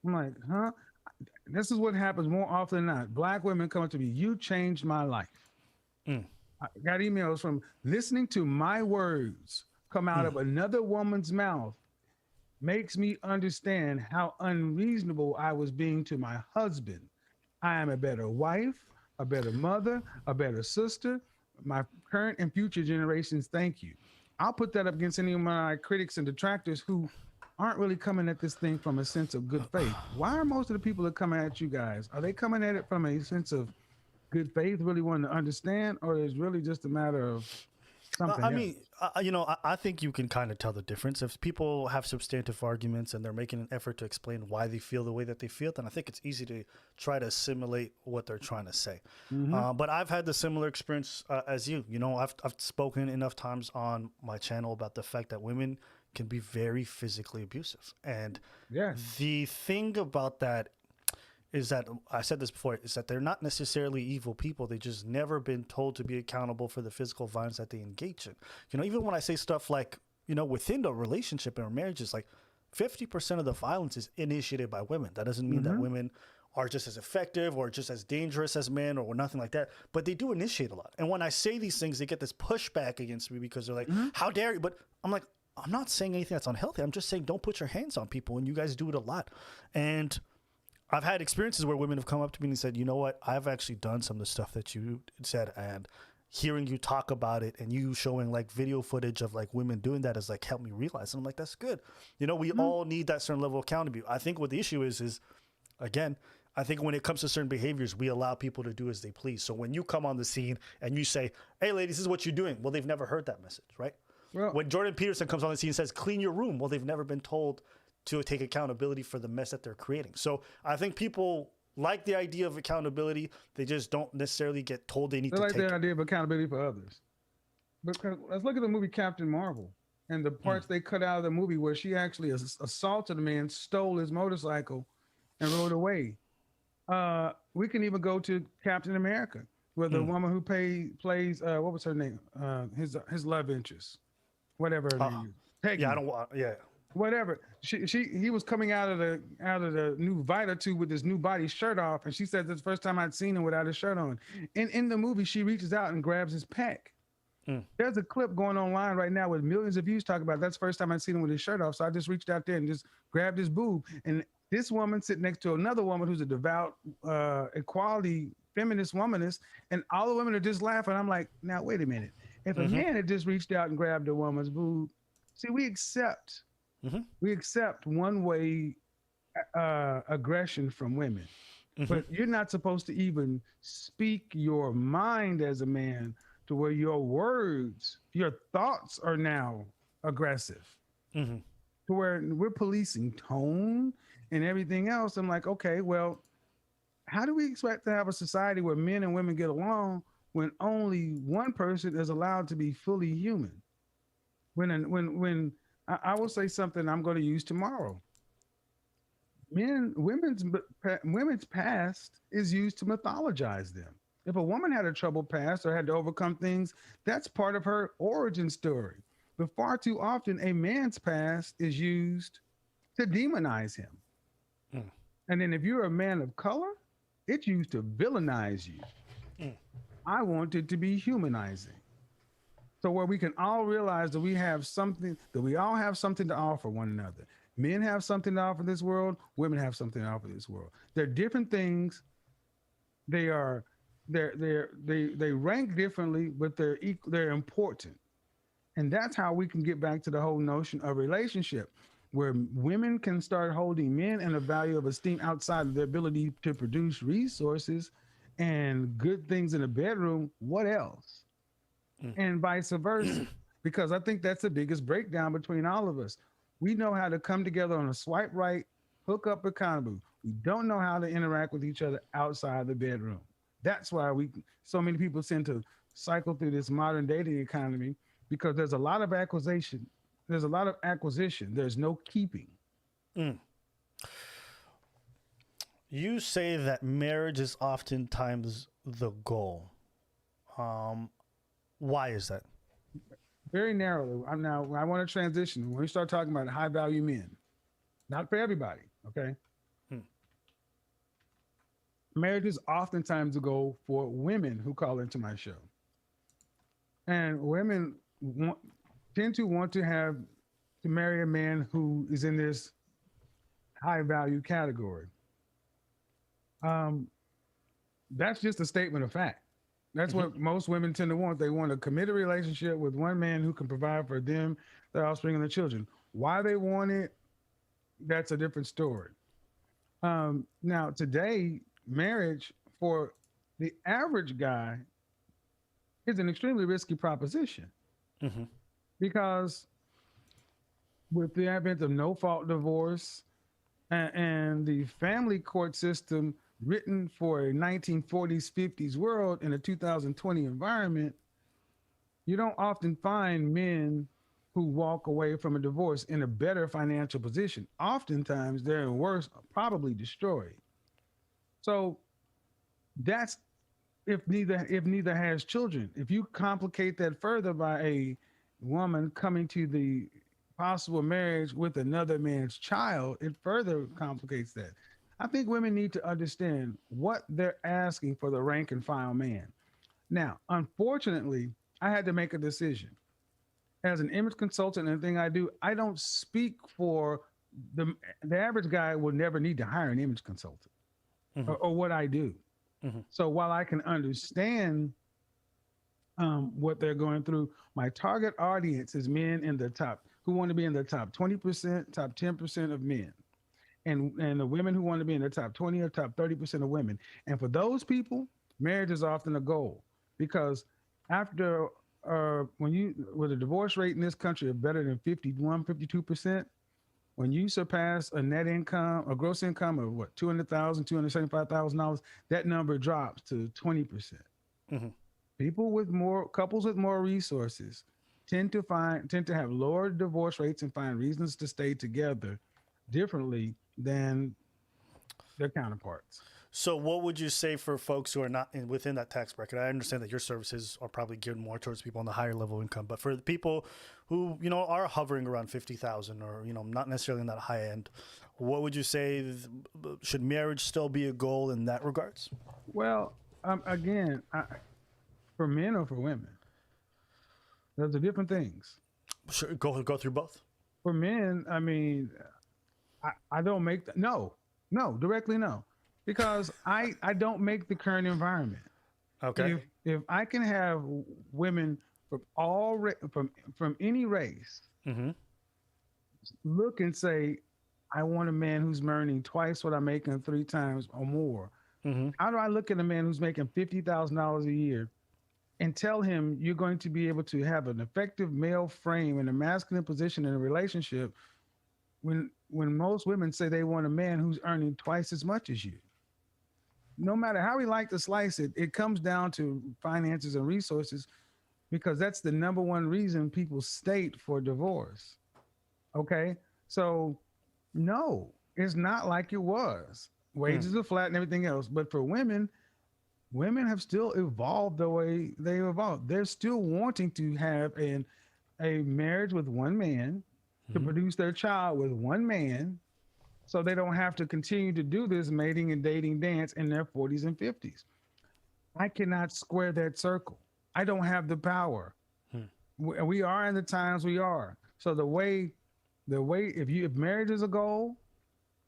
S2: like, huh? This is what happens more often than not. Black women come up to me, "You changed my life." I got emails from listening to my words come out of another woman's mouth makes me understand how unreasonable I was being to my husband. I am a better wife, a better mother, a better sister. My current and future generations, thank you. I'll put that up against any of my critics and detractors who aren't really coming at this thing from a sense of good faith. Why are most of the people that come at you guys, are they coming at it from a sense of good faith, really wanting to understand, or is really just a matter of something else?
S1: I think you can kind of tell the difference. If people have substantive arguments and they're making an effort to explain why they feel the way that they feel, then I think it's easy to try to assimilate what they're trying to say. But I've had the similar experience as you. I've spoken enough times on my channel about the fact that women can be very physically abusive. And the thing about that is that, I said this before, is that they're not necessarily evil people. They just never been told to be accountable for the physical violence that they engage in. Even when I say stuff like, within the relationship or marriages, like, 50% of the violence is initiated by women. That doesn't mean that women are just as effective or just as dangerous as men or nothing like that, but they do initiate a lot. And when I say these things, they get this pushback against me because they're like, how dare you? But I'm like, I'm not saying anything that's unhealthy. I'm just saying don't put your hands on people, and you guys do it a lot. And I've had experiences where women have come up to me and said, you know what, I've actually done some of the stuff that you said, and hearing you talk about it and you showing like video footage of like women doing that has like helped me realize. And I'm like, that's good. You know, we all need that certain level of accountability. I think what the issue is again, I think when it comes to certain behaviors, we allow people to do as they please. So when you come on the scene and you say, hey ladies, this is what you're doing. Well, they've never heard that message, right?
S2: Well,
S1: when Jordan Peterson comes on the scene and says, clean your room. Well, they've never been told to take accountability for the mess that they're creating. So I think people like the idea of accountability. They just don't necessarily get told they need to take it.
S2: They like the idea of accountability for others. Because let's look at the movie Captain Marvel and the parts they cut out of the movie where she actually assaulted a man, stole his motorcycle, and rode away. We can even go to Captain America, where the woman who plays what was her name? His love interest, whatever her name is. Peggy.
S1: Yeah.
S2: Whatever. He was coming out of the new Vita tube with his new body shirt off, and she said that's the first time I'd seen him without his shirt on. And in the movie, she reaches out and grabs his pack. There's a clip going online right now with millions of views talking about that's the first time I'd seen him with his shirt off. So I just reached out there and just grabbed his boob. And this woman sitting next to another woman who's a devout equality feminist womanist, and all the women are just laughing. I'm like, now wait a minute. If a man had just reached out and grabbed a woman's boob, see, we accept one-way aggression from women, but you're not supposed to even speak your mind as a man to where your words, your thoughts are now aggressive, to where we're policing tone and everything else. I'm like, okay, well, how do we expect to have a society where men and women get along when only one person is allowed to be fully human? When I will say something I'm going to use tomorrow. Women's past is used to mythologize them. If a woman had a troubled past or had to overcome things, that's part of her origin story. But far too often, a man's past is used to demonize him. And then if you're a man of color, it's used to villainize you. I want it to be humanizing. So where we can all realize that we all have something to offer one another. Men have something to offer this world. Women have something to offer this world. They're different things. They rank differently, but they're important. And that's how we can get back to the whole notion of relationship, where women can start holding men in a value of esteem outside of their ability to produce resources and good things in the bedroom. What else? And vice versa, because I think that's the biggest breakdown between all of us. We know how to come together on a swipe right, hook up accountable. We don't know how to interact with each other outside the bedroom. That's why so many people tend to cycle through this modern dating economy, because there's a lot of acquisition. There's no keeping.
S1: You say that marriage is oftentimes the goal. Why is that?
S2: Very narrowly. I want to transition. When we start talking about high value men, not for everybody, okay? Marriage is oftentimes a goal for women who call into my show. And women tend to want to marry a man who is in this high value category. That's just a statement of fact. That's what most women tend to want. They want a committed relationship with one man who can provide for them, their offspring, and their children. Why they want it, that's a different story. Now, today, marriage for the average guy is an extremely risky proposition, because with the advent of no-fault divorce and the family court system written for a 1940s, 50s world in a 2020 environment, you don't often find men who walk away from a divorce in a better financial position. Oftentimes they're in worse, probably destroyed. So that's if neither has children. If you complicate that further by a woman coming to the possible marriage with another man's child, it further complicates that. I think women need to understand what they're asking for the rank and file man. Now, unfortunately, I had to make a decision. As an image consultant and everything I do, I don't speak for the average guy will never need to hire an image consultant or what I do. So while I can understand what they're going through, my target audience is men in the top who want to be in the top 20%, top 10% of men. And the women who want to be in the top 20 or top 30% of women. And for those people, marriage is often a goal because after with a divorce rate in this country of better than 51, 52%, when you surpass a net income, a gross income of what, $200,000, $275,000, that number drops to 20%. Couples with more resources tend to have lower divorce rates and find reasons to stay together differently than their counterparts. So what would you say for folks who are not within that tax bracket? I understand that your services are probably geared more towards people on the higher level income, but for the people who, are hovering around 50,000 or, not necessarily in that high end, what would you say, should marriage still be a goal in that regards? Well, again, for men or for women, those are different things. Sure, go through both. For men, I mean, I don't make directly no. Because I don't make the current environment. Okay. If I can have women from any race look and say, I want a man who's earning twice what I'm making, 3 times or more. How do I look at a man who's making $50,000 a year and tell him you're going to be able to have an effective male frame in a masculine position in a relationship when most women say they want a man who's earning twice as much as you? No matter how we like to slice it, it comes down to finances and resources because that's the number one reason people state for divorce. Okay? So, no, it's not like it was. Wages are flat and everything else. But for women have still evolved the way they evolved. They're still wanting to have a marriage with one man to produce their child with one man, so they don't have to continue to do this mating and dating dance in their 40s and 50s. I cannot square that circle. I don't have the power. We are in the times we are. So the way if marriage is a goal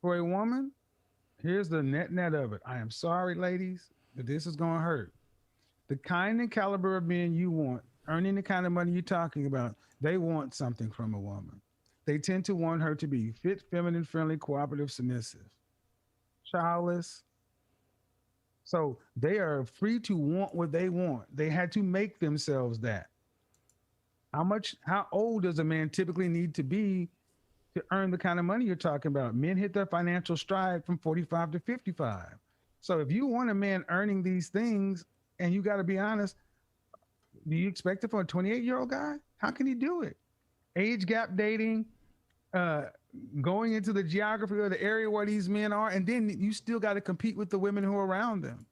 S2: for a woman, here's the net of it. I am sorry, ladies, but this is going to hurt. The kind and caliber of men you want, earning the kind of money you're talking about, they want something from a woman. They tend to want her to be fit, feminine, friendly, cooperative, submissive, childless. So they are free to want what they want. They had to make themselves that. How old does a man typically need to be to earn the kind of money you're talking about? Men hit their financial stride from 45 to 55. So if you want a man earning these things, and you got to be honest, do you expect it from a 28-year-old guy? How can he do it? Age gap dating, going into the geography of the area where these men are, and then you still got to compete with the women who are around them.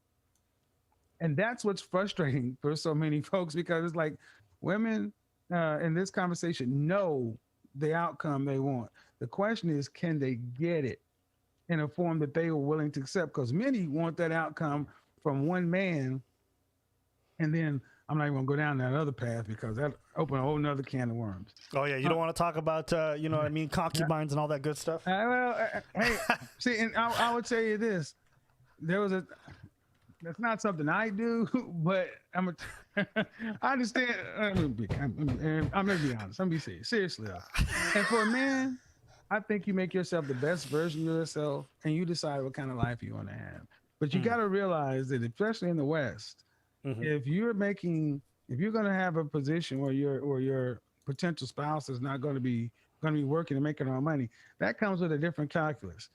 S2: And that's what's frustrating for so many folks, because it's like women in this conversation know the outcome they want. The question is, can they get it in a form that they are willing to accept? Because many want that outcome from one man, and then I'm not even gonna go down that other path because that open a whole nother can of worms. Oh yeah, you don't want to talk about concubines and all that good stuff. Hey, see, and I would tell you this: that's not something I do, but I understand. I'm gonna be honest. I'm gonna be serious. Seriously, and for a man, I think you make yourself the best version of yourself, and you decide what kind of life you want to have. But you got to realize that, especially in the West, if you're going to have a position where your potential spouse is not going to be working and making our money, that comes with a different calculus.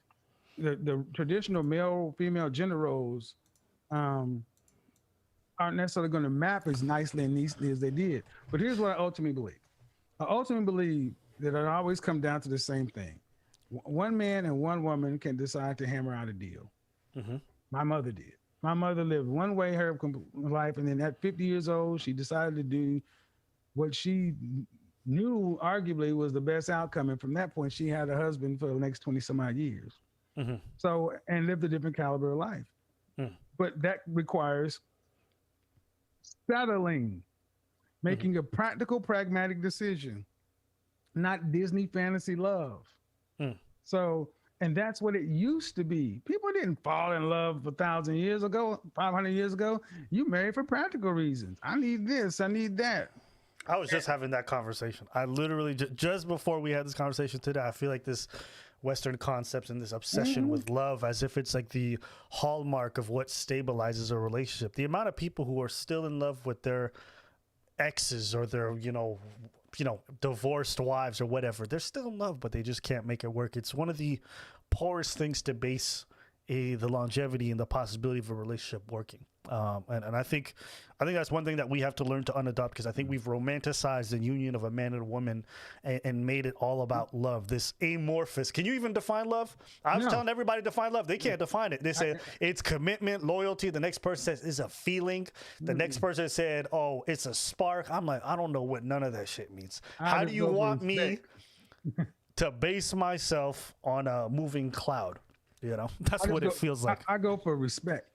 S2: The traditional male-female gender roles aren't necessarily going to map as nicely and neatly as they did. But here's what I ultimately believe. I ultimately believe that it always comes down to the same thing. One man and one woman can decide to hammer out a deal. My mother did. My mother lived one way her life, and then at 50 years old, she decided to do what she knew arguably was the best outcome. And from that point, she had a husband for the next 20 some odd years. So, and lived a different caliber of life. But that requires settling, making a practical, pragmatic decision, not Disney fantasy love. So, and that's what it used to be. People didn't fall in love 1,000 years ago, 500 years ago. You married for practical reasons. I need this, I need that.
S1: I was just having that conversation. I literally, just before we had this conversation today, I feel like this Western concepts and this obsession with love as if it's like the hallmark of what stabilizes a relationship. The amount of people who are still in love with their exes or their, divorced wives or whatever, they're still in love, but they just can't make it work. It's one of the poorest things to base the longevity and the possibility of a relationship working. And I think that's one thing that we have to learn to unadopt, because I think we've romanticized the union of a man and a woman and made it all about love. This amorphous. Can you even define love? I was telling everybody to define love. They can't define it. They say it's commitment, loyalty. The next person says it's a feeling. The next person said, oh, it's a spark. I'm like, I don't know what none of that shit means. How do you want me to base myself on a moving cloud? That's what it feels like.
S2: I go for respect.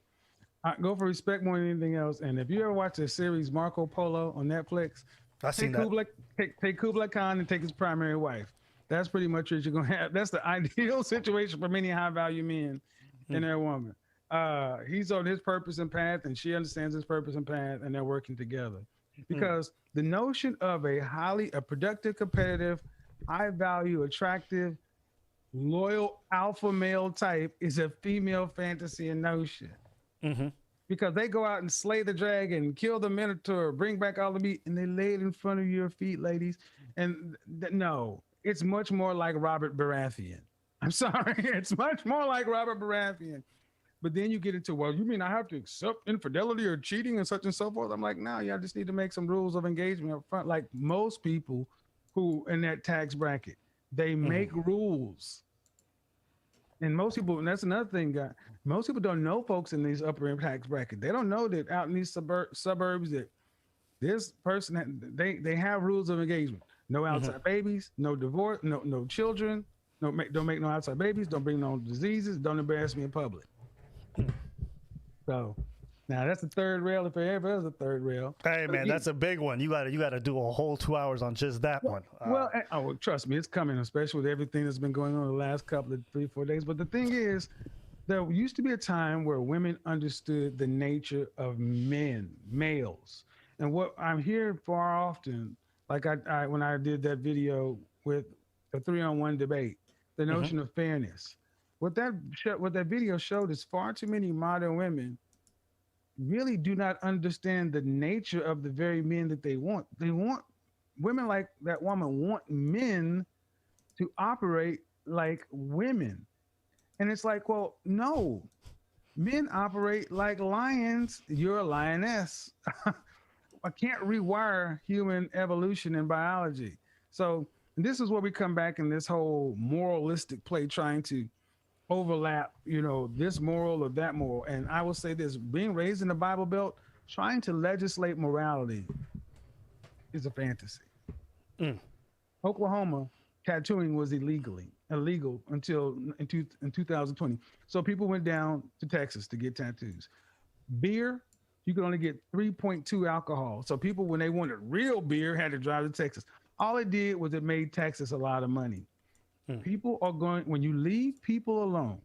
S2: I go for respect more than anything else. And if you ever watch the series Marco Polo on Netflix, take Kublai Khan and take his primary wife. That's pretty much what you're going to have. That's the ideal situation for many high value men and their woman. He's on his purpose and path, and she understands his purpose and path, and they're working together. Because the notion of a productive, competitive, high value, attractive, loyal alpha male type is a female fantasy and notion. Because they go out and slay the dragon, kill the minotaur, bring back all the meat, and they lay it in front of your feet, ladies. And no, it's much more like Robert Baratheon. I'm sorry, it's much more like Robert Baratheon. But then you get into, well, you mean I have to accept infidelity or cheating and such and so forth? I'm like, no, y'all just need to make some rules of engagement up front. Like most people who in that tax bracket, they make rules. And most people, and that's another thing, guy. Most people don't know folks in these upper tax bracket. They don't know that out in these suburbs that this person, they have rules of engagement. No outside babies, no divorce, no children, don't make no outside babies, don't bring no diseases, don't embarrass me in public. So now that's the third rail, if there ever is a third rail.
S1: Hey man, that's a big one. You gotta do a whole 2 hours on just that one.
S2: Trust me, it's coming, especially with everything that's been going on the last couple of 3-4 days. But the thing is, there used to be a time where women understood the nature of males. And what I'm hearing far often, like I when I did that video with the 3-on-1 debate, the notion of fairness. What that video showed is far too many modern women really do not understand the nature of the very men that they want. They want women like that woman want men to operate like women. And it's like, well, no, men operate like lions. You're a lioness. I can't rewire human evolution and biology. So this is where we come back in this whole moralistic play, trying to overlap, this moral or that moral. And I will say this, being raised in the Bible Belt, trying to legislate morality is a fantasy. Oklahoma, tattooing was illegal until in 2020. So people went down to Texas to get tattoos. Beer, you could only get 3.2 alcohol. So people, when they wanted real beer, had to drive to Texas. All it did was it made Texas a lot of money. People are going, when you leave people alone,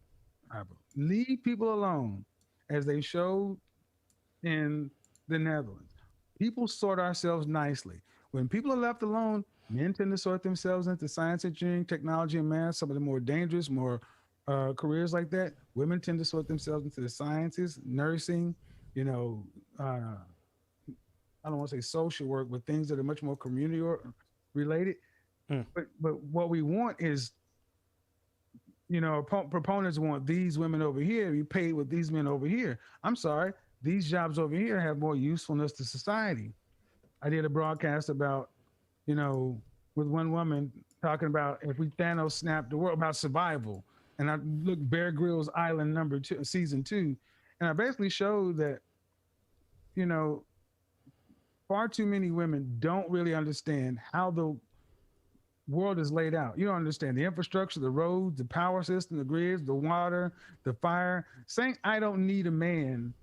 S2: as they showed in the Netherlands, people sort ourselves nicely. When people are left alone, men tend to sort themselves into science, engineering, technology, and math, some of the more dangerous, careers like that. Women tend to sort themselves into the sciences, nursing, I don't want to say social work, but things that are much more community related. But what we want is, proponents want these women over here, you paid with these men over here. I'm sorry, these jobs over here have more usefulness to society. I did a broadcast about, with one woman talking about if we Thanos snapped the world, about survival. And I looked Bear Grylls Island #2, season 2. And I basically showed that, far too many women don't really understand how the world is laid out. You don't understand the infrastructure, the roads, the power system, the grids, the water, the fire. Saying I don't need a man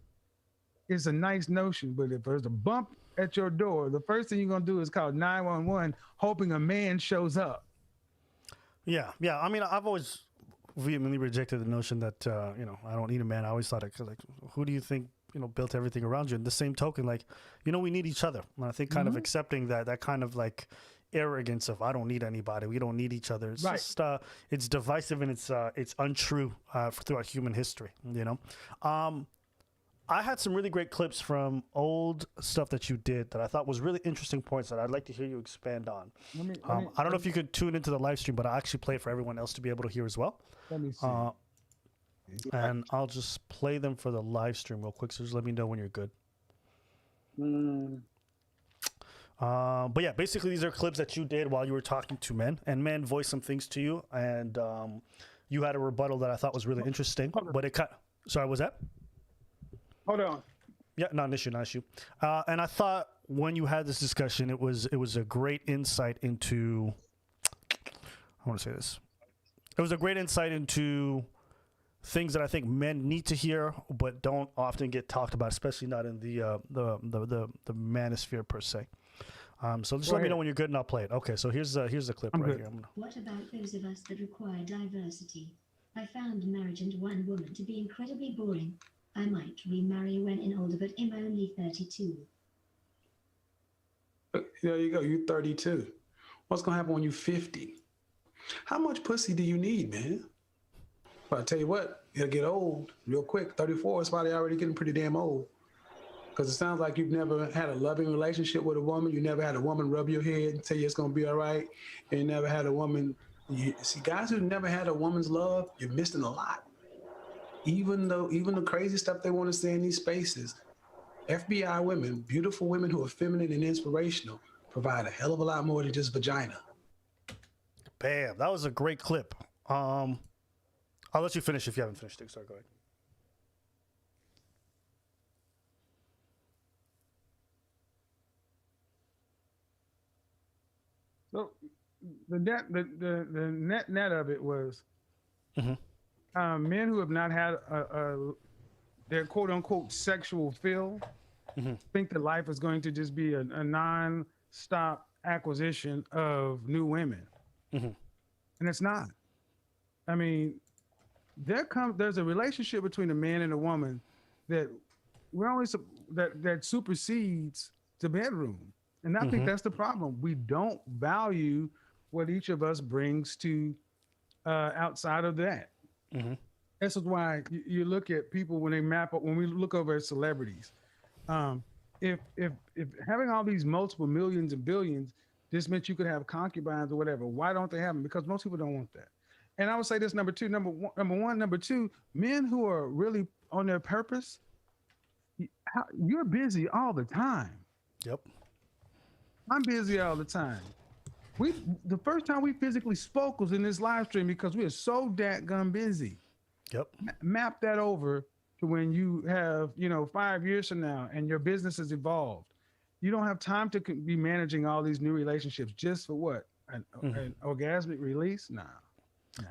S2: is a nice notion, but if there's a bump at your door, the first thing you're gonna do is call 911, hoping a man shows up.
S1: Yeah. I mean, I've always vehemently rejected the notion that I don't need a man. I always thought like, who do you think built everything around you? And the same token, like, we need each other. And I think kind of accepting that kind of like arrogance of I don't need anybody, we don't need each other. It's just it's divisive and it's untrue throughout human history. I had some really great clips from old stuff that you did that I thought was really interesting points that I'd like to hear you expand on. I don't know if you could tune into the live stream, but I actually play it for everyone else to be able to hear as well.
S2: Let me see.
S1: And I'll just play them for the live stream real quick. So just let me know when you're good. But yeah, basically these are clips that you did while you were talking to men, and men voiced some things to you, and you had a rebuttal that I thought was really interesting. But it cut. Sorry, was that?
S2: Hold on.
S1: Yeah, not an issue. And I thought when you had this discussion, it was a great insight into. I want to say this. It was a great insight into things that I think men need to hear, but don't often get talked about, especially not in the manosphere per se. So just let me know when you're good, and I'll play it. Okay, so here's the clip right here.
S8: What about those of us that require diversity? I found marriage and one woman to be incredibly boring. I might remarry when in older, but I'm only 32.
S4: There you go. You're 32. What's going to happen when you're 50? How much pussy do you need, man? But I tell you what, it'll get old real quick. 34 is probably already getting pretty damn old. Because it sounds like you've never had a loving relationship with a woman. You never had a woman rub your head and tell you it's going to be all right. And you never had a woman. See, guys who never had a woman's love, you're missing a lot. Even the crazy stuff they want to say in these spaces, FBI women, beautiful women who are feminine and inspirational, provide a hell of a lot more than just vagina.
S1: Bam, that was a great clip. I'll let you finish if you haven't finished it. Sorry, go ahead.
S2: So the net of it was men who have not had their quote unquote sexual fill think that life is going to just be a non-stop acquisition of new women, and it's not. I mean, there's a relationship between a man and a woman that that supersedes the bedroom. And I think that's the problem. We don't value what each of us brings to outside of that. This is why you look at people when we look over at celebrities. If having all these multiple millions and billions, this meant you could have concubines or whatever, why don't they have them? Because most people don't want that. And I would say this, number two, men who are really on their purpose, you're busy all the time.
S1: Yep.
S2: I'm busy all the time. The first time we physically spoke was in this live stream because we are so dadgum busy.
S1: Yep.
S2: Map that over to when you have, 5 years from now and your business has evolved. You don't have time to be managing all these new relationships just for what? An orgasmic release? Nah.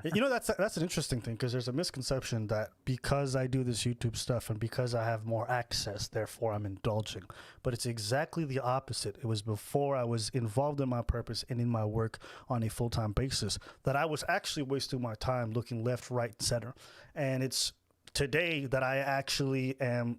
S1: That's an interesting thing, because there's a misconception that because I do this YouTube stuff and because I have more access, therefore I'm indulging. But it's exactly the opposite. It was before I was involved in my purpose and in my work on a full-time basis that I was actually wasting my time looking left, right, center. And it's today that I actually am,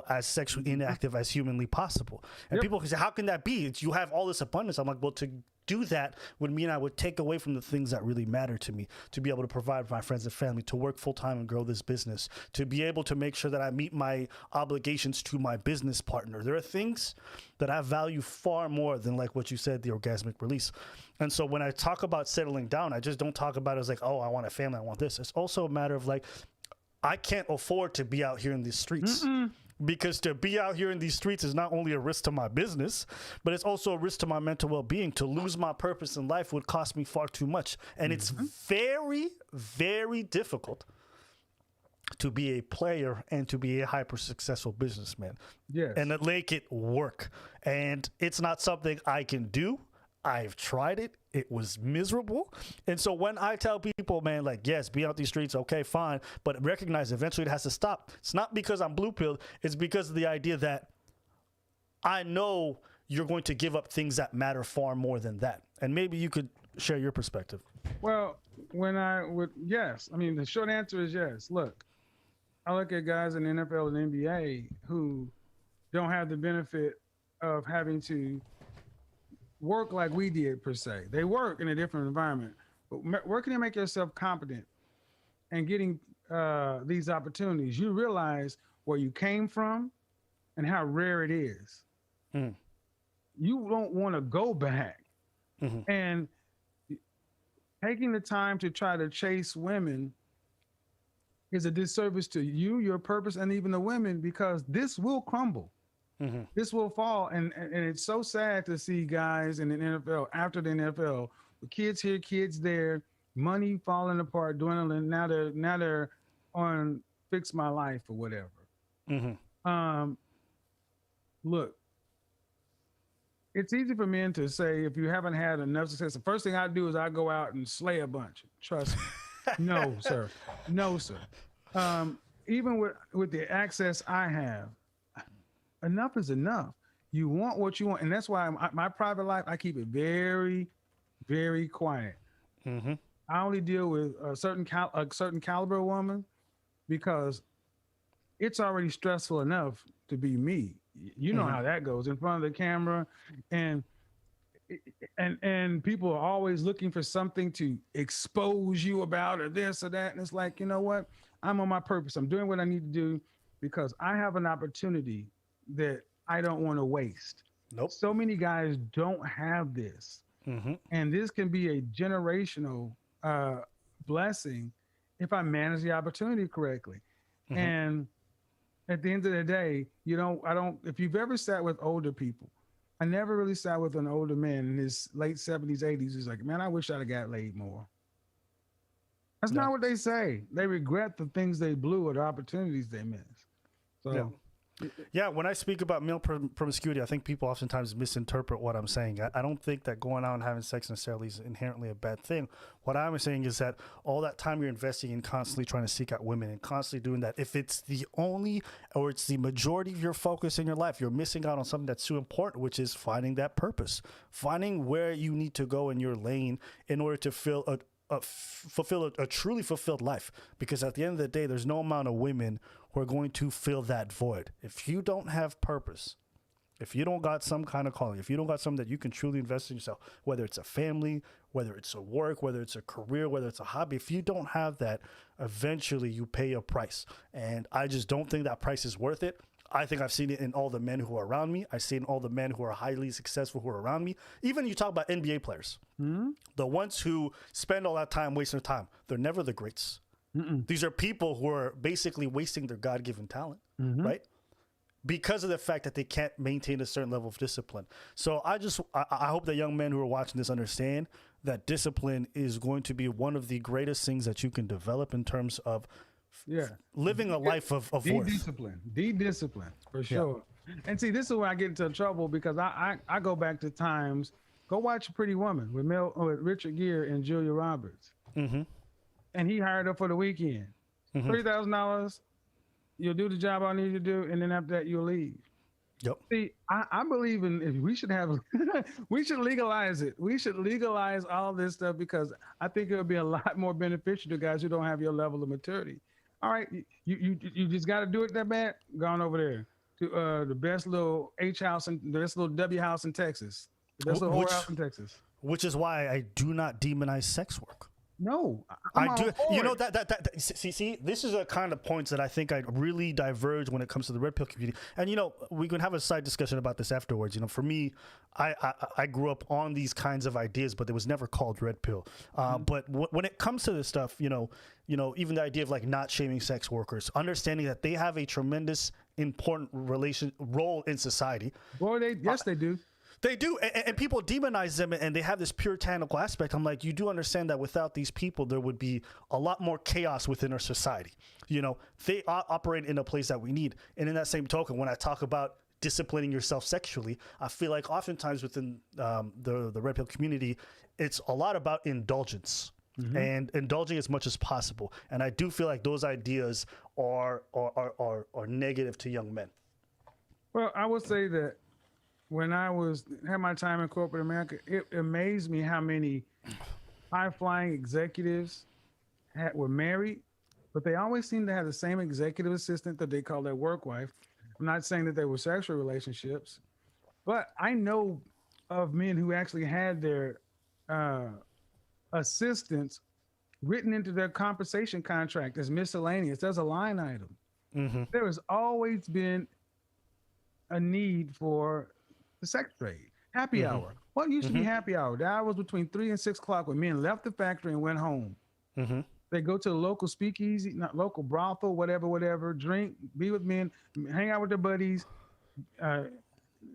S1: as sexually inactive as humanly possible. And people can say, how can that be? You have all this abundance. I'm like, well, to do that would mean I would take away from the things that really matter to me, to be able to provide for my friends and family, to work full time and grow this business, to be able to make sure that I meet my obligations to my business partner. There are things that I value far more than, like what you said, the orgasmic release. And so when I talk about settling down, I just don't talk about it as like, oh, I want a family, I want this. It's also a matter of like, I can't afford to be out here in these streets. Because to be out here in these streets is not only a risk to my business, but it's also a risk to my mental well-being. To lose my purpose in life would cost me far too much. And it's very, very difficult to be a player and to be a hyper successful businessman.
S2: Yes.
S1: And to make it work. And it's not something I can do. I've tried it. It was miserable. And so when I tell people, man, like, yes, be out these streets, okay, fine, but recognize eventually it has to stop. It's not because I'm blue pilled. It's because of the idea that I know you're going to give up things that matter far more than that. And maybe you could share your perspective.
S2: Well, yes. I mean, the short answer is yes. Look, I look at guys in the NFL and NBA who don't have the benefit of having to work like we did, per se. They work in a different environment. But where can you make yourself competent and getting these opportunities? You realize where you came from and how rare it is. You don't want to go back. And taking the time to try to chase women is a disservice to you, your purpose, and even the women, because this will crumble. This will fall. And it's so sad to see guys in the NFL, after the NFL, with kids here, kids there, money falling apart, dwindling. Now they're on Fix My Life or whatever. Look, it's easy for men to say, if you haven't had enough success, the first thing I do is I go out and slay a bunch. Trust me. No, sir. No, sir. Even with the access I have, enough is enough. You want what you want. And that's why my private life, I keep it very, very quiet. I only deal with a certain caliber woman because it's already stressful enough to be me. You know how that goes in front of the camera, and people are always looking for something to expose you about, or this or that. And it's like, you know what? I'm on my purpose. I'm doing what I need to do because I have an opportunity that I don't want to waste.
S1: Nope.
S2: So many guys don't have this. And this can be a generational blessing if I manage the opportunity correctly. And at the end of the day, if you've ever sat with older people, I never really sat with an older man in his late 70s, 80s. He's like, man, I wish I'd have got laid more. That's not what they say. They regret the things they blew or the opportunities they missed. So,
S1: yeah, when I speak about male promiscuity, I think people oftentimes misinterpret what I'm saying. I don't think that going out and having sex necessarily is inherently a bad thing. What I'm saying is that all that time you're investing in constantly trying to seek out women and constantly doing that, if it's the only or it's the majority of your focus in your life, you're missing out on something that's so important, which is finding that purpose, finding where you need to go in your lane in order to fulfill a truly fulfilled life. Because at the end of the day, there's no amount of women who are going to fill that void. If you don't have purpose, if you don't got some kind of calling, if you don't got something that you can truly invest in yourself, whether it's a family, whether it's a work, whether it's a career, whether it's a hobby, if you don't have that, eventually you pay a price. And I just don't think that price is worth it. I think I've seen it in all the men who are around me. I've seen all the men who are highly successful who are around me. Even you talk about NBA players, the ones who spend all that time wasting their time, they're never the greats. These are people who are basically wasting their God-given talent, right? Because of the fact that they can't maintain a certain level of discipline. So I hope that young men who are watching this understand that discipline is going to be one of the greatest things that you can develop in terms of living a life of worth.
S2: De-discipline, for sure. And see, this is where I get into trouble because I go back to times. Go watch Pretty Woman with Richard Gere and Julia Roberts. And he hired her for the weekend. $30,000. You'll do the job I need to do, and then after that, you'll leave.
S1: Yep.
S2: See, I believe we should legalize it. We should legalize all this stuff because I think it'll be a lot more beneficial to guys who don't have your level of maturity. All right, you just got to do it that bad. Go on over there to the best little H house and the best little W house in Texas. The best little house in Texas.
S1: Which is why I do not demonize sex work.
S2: No,
S1: I do. You know that see, this is a kind of points that I think I really diverge when it comes to the red pill community. And we can have a side discussion about this afterwards. For me, I grew up on these kinds of ideas, but it was never called red pill. But when it comes to this stuff, even the idea of like not shaming sex workers, understanding that they have a tremendous important role in society.
S2: Well, yes, they do.
S1: They do, and people demonize them, and they have this puritanical aspect. I'm like, you do understand that without these people, there would be a lot more chaos within our society. They operate in a place that we need. And in that same token, when I talk about disciplining yourself sexually. I feel like oftentimes within the red pill community, it's a lot about indulgence and indulging as much as possible. And I do feel like those ideas are negative to young men.
S2: Well, I would say that when I had my time in corporate America, it amazed me how many high-flying executives were married, but they always seemed to have the same executive assistant that they call their work wife. I'm not saying that they were sexual relationships, but I know of men who actually had their assistants written into their compensation contract as miscellaneous. There's a line item. There has always been a need for the sex trade. Happy hour. What used to be happy hour? The hour was between 3 and 6 o'clock when men left the factory and went home. They go to the local speakeasy, not local brothel, whatever, drink, be with men, hang out with their buddies,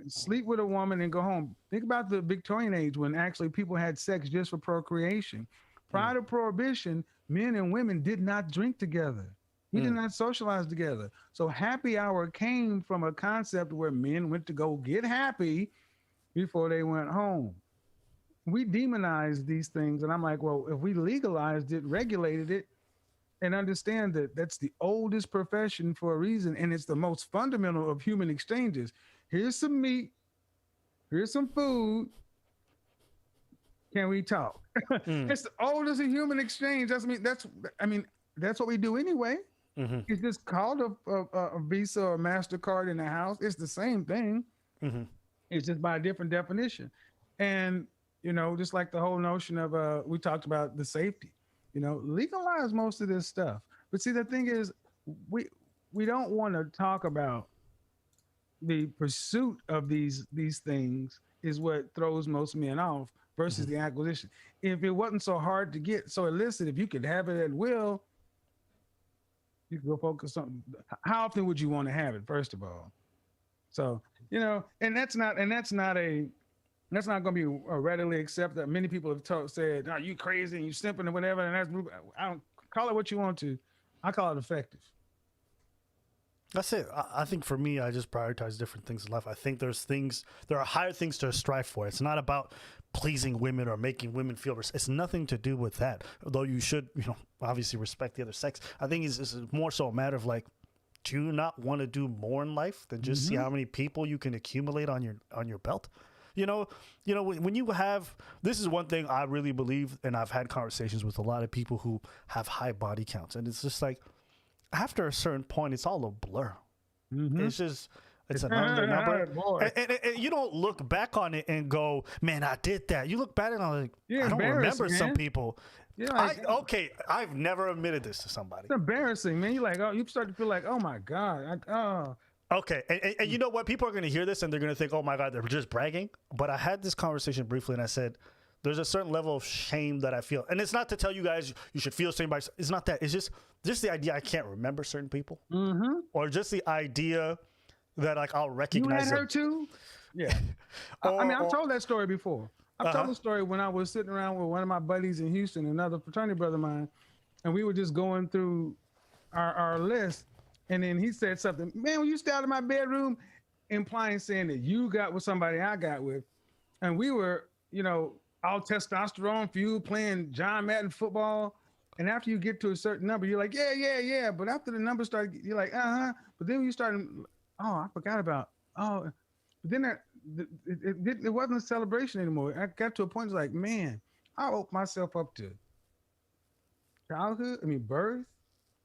S2: sleep with a woman and go home. Think about the Victorian age when actually people had sex just for procreation. Prior to Prohibition, men and women did not drink together. We did not socialize together. So happy hour came from a concept where men went to go get happy before they went home. We demonized these things. And I'm like, well, if we legalized it, regulated it, and understand that that's the oldest profession for a reason, and it's the most fundamental of human exchanges. Here's some meat. Here's some food. Can we talk? It's the oldest of human exchange. That's what we do anyway. It's just called a Visa or MasterCard in the house. It's the same thing. It's just by a different definition. And, just like the whole notion of, we talked about the safety, legalize most of this stuff. But see, the thing is, we don't want to talk about the pursuit of these things is what throws most men off versus the acquisition. If it wasn't so hard to get, so illicit, if you could have it at will, you can go focus on how often would you want to have it, first of all. So, and that's not going to be readily accepted. Many people have said, "Oh, you crazy and you simping and whatever." And I don't call it what you want to. I call it effective.
S1: That's it. I think for me, I just prioritize different things in life. I think there are higher things to strive for. It's not about pleasing women or making women feel. It's nothing to do with that. Although you should, obviously respect the other sex. I think it's more so a matter of like, do you not want to do more in life than just see how many people you can accumulate on your belt? When you have, this is one thing I really believe, and I've had conversations with a lot of people who have high body counts, and it's just like, after a certain point, it's all a blur. It's just, it's another number. And you don't look back on it and go, man, I did that. You look back and I'm like, I don't remember some people. I've never admitted this to somebody.
S2: It's embarrassing, man. You're like, you start to feel like, oh my God.
S1: Okay, and you know what? People are going to hear this and they're going to think, oh my God, they're just bragging. But I had this conversation briefly and I said, there's a certain level of shame that I feel. And it's not to tell you guys you should feel shame by, it's not that. It's just the idea I can't remember certain people. Or just the idea that like I'll recognize
S2: You had her too? Yeah. I've told that story before. I've told the story when I was sitting around with one of my buddies in Houston, another fraternity brother of mine, and we were just going through our list. And then he said something, man, when you stay out of my bedroom, implying saying that you got with somebody I got with. And we were, all testosterone fuel playing John Madden football. And after you get to a certain number, you're like, yeah. But after the number started, you're like, But then when you started, I forgot about, But then it wasn't a celebration anymore. I got to a point, it's like, man, I opened myself up to birth,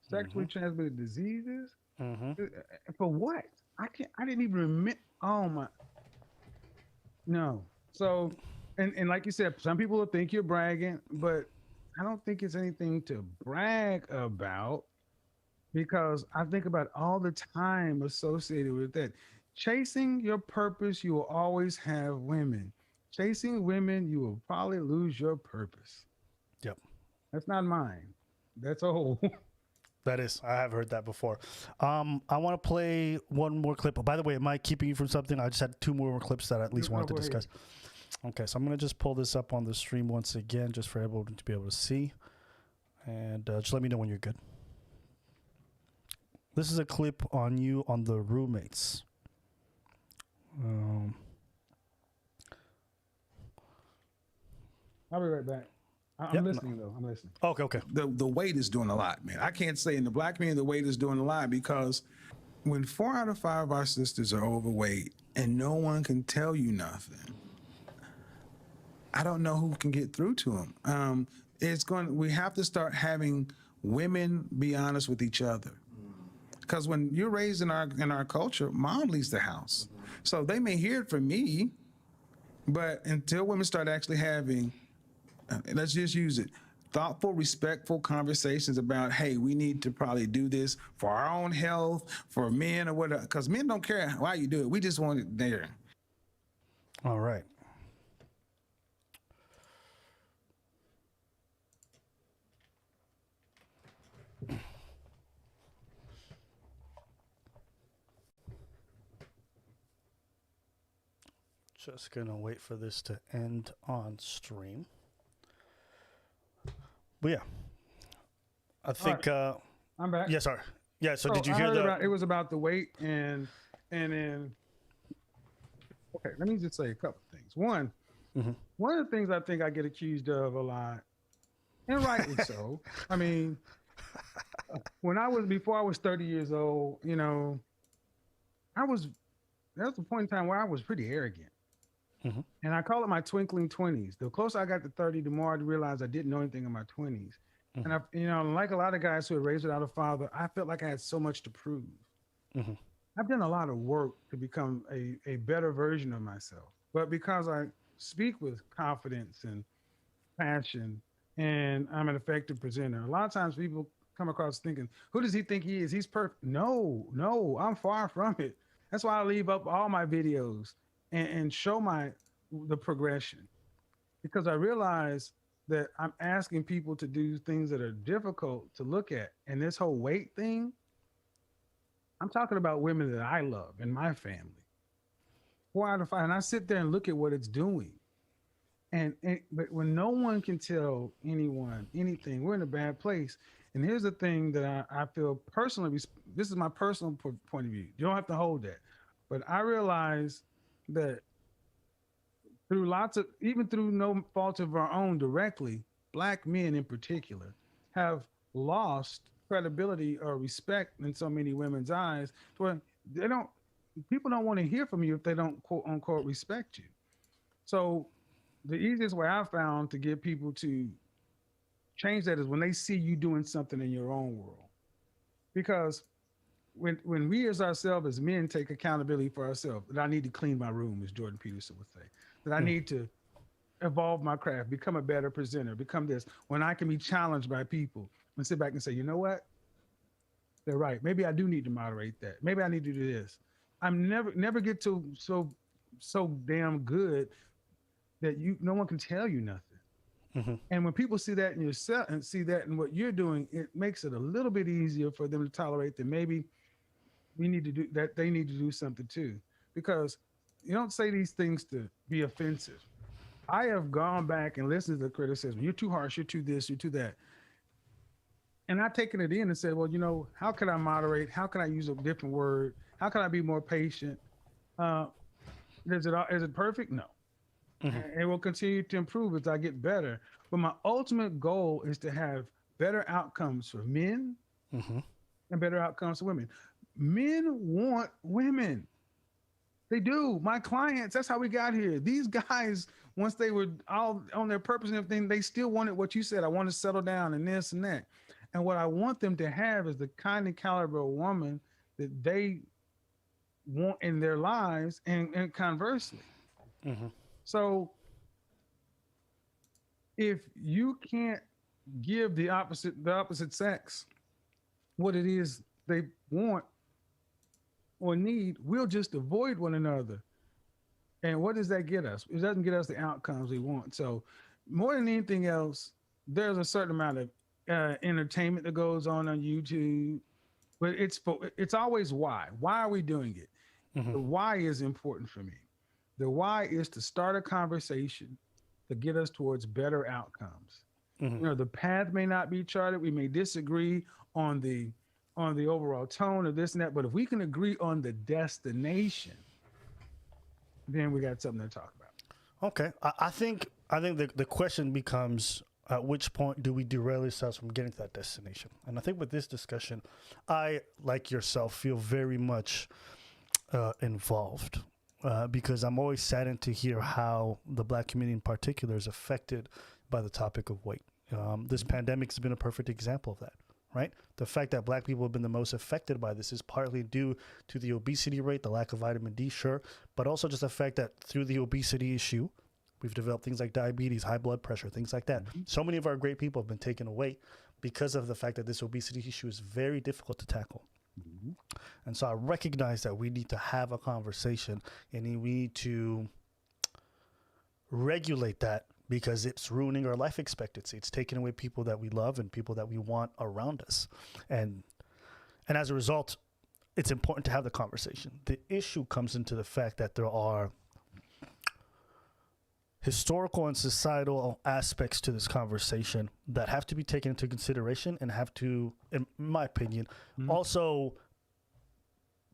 S2: sexually transmitted diseases. For what? I didn't even remember. Oh my. No. So, and like you said, some people will think you're bragging, but I don't think it's anything to brag about, because I think about all the time associated with that. Chasing your purpose, you will always have women. Chasing women, you will probably lose your purpose.
S1: Yep.
S2: That's not mine. That's a whole.
S1: That is. I have heard that before. I want to play one more clip. Oh, by the way, am I keeping you from something? I just had 2 more clips that I at least wanted to discuss. Okay, so I'm going to just pull this up on the stream once again, just for everyone to be able to see. And just let me know when you're good. This is a clip on you on the roommates.
S2: I'll be right back. I'm
S1: Yep,
S2: listening though. I'm listening.
S1: Okay.
S4: The weight is doing a lot, man. I can't say in the black community the weight is doing a lot, because when 4 out of 5 of our sisters are overweight and no one can tell you nothing, I don't know who can get through to them. We have to start having women be honest with each other. Because when you're raised in our culture, mom leaves the house. So they may hear it from me, but until women start actually having, let's just use it, thoughtful, respectful conversations about, hey, we need to probably do this for our own health, for men or whatever, because men don't care why you do it. We just want it there.
S1: All right. Just gonna wait for this to end on stream. But yeah, I think.
S2: I'm back.
S1: Yeah, sorry. Yeah. So did you hear
S2: it was about the weight and then. Okay, let me just say a couple things. One of the things I think I get accused of a lot, and rightly so. I mean, before I was 30 years old, you know, there was a point in time where I was pretty arrogant. And I call it my twinkling 20s. The closer I got to 30, the more I realized I didn't know anything in my 20s. And I, you know, like a lot of guys who are raised without a father, I felt like I had so much to prove. I've done a lot of work to become a better version of myself. But because I speak with confidence and passion, and I'm an effective presenter, a lot of times people come across thinking, who does he think he is? He's perfect. No, I'm far from it. That's why I leave up all my videos and show the progression, because I realize that I'm asking people to do things that are difficult to look at. And this whole weight thing, I'm talking about women that I love in my family. 4 out of 5, and I sit there and look at what it's doing. But when no one can tell anyone anything, we're in a bad place. And here's the thing that I feel personally, this is my personal point of view. You don't have to hold that. But I realize that even through no fault of our own directly, black men in particular have lost credibility or respect in so many women's eyes, where people don't want to hear from you if they don't quote unquote respect you. So the easiest way I found to get people to change that is when they see you doing something in your own world. Because when we as ourselves as men take accountability for ourselves, that I need to clean my room, as Jordan Peterson would say, that I need to evolve my craft, become a better presenter, become this, when I can be challenged by people and sit back and say, you know what? They're right. Maybe I do need to moderate that. Maybe I need to do this. I'm never get to so damn good that no one can tell you nothing. And when people see that in yourself and see that in what you're doing, it makes it a little bit easier for them to tolerate that maybe we need to do that. They need to do something too, because you don't say these things to be offensive. I have gone back and listened to the criticism. You're too harsh. You're too this. You're too that. And I've taken it in and said, well, you know, how can I moderate? How can I use a different word? How can I be more patient? Is it perfect? No. It will continue to improve as I get better. But my ultimate goal is to have better outcomes for men and better outcomes for women. Men want women. They do. My clients, that's how we got here. These guys, once they were all on their purpose and everything, they still wanted what you said. I want to settle down and this and that. And what I want them to have is the kind and caliber of woman that they want in their lives, and conversely. So if you can't give the opposite sex what it is they want or need, we'll just avoid one another. And what does that get us? It doesn't get us the outcomes we want. So more than anything else, there's a certain amount of entertainment that goes on YouTube, but it's always why. Why are we doing it? The why is important for me. The why is to start a conversation to get us towards better outcomes. You know, the path may not be charted. We may disagree on the overall tone of this and that, but if we can agree on the destination, then we got something to talk about.
S1: Okay, I think the question becomes, at which point do we derail ourselves from getting to that destination? And I think with this discussion, I, like yourself, feel very much involved because I'm always saddened to hear how the Black community in particular is affected by the topic of weight. This pandemic has been a perfect example of that, right? The fact that Black people have been the most affected by this is partly due to the obesity rate, the lack of vitamin D, sure, but also just the fact that through the obesity issue, we've developed things like diabetes, high blood pressure, things like that. So many of our great people have been taken away because of the fact that this obesity issue is very difficult to tackle. And so I recognize that we need to have a conversation and we need to regulate that because it's ruining our life expectancy. It's taking away people that we love and people that we want around us. And as a result, it's important to have the conversation. The issue comes into the fact that there are historical and societal aspects to this conversation that have to be taken into consideration and have to, in my opinion, also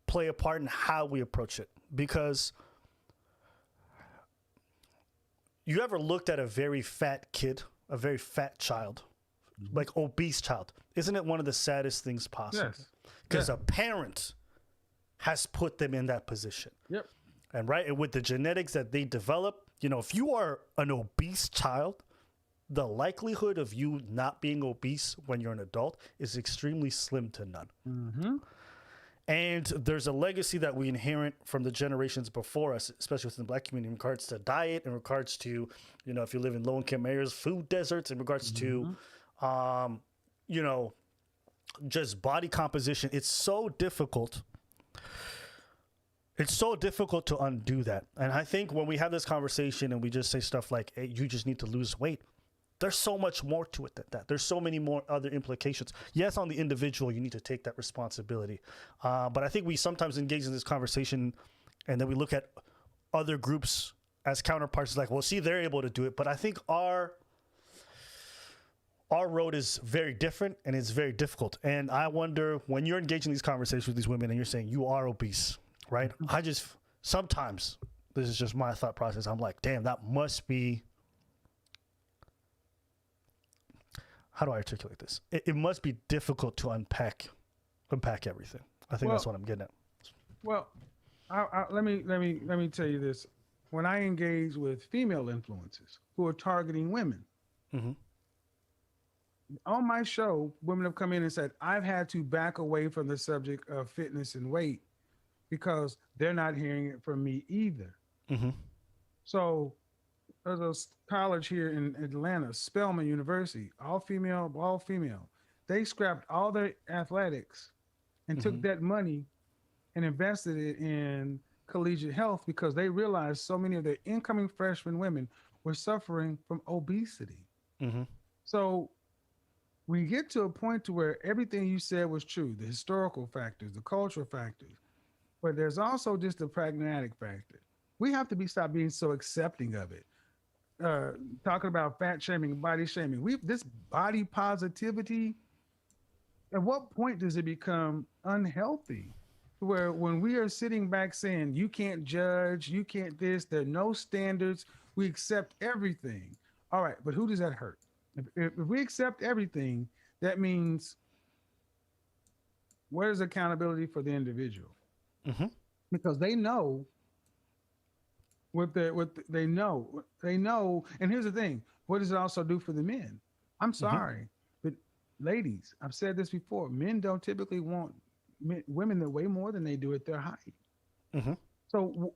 S1: play a part in how we approach it. Because you ever looked at a very fat kid, a very fat child, like obese child? Isn't it one of the saddest things possible?
S2: Yes.
S1: Because a parent has put them in that position.
S2: Yep.
S1: And right, and with the genetics that they develop, you know, if you are an obese child, the likelihood of you not being obese when you're an adult is extremely slim to none. And there's a legacy that we inherit from the generations before us, especially within the Black community, in regards to diet, in regards to, you know, if you live in low-income areas, food deserts, in regards to, you know, just body composition. It's so difficult. It's so difficult to undo that. And I think when we have this conversation and we just say stuff like, hey, you just need to lose weight, there's so much more to it than that. There's so many more other implications. Yes, on the individual, you need to take that responsibility. But I think we sometimes engage in this conversation and then we look at other groups as counterparts like, well, see, they're able to do it. But I think our road is very different and it's very difficult. And I wonder, when you're engaging these conversations with these women and you're saying you are obese, right? I just, sometimes, this is just my thought process, I'm like, damn, that must be, how do I articulate this? It must be difficult to unpack everything. I think that's what I'm getting at.
S2: Well, let me tell you this. When I engage with female influencers who are targeting women, on my show, women have come in and said, I've had to back away from the subject of fitness and weight because they're not hearing it from me either. So there's a college here in Atlanta, Spelman University, all female. They scrapped all their athletics and took that money and invested it in collegiate health because they realized so many of their incoming freshman women were suffering from obesity. So we get to a point to where everything you said was true, the historical factors, the cultural factors, but there's also just the pragmatic factor. We have to stop being so accepting of it. Talking about fat shaming, body shaming. This body positivity, at what point does it become unhealthy? Where when we are sitting back saying, you can't judge, you can't this, there are no standards, we accept everything. All right, but who does that hurt? If we accept everything, that means where's accountability for the individual? Because they know they know. And here's the thing: what does it also do for the men? I'm sorry, but ladies, I've said this before: men don't typically want women that weigh more than they do at their height. So,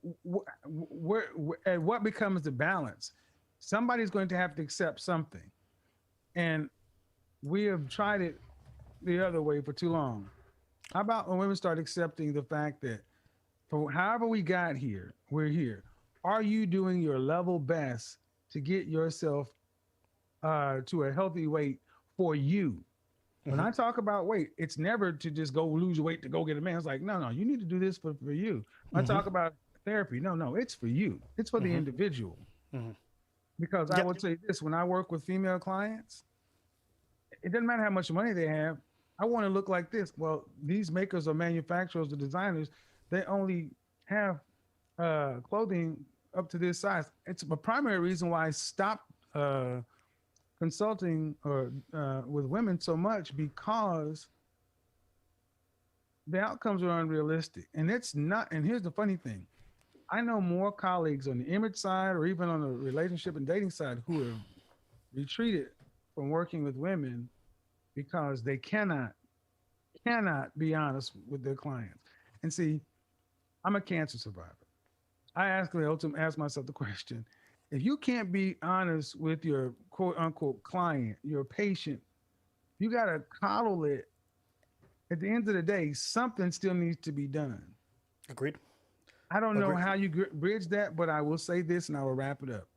S2: what becomes the balance? Somebody's going to have to accept something. And we have tried it the other way for too long. How about when women start accepting the fact that for however we got here, we're here. Are you doing your level best to get yourself to a healthy weight for you? When I talk about weight, it's never to just go lose weight to go get a man. It's like, no, you need to do this for you. When I talk about therapy, no, it's for you. It's for the individual. Because I would say this, when I work with female clients, it doesn't matter how much money they have. I want to look like this. Well, these makers or manufacturers or designers, they only have clothing up to this size. It's a primary reason why I stopped consulting or with women so much, because the outcomes are unrealistic. And it's not, and here's the funny thing. I know more colleagues on the image side or even on the relationship and dating side who have retreated from working with women because they cannot be honest with their clients. And see, I'm a cancer survivor. I ask myself the question, if you can't be honest with your quote unquote client, your patient, you got to coddle it. At the end of the day, something still needs to be done.
S1: Agreed.
S2: I don't know how you bridge that, but I will say this and I will wrap it up.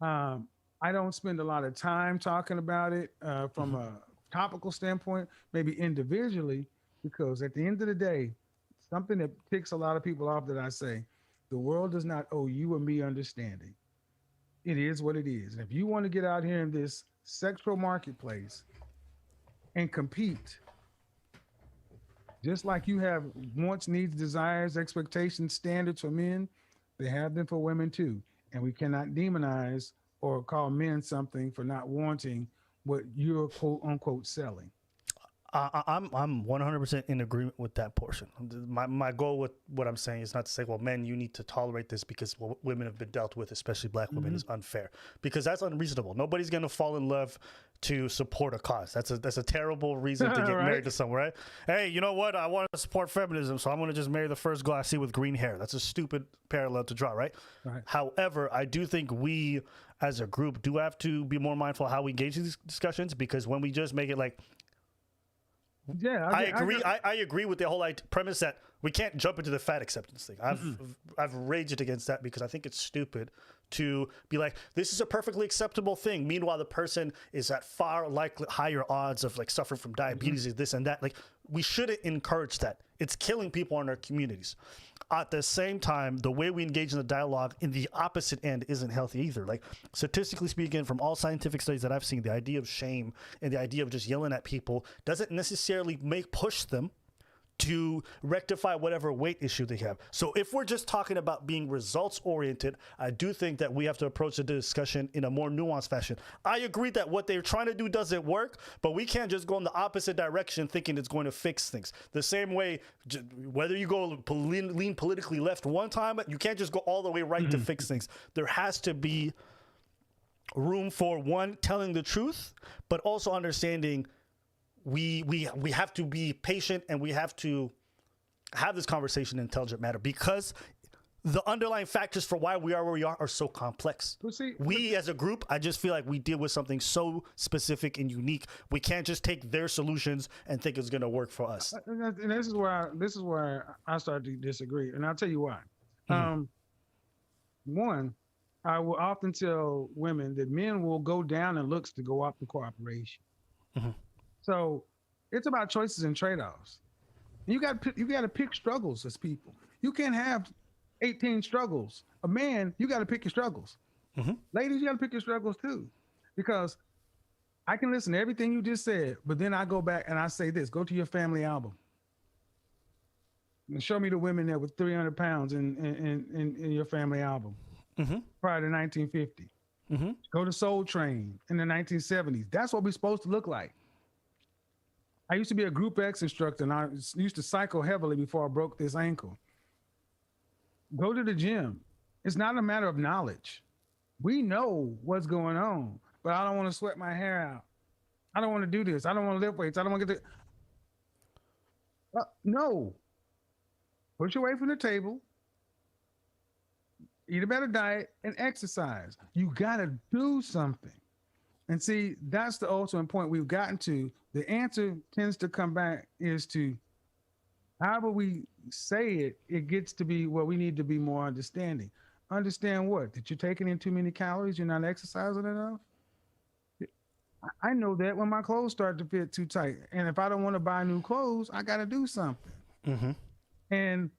S2: I don't spend a lot of time talking about it from a topical standpoint, maybe individually, because at the end of the day, something that ticks a lot of people off that I say, the world does not owe you or me understanding. It is what it is. And if you want to get out here in this sexual marketplace and compete, just like you have wants, needs, desires, expectations, standards for men, they have them for women too. And we cannot demonize or call men something for not wanting what you're quote unquote selling.
S1: I'm 100% in agreement with that portion. My goal with what I'm saying is not to say, well, men, you need to tolerate this because what women have been dealt with, especially black women, is unfair, because that's unreasonable. Nobody's going to fall in love to support a cause. That's a terrible reason to get married to someone, right? Hey, you know what? I want to support feminism, so I'm going to just marry the first girl I see with green hair. That's a stupid parallel to draw, right? However, I do think we as a group do have to be more mindful of how we engage these discussions, because when we just make it like, I agree with the whole premise that we can't jump into the fat acceptance thing. I've raged against that because I think it's stupid to be like, this is a perfectly acceptable thing. Meanwhile, the person is at far higher odds of like suffering from diabetes, this and that. Like, we shouldn't encourage that. It's killing people in our communities. At the same time, the way we engage in the dialogue in the opposite end isn't healthy either. Like, statistically speaking, from all scientific studies that I've seen, the idea of shame and the idea of just yelling at people doesn't necessarily push them to rectify whatever weight issue they have. So if we're just talking about being results oriented, I do think that we have to approach the discussion in a more nuanced fashion. I agree that what they're trying to do doesn't work, but we can't just go in the opposite direction thinking it's going to fix things. The same way, whether you go lean politically left one time, you can't just go all the way right to fix things. There has to be room for, one, telling the truth, but also understanding we have to be patient, and we have to have this conversation in an intelligent manner, because the underlying factors for why we are where we are so complex. We as a group, I just feel like we deal with something so specific and unique. We can't just take their solutions and think it's going to work for us.
S2: And this is where I start to disagree, and I'll tell you why. One, I will often tell women that men will go down in looks to go up in cooperation. So it's about choices and trade-offs. You got to pick struggles as people. You can't have 18 struggles. A man, you got to pick your struggles. Ladies, you got to pick your struggles too, because I can listen to everything you just said, but then I go back and I say this: go to your family album and show me the women that were 300 pounds in your family album prior to 1950. Go to Soul Train in the 1970s. That's what we're supposed to look like. I used to be a Group X instructor, and I used to cycle heavily before I broke this ankle. Go to the gym. It's not a matter of knowledge. We know what's going on, but I don't want to sweat my hair out. I don't want to do this. I don't want to lift weights. I don't want to get no. Put your weight from the table, eat a better diet, and exercise. You got to do something. And see, that's the ultimate point we've gotten to. The answer tends to come back is to, however we say it, it gets to be, well, we need to be more understanding. Understand what? That you're taking in too many calories, you're not exercising enough? I know that when my clothes start to fit too tight. And if I don't want to buy new clothes, I got to do something. And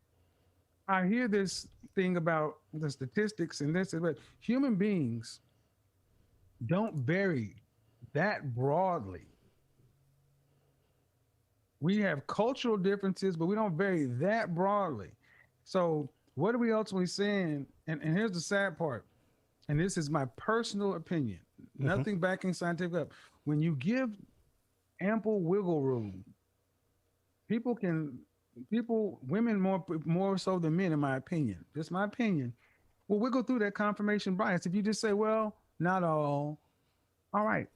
S2: I hear this thing about the statistics and this, but human beings don't vary that broadly. We have cultural differences, but we don't vary that broadly. So What are we ultimately saying? And here's the sad part, and this is my personal opinion, nothing backing scientific up. When you give ample wiggle room, women more so than men, in my opinion, just my opinion, will wiggle through that confirmation bias. If you just say, well, not all right,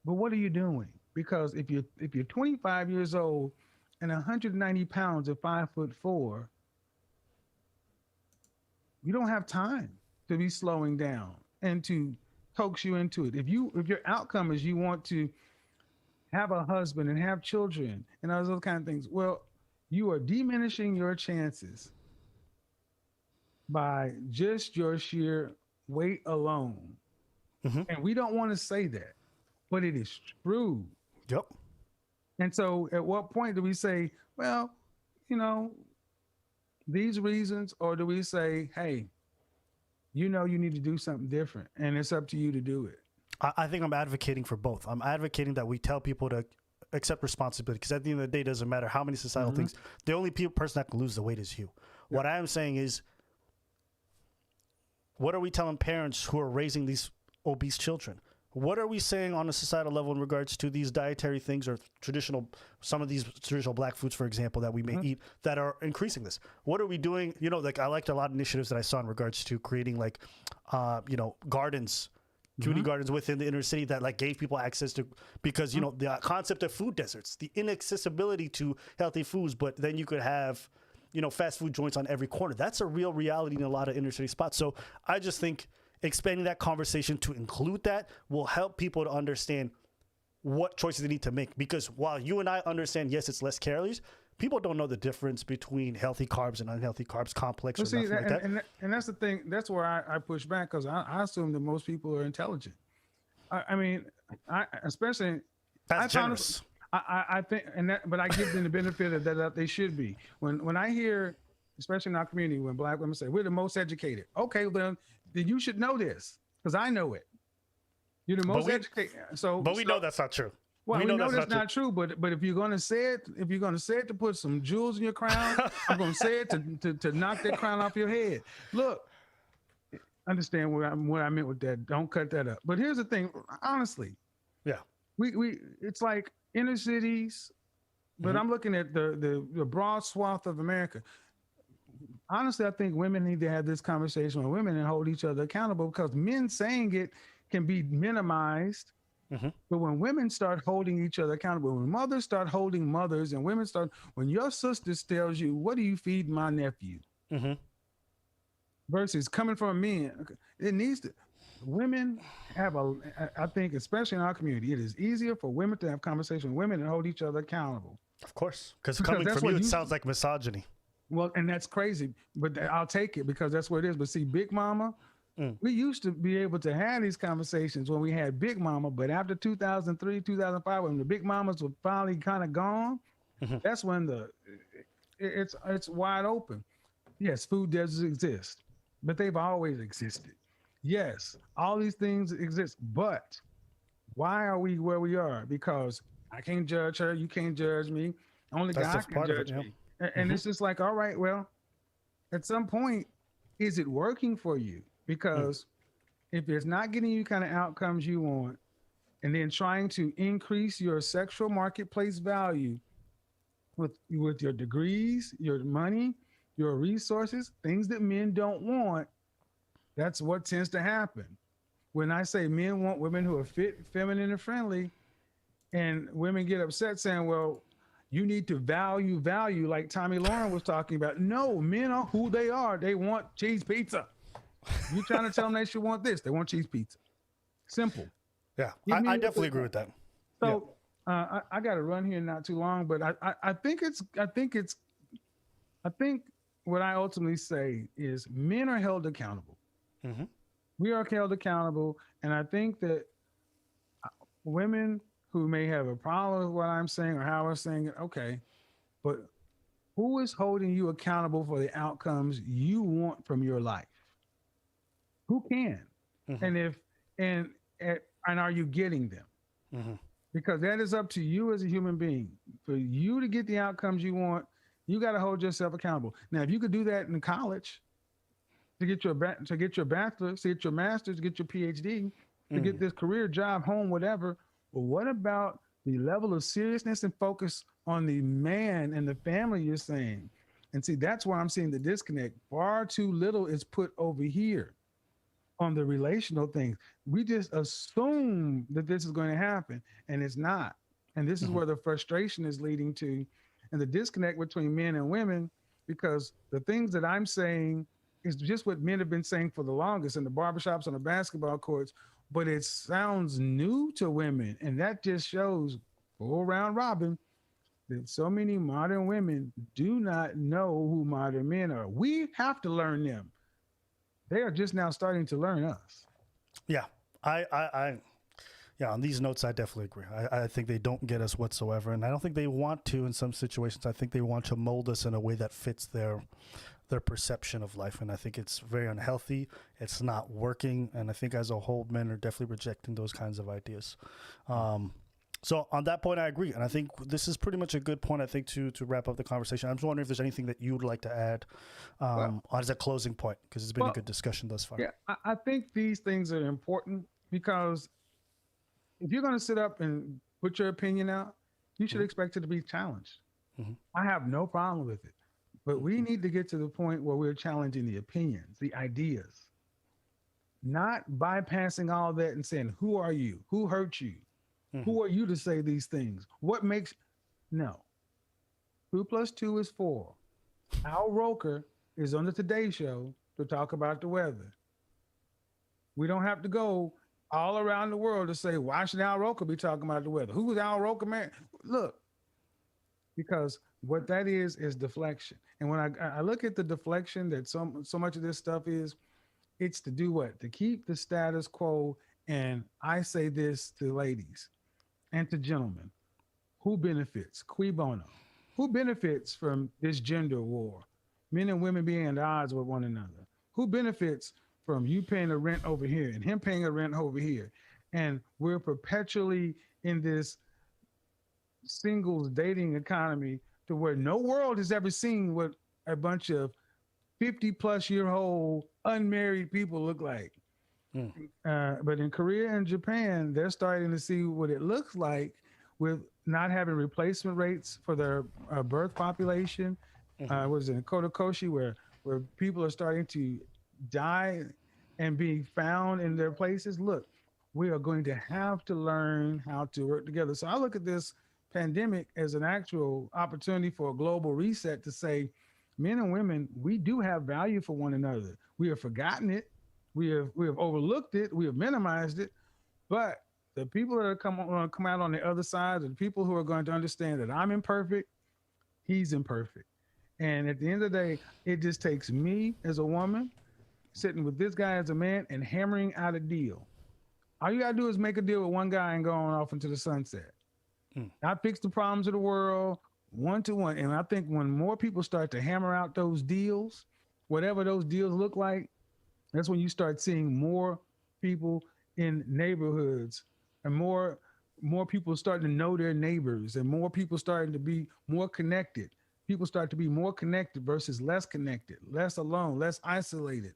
S2: but what are you doing? Because if you're 25 years old and 190 pounds at 5'4", you don't have time to be slowing down and to coax you into it. If your outcome is you want to have a husband and have children and all those kind of things, well, you are diminishing your chances by just your sheer weight alone. And we don't want to say that, but it is true.
S1: Yep.
S2: And so at what point do we say, well, these reasons, or do we say, hey, you need to do something different and it's up to you to do it?
S1: I think I'm advocating for both. I'm advocating that we tell people to accept responsibility, because at the end of the day, it doesn't matter how many societal things. The only person that can lose the weight is you. Yeah. What I am saying is, what are we telling parents who are raising these obese children? What are we saying on a societal level in regards to these dietary things or some of these traditional black foods, for example, that we may eat that are increasing this? What are we doing? I liked a lot of initiatives that I saw in regards to creating gardens, community gardens within the inner city that gave people access to, because, the concept of food deserts, the inaccessibility to healthy foods, but then you could have, fast food joints on every corner. That's a real reality in a lot of inner city spots. So I just think expanding that conversation to include that will help people to understand what choices they need to make. Because while you and I understand, yes, it's less calories, people don't know the difference between healthy carbs and unhealthy carbs, complex or nothing like that.
S2: And that's the thing. That's where I push back, because I assume that most people are intelligent.
S1: That's generous.
S2: I think, but I give them the benefit of that they should be. When I hear, especially in our community, when black women say we're the most educated, okay, then you should know this, because I know it. You're the most educated. But
S1: we know that's not true.
S2: Well, we know that's not true. But if you're gonna say it, to put some jewels in your crown, I'm gonna say it to knock that crown off your head. Look, understand what I meant with that. Don't cut that up. But here's the thing, honestly.
S1: Yeah.
S2: We it's like inner cities, but I'm looking at the broad swath of America. Honestly, I think women need to have this conversation with women and hold each other accountable, because men saying it can be minimized. But when women start holding each other accountable, when mothers start holding mothers, and when your sister tells you, what do you feed my nephew? Versus coming from men, it needs to, women have I think, especially in our community, it is easier for women to have conversations with women and hold each other accountable.
S1: Of course, because coming from you, it sounds like misogyny.
S2: Well, and that's crazy, but I'll take it, because that's what it is. But see, Big Mama, we used to be able to have these conversations when we had Big Mama, but after 2003, 2005, when the Big Mamas were finally kind of gone, that's when it's wide open. Yes, food deserts exist, but they've always existed. Yes, all these things exist, but why are we where we are? Because I can't judge her, you can't judge me, only God can judge me. And it's just like, all right, well, at some point, is it working for you? Because if it's not getting you kind of outcomes you want, and then trying to increase your sexual marketplace value with your degrees, your money, your resources, things that men don't want, that's what tends to happen. When I say men want women who are fit, feminine, and friendly, and women get upset saying, well, you need to value, like Tommy Lauren was talking about. No, men are who they are. They want cheese pizza. You trying to tell them they should want this? They want cheese pizza. Simple.
S1: Yeah, I definitely agree with that.
S2: So I got to run here not too long, but I think what I ultimately say is men are held accountable. We are held accountable, and I think that women who may have a problem with what I'm saying or how I'm saying it, okay, but who is holding you accountable for the outcomes you want from your life? Who can? And are you getting them? Because that is up to you as a human being. For you to get the outcomes you want, You got to hold yourself accountable. Now, if you could do that in college to get your bachelor's, to get your master's, to get your PhD, to get this career, job, home, whatever. Well, what about the level of seriousness and focus on the man and the family you're saying? And see, that's where I'm seeing the disconnect. Far too little is put over here on the relational things. We just assume that this is going to happen, and it's not. And this is where the frustration is leading to, and the disconnect between men and women, because the things that I'm saying is just what men have been saying for the longest in the barbershops, on the basketball courts, but it sounds new to women. And that just shows, full round robin, that so many modern women do not know who modern men are. We have to learn them. They are just now starting to learn us.
S1: Yeah, yeah, on these notes, I definitely agree. I think they don't get us whatsoever, and I don't think they want to in some situations. I think they want to mold us in a way that fits their perception of life, and I think it's very unhealthy. It's not working, and I think as a whole, men are definitely rejecting those kinds of ideas. So on that point, I agree, and I think this is pretty much a good point, I think, to wrap up the conversation. I'm just wondering if there's anything that you would like to add as a closing point, because it's been a good discussion thus far.
S2: Yeah, I think these things are important, because if you're going to sit up and put your opinion out, you should expect it to be challenged. I have no problem with it, but we need to get to the point where we're challenging the opinions, the ideas, not bypassing all that and saying, who are you? Who hurt you? Who are you to say these things? What makes... No. 2 + 2 is 4. Al Roker is on the Today Show to talk about the weather. We don't have to go all around the world to say, why should Al Roker be talking about the weather? Who is Al Roker, man? Look, because what that is deflection. And when I look at the deflection that so much of this stuff is, it's to do what? To keep the status quo. And I say this to ladies and to gentlemen. Who benefits? Cui bono. Who benefits from this gender war? Men and women being at odds with one another. Who benefits from you paying a rent over here and him paying a rent over here? And we're perpetually in this singles dating economy to where no world has ever seen what a bunch of 50-plus-year-old unmarried people look like. But in Korea and Japan, they're starting to see what it looks like with not having replacement rates for their birth population. Was in Kotokoshi where people are starting to die and being found in their places. Look, we are going to have to learn how to work together. So I look at this pandemic as an actual opportunity for a global reset to say, men and women, we do have value for one another. We have forgotten it. We have overlooked it. We have minimized it. But the people that are come out on the other side are the people who are going to understand that I'm imperfect, he's imperfect. And at the end of the day, it just takes me as a woman sitting with this guy as a man and hammering out a deal. All you got to do is make a deal with one guy and go on off into the sunset. I fix the problems of the world one-to-one. And I think when more people start to hammer out those deals, whatever those deals look like, that's when you start seeing more people in neighborhoods and more people starting to know their neighbors and more people starting to be more connected. People start to be more connected versus less connected, less alone, less isolated.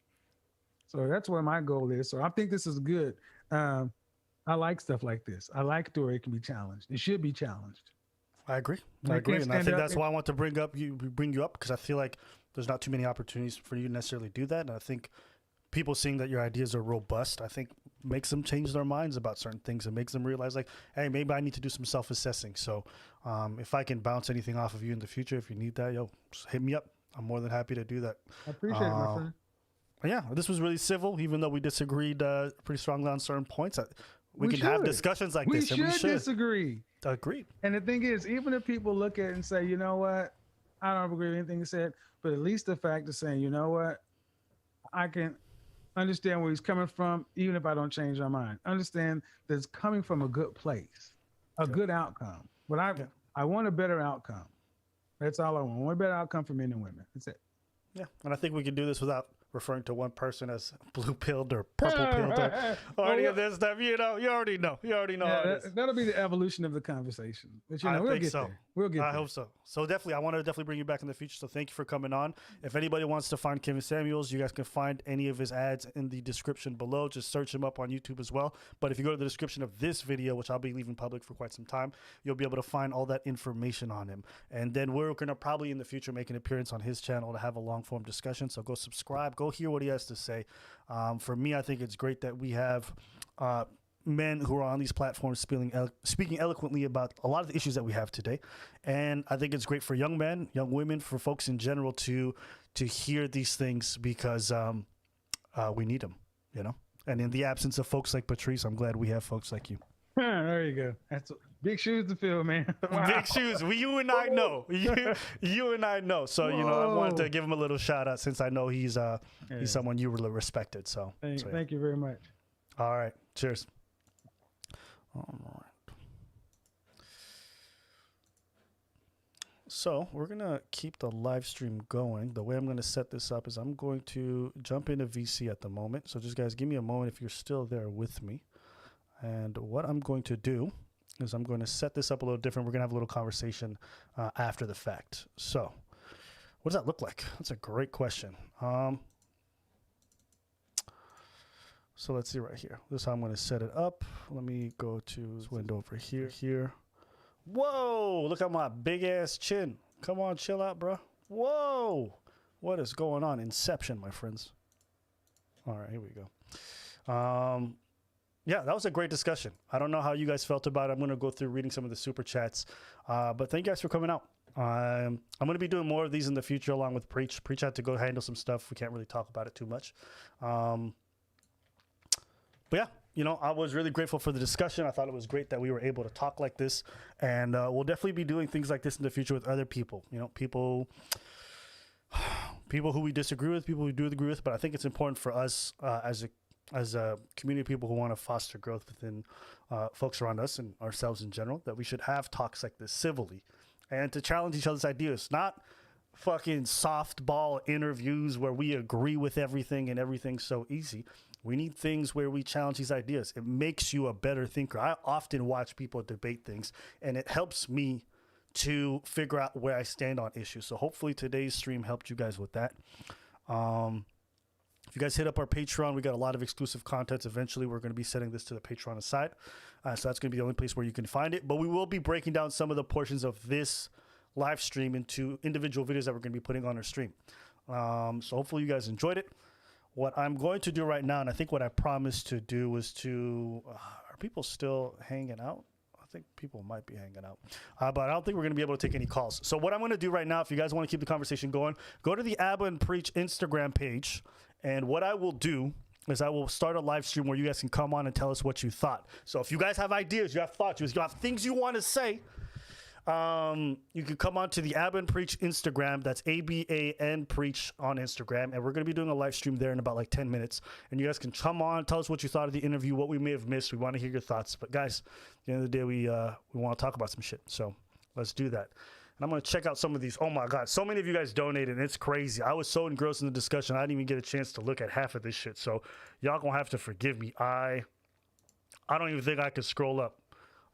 S2: So that's where my goal is. So I think this is good. I like stuff like this. I like the way it can be challenged. It should be challenged.
S1: I agree. And I think that's why I want to bring you up, because I feel like there's not too many opportunities for you to necessarily do that. And I think people seeing that your ideas are robust, I think makes them change their minds about certain things and makes them realize, like, hey, maybe I need to do some self-assessing. So if I can bounce anything off of you in the future, if you need that, just hit me up. I'm more than happy to do that.
S2: I appreciate it, my friend.
S1: Yeah, this was really civil, even though we disagreed pretty strongly on certain points. We can have discussions like this.
S2: We should disagree.
S1: Agreed.
S2: And the thing is, even if people look at it and say, you know what, I don't agree with anything he said, but at least the fact of saying, you know what, I can understand where he's coming from, even if I don't change my mind. Understand that it's coming from a good place, a good outcome. But I want a better outcome. That's all I want. I want a better outcome for men and women. That's it.
S1: Yeah, and I think we can do this without referring to one person as blue pilled or purple pilled or any of this stuff. You already know. You already know how it is.
S2: That'll be the evolution of the conversation. But
S1: I
S2: we'll
S1: think
S2: get
S1: so.
S2: there. We'll get
S1: I
S2: there.
S1: hope so. So definitely, I want to definitely bring you back in the future. So thank you for coming on. If anybody wants to find Kevin Samuels, you guys can find any of his ads in the description below. Just search him up on YouTube as well. But if you go to the description of this video, which I'll be leaving public for quite some time, you'll be able to find all that information on him. And then we're going to probably in the future make an appearance on his channel to have a long form discussion. So go subscribe, go hear what he has to say. For me, I think it's great that we have men who are on these platforms speaking eloquently about a lot of the issues that we have today. And I think it's great for young men, young women, for folks in general to hear these things because we need them, And in the absence of folks like Patrice, I'm glad we have folks like you.
S2: There you go. That's big shoes to fill, man. Wow.
S1: Big shoes. You and I know. You and I know. So, I wanted to give him a little shout out since I know he's someone you really respected. So,
S2: thank you very much.
S1: All right. Cheers. All right. So we're going to keep the live stream going. The way I'm going to set this up is I'm going to jump into VC at the moment. So just guys, give me a moment if you're still there with me. And what I'm going to do is I'm going to set this up a little different. We're going to have a little conversation after the fact. So what does that look like? That's a great question. So let's see right here. This is how I'm going to set it up. Let me go to this window over here. Whoa, look at my big ass chin. Come on, chill out, bro. Whoa, what is going on? Inception, my friends. All right, here we go. Yeah, that was a great discussion. I don't know how you guys felt about it. I'm going to go through reading some of the super chats. But thank you guys for coming out. I'm going to be doing more of these in the future along with Preach. Preach had to go handle some stuff. We can't really talk about it too much. But yeah, I was really grateful for the discussion. I thought it was great that we were able to talk like this. And we'll definitely be doing things like this in the future with other people. People who we disagree with, people we do agree with. But I think it's important for us as a community of people who want to foster growth within folks around us and ourselves in general, that we should have talks like this civilly and to challenge each other's ideas, not fucking softball interviews where we agree with everything and everything's so easy. We need things where we challenge these ideas. It makes you a better thinker. I often watch people debate things, and it helps me to figure out where I stand on issues. So hopefully today's stream helped you guys with that. If you guys hit up our Patreon, we got a lot of exclusive content. Eventually, we're going to be setting this to the Patreon aside. So that's going to be the only place where you can find it. But we will be breaking down some of the portions of this live stream into individual videos that we're going to be putting on our stream. So hopefully you guys enjoyed it. What I'm going to do right now, and I think what I promised to do was to... are people still hanging out? I think people might be hanging out. But I don't think we're going to be able to take any calls. So what I'm going to do right now, if you guys want to keep the conversation going, go to the Abba and Preach Instagram page. And what I will do is I will start a live stream where you guys can come on and tell us what you thought. So if you guys have ideas, you have thoughts, you have things you want to say, you can come on to the Abba and Preach Instagram. That's ABAN Preach on Instagram. And we're going to be doing a live stream there in about like 10 minutes. And you guys can come on, tell us what you thought of the interview, what we may have missed. We want to hear your thoughts. But guys, at the end of the day, we want to talk about some shit. So let's do that. And I'm going to check out some of these. Oh my God. So many of you guys donated, and it's crazy. I was so engrossed in the discussion. I didn't even get a chance to look at half of this shit. So y'all going to have to forgive me. I don't even think I could scroll up.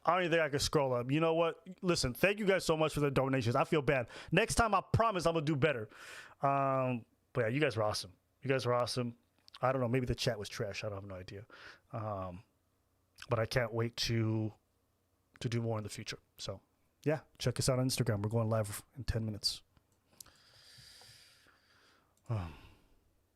S1: You know what? Listen, thank you guys so much for the donations. I feel bad. Next time, I promise I'm going to do better. But yeah, you guys were awesome. I don't know. Maybe the chat was trash. I don't have no idea. But I can't wait to do more in the future. So yeah, check us out on Instagram. We're going live in 10 minutes.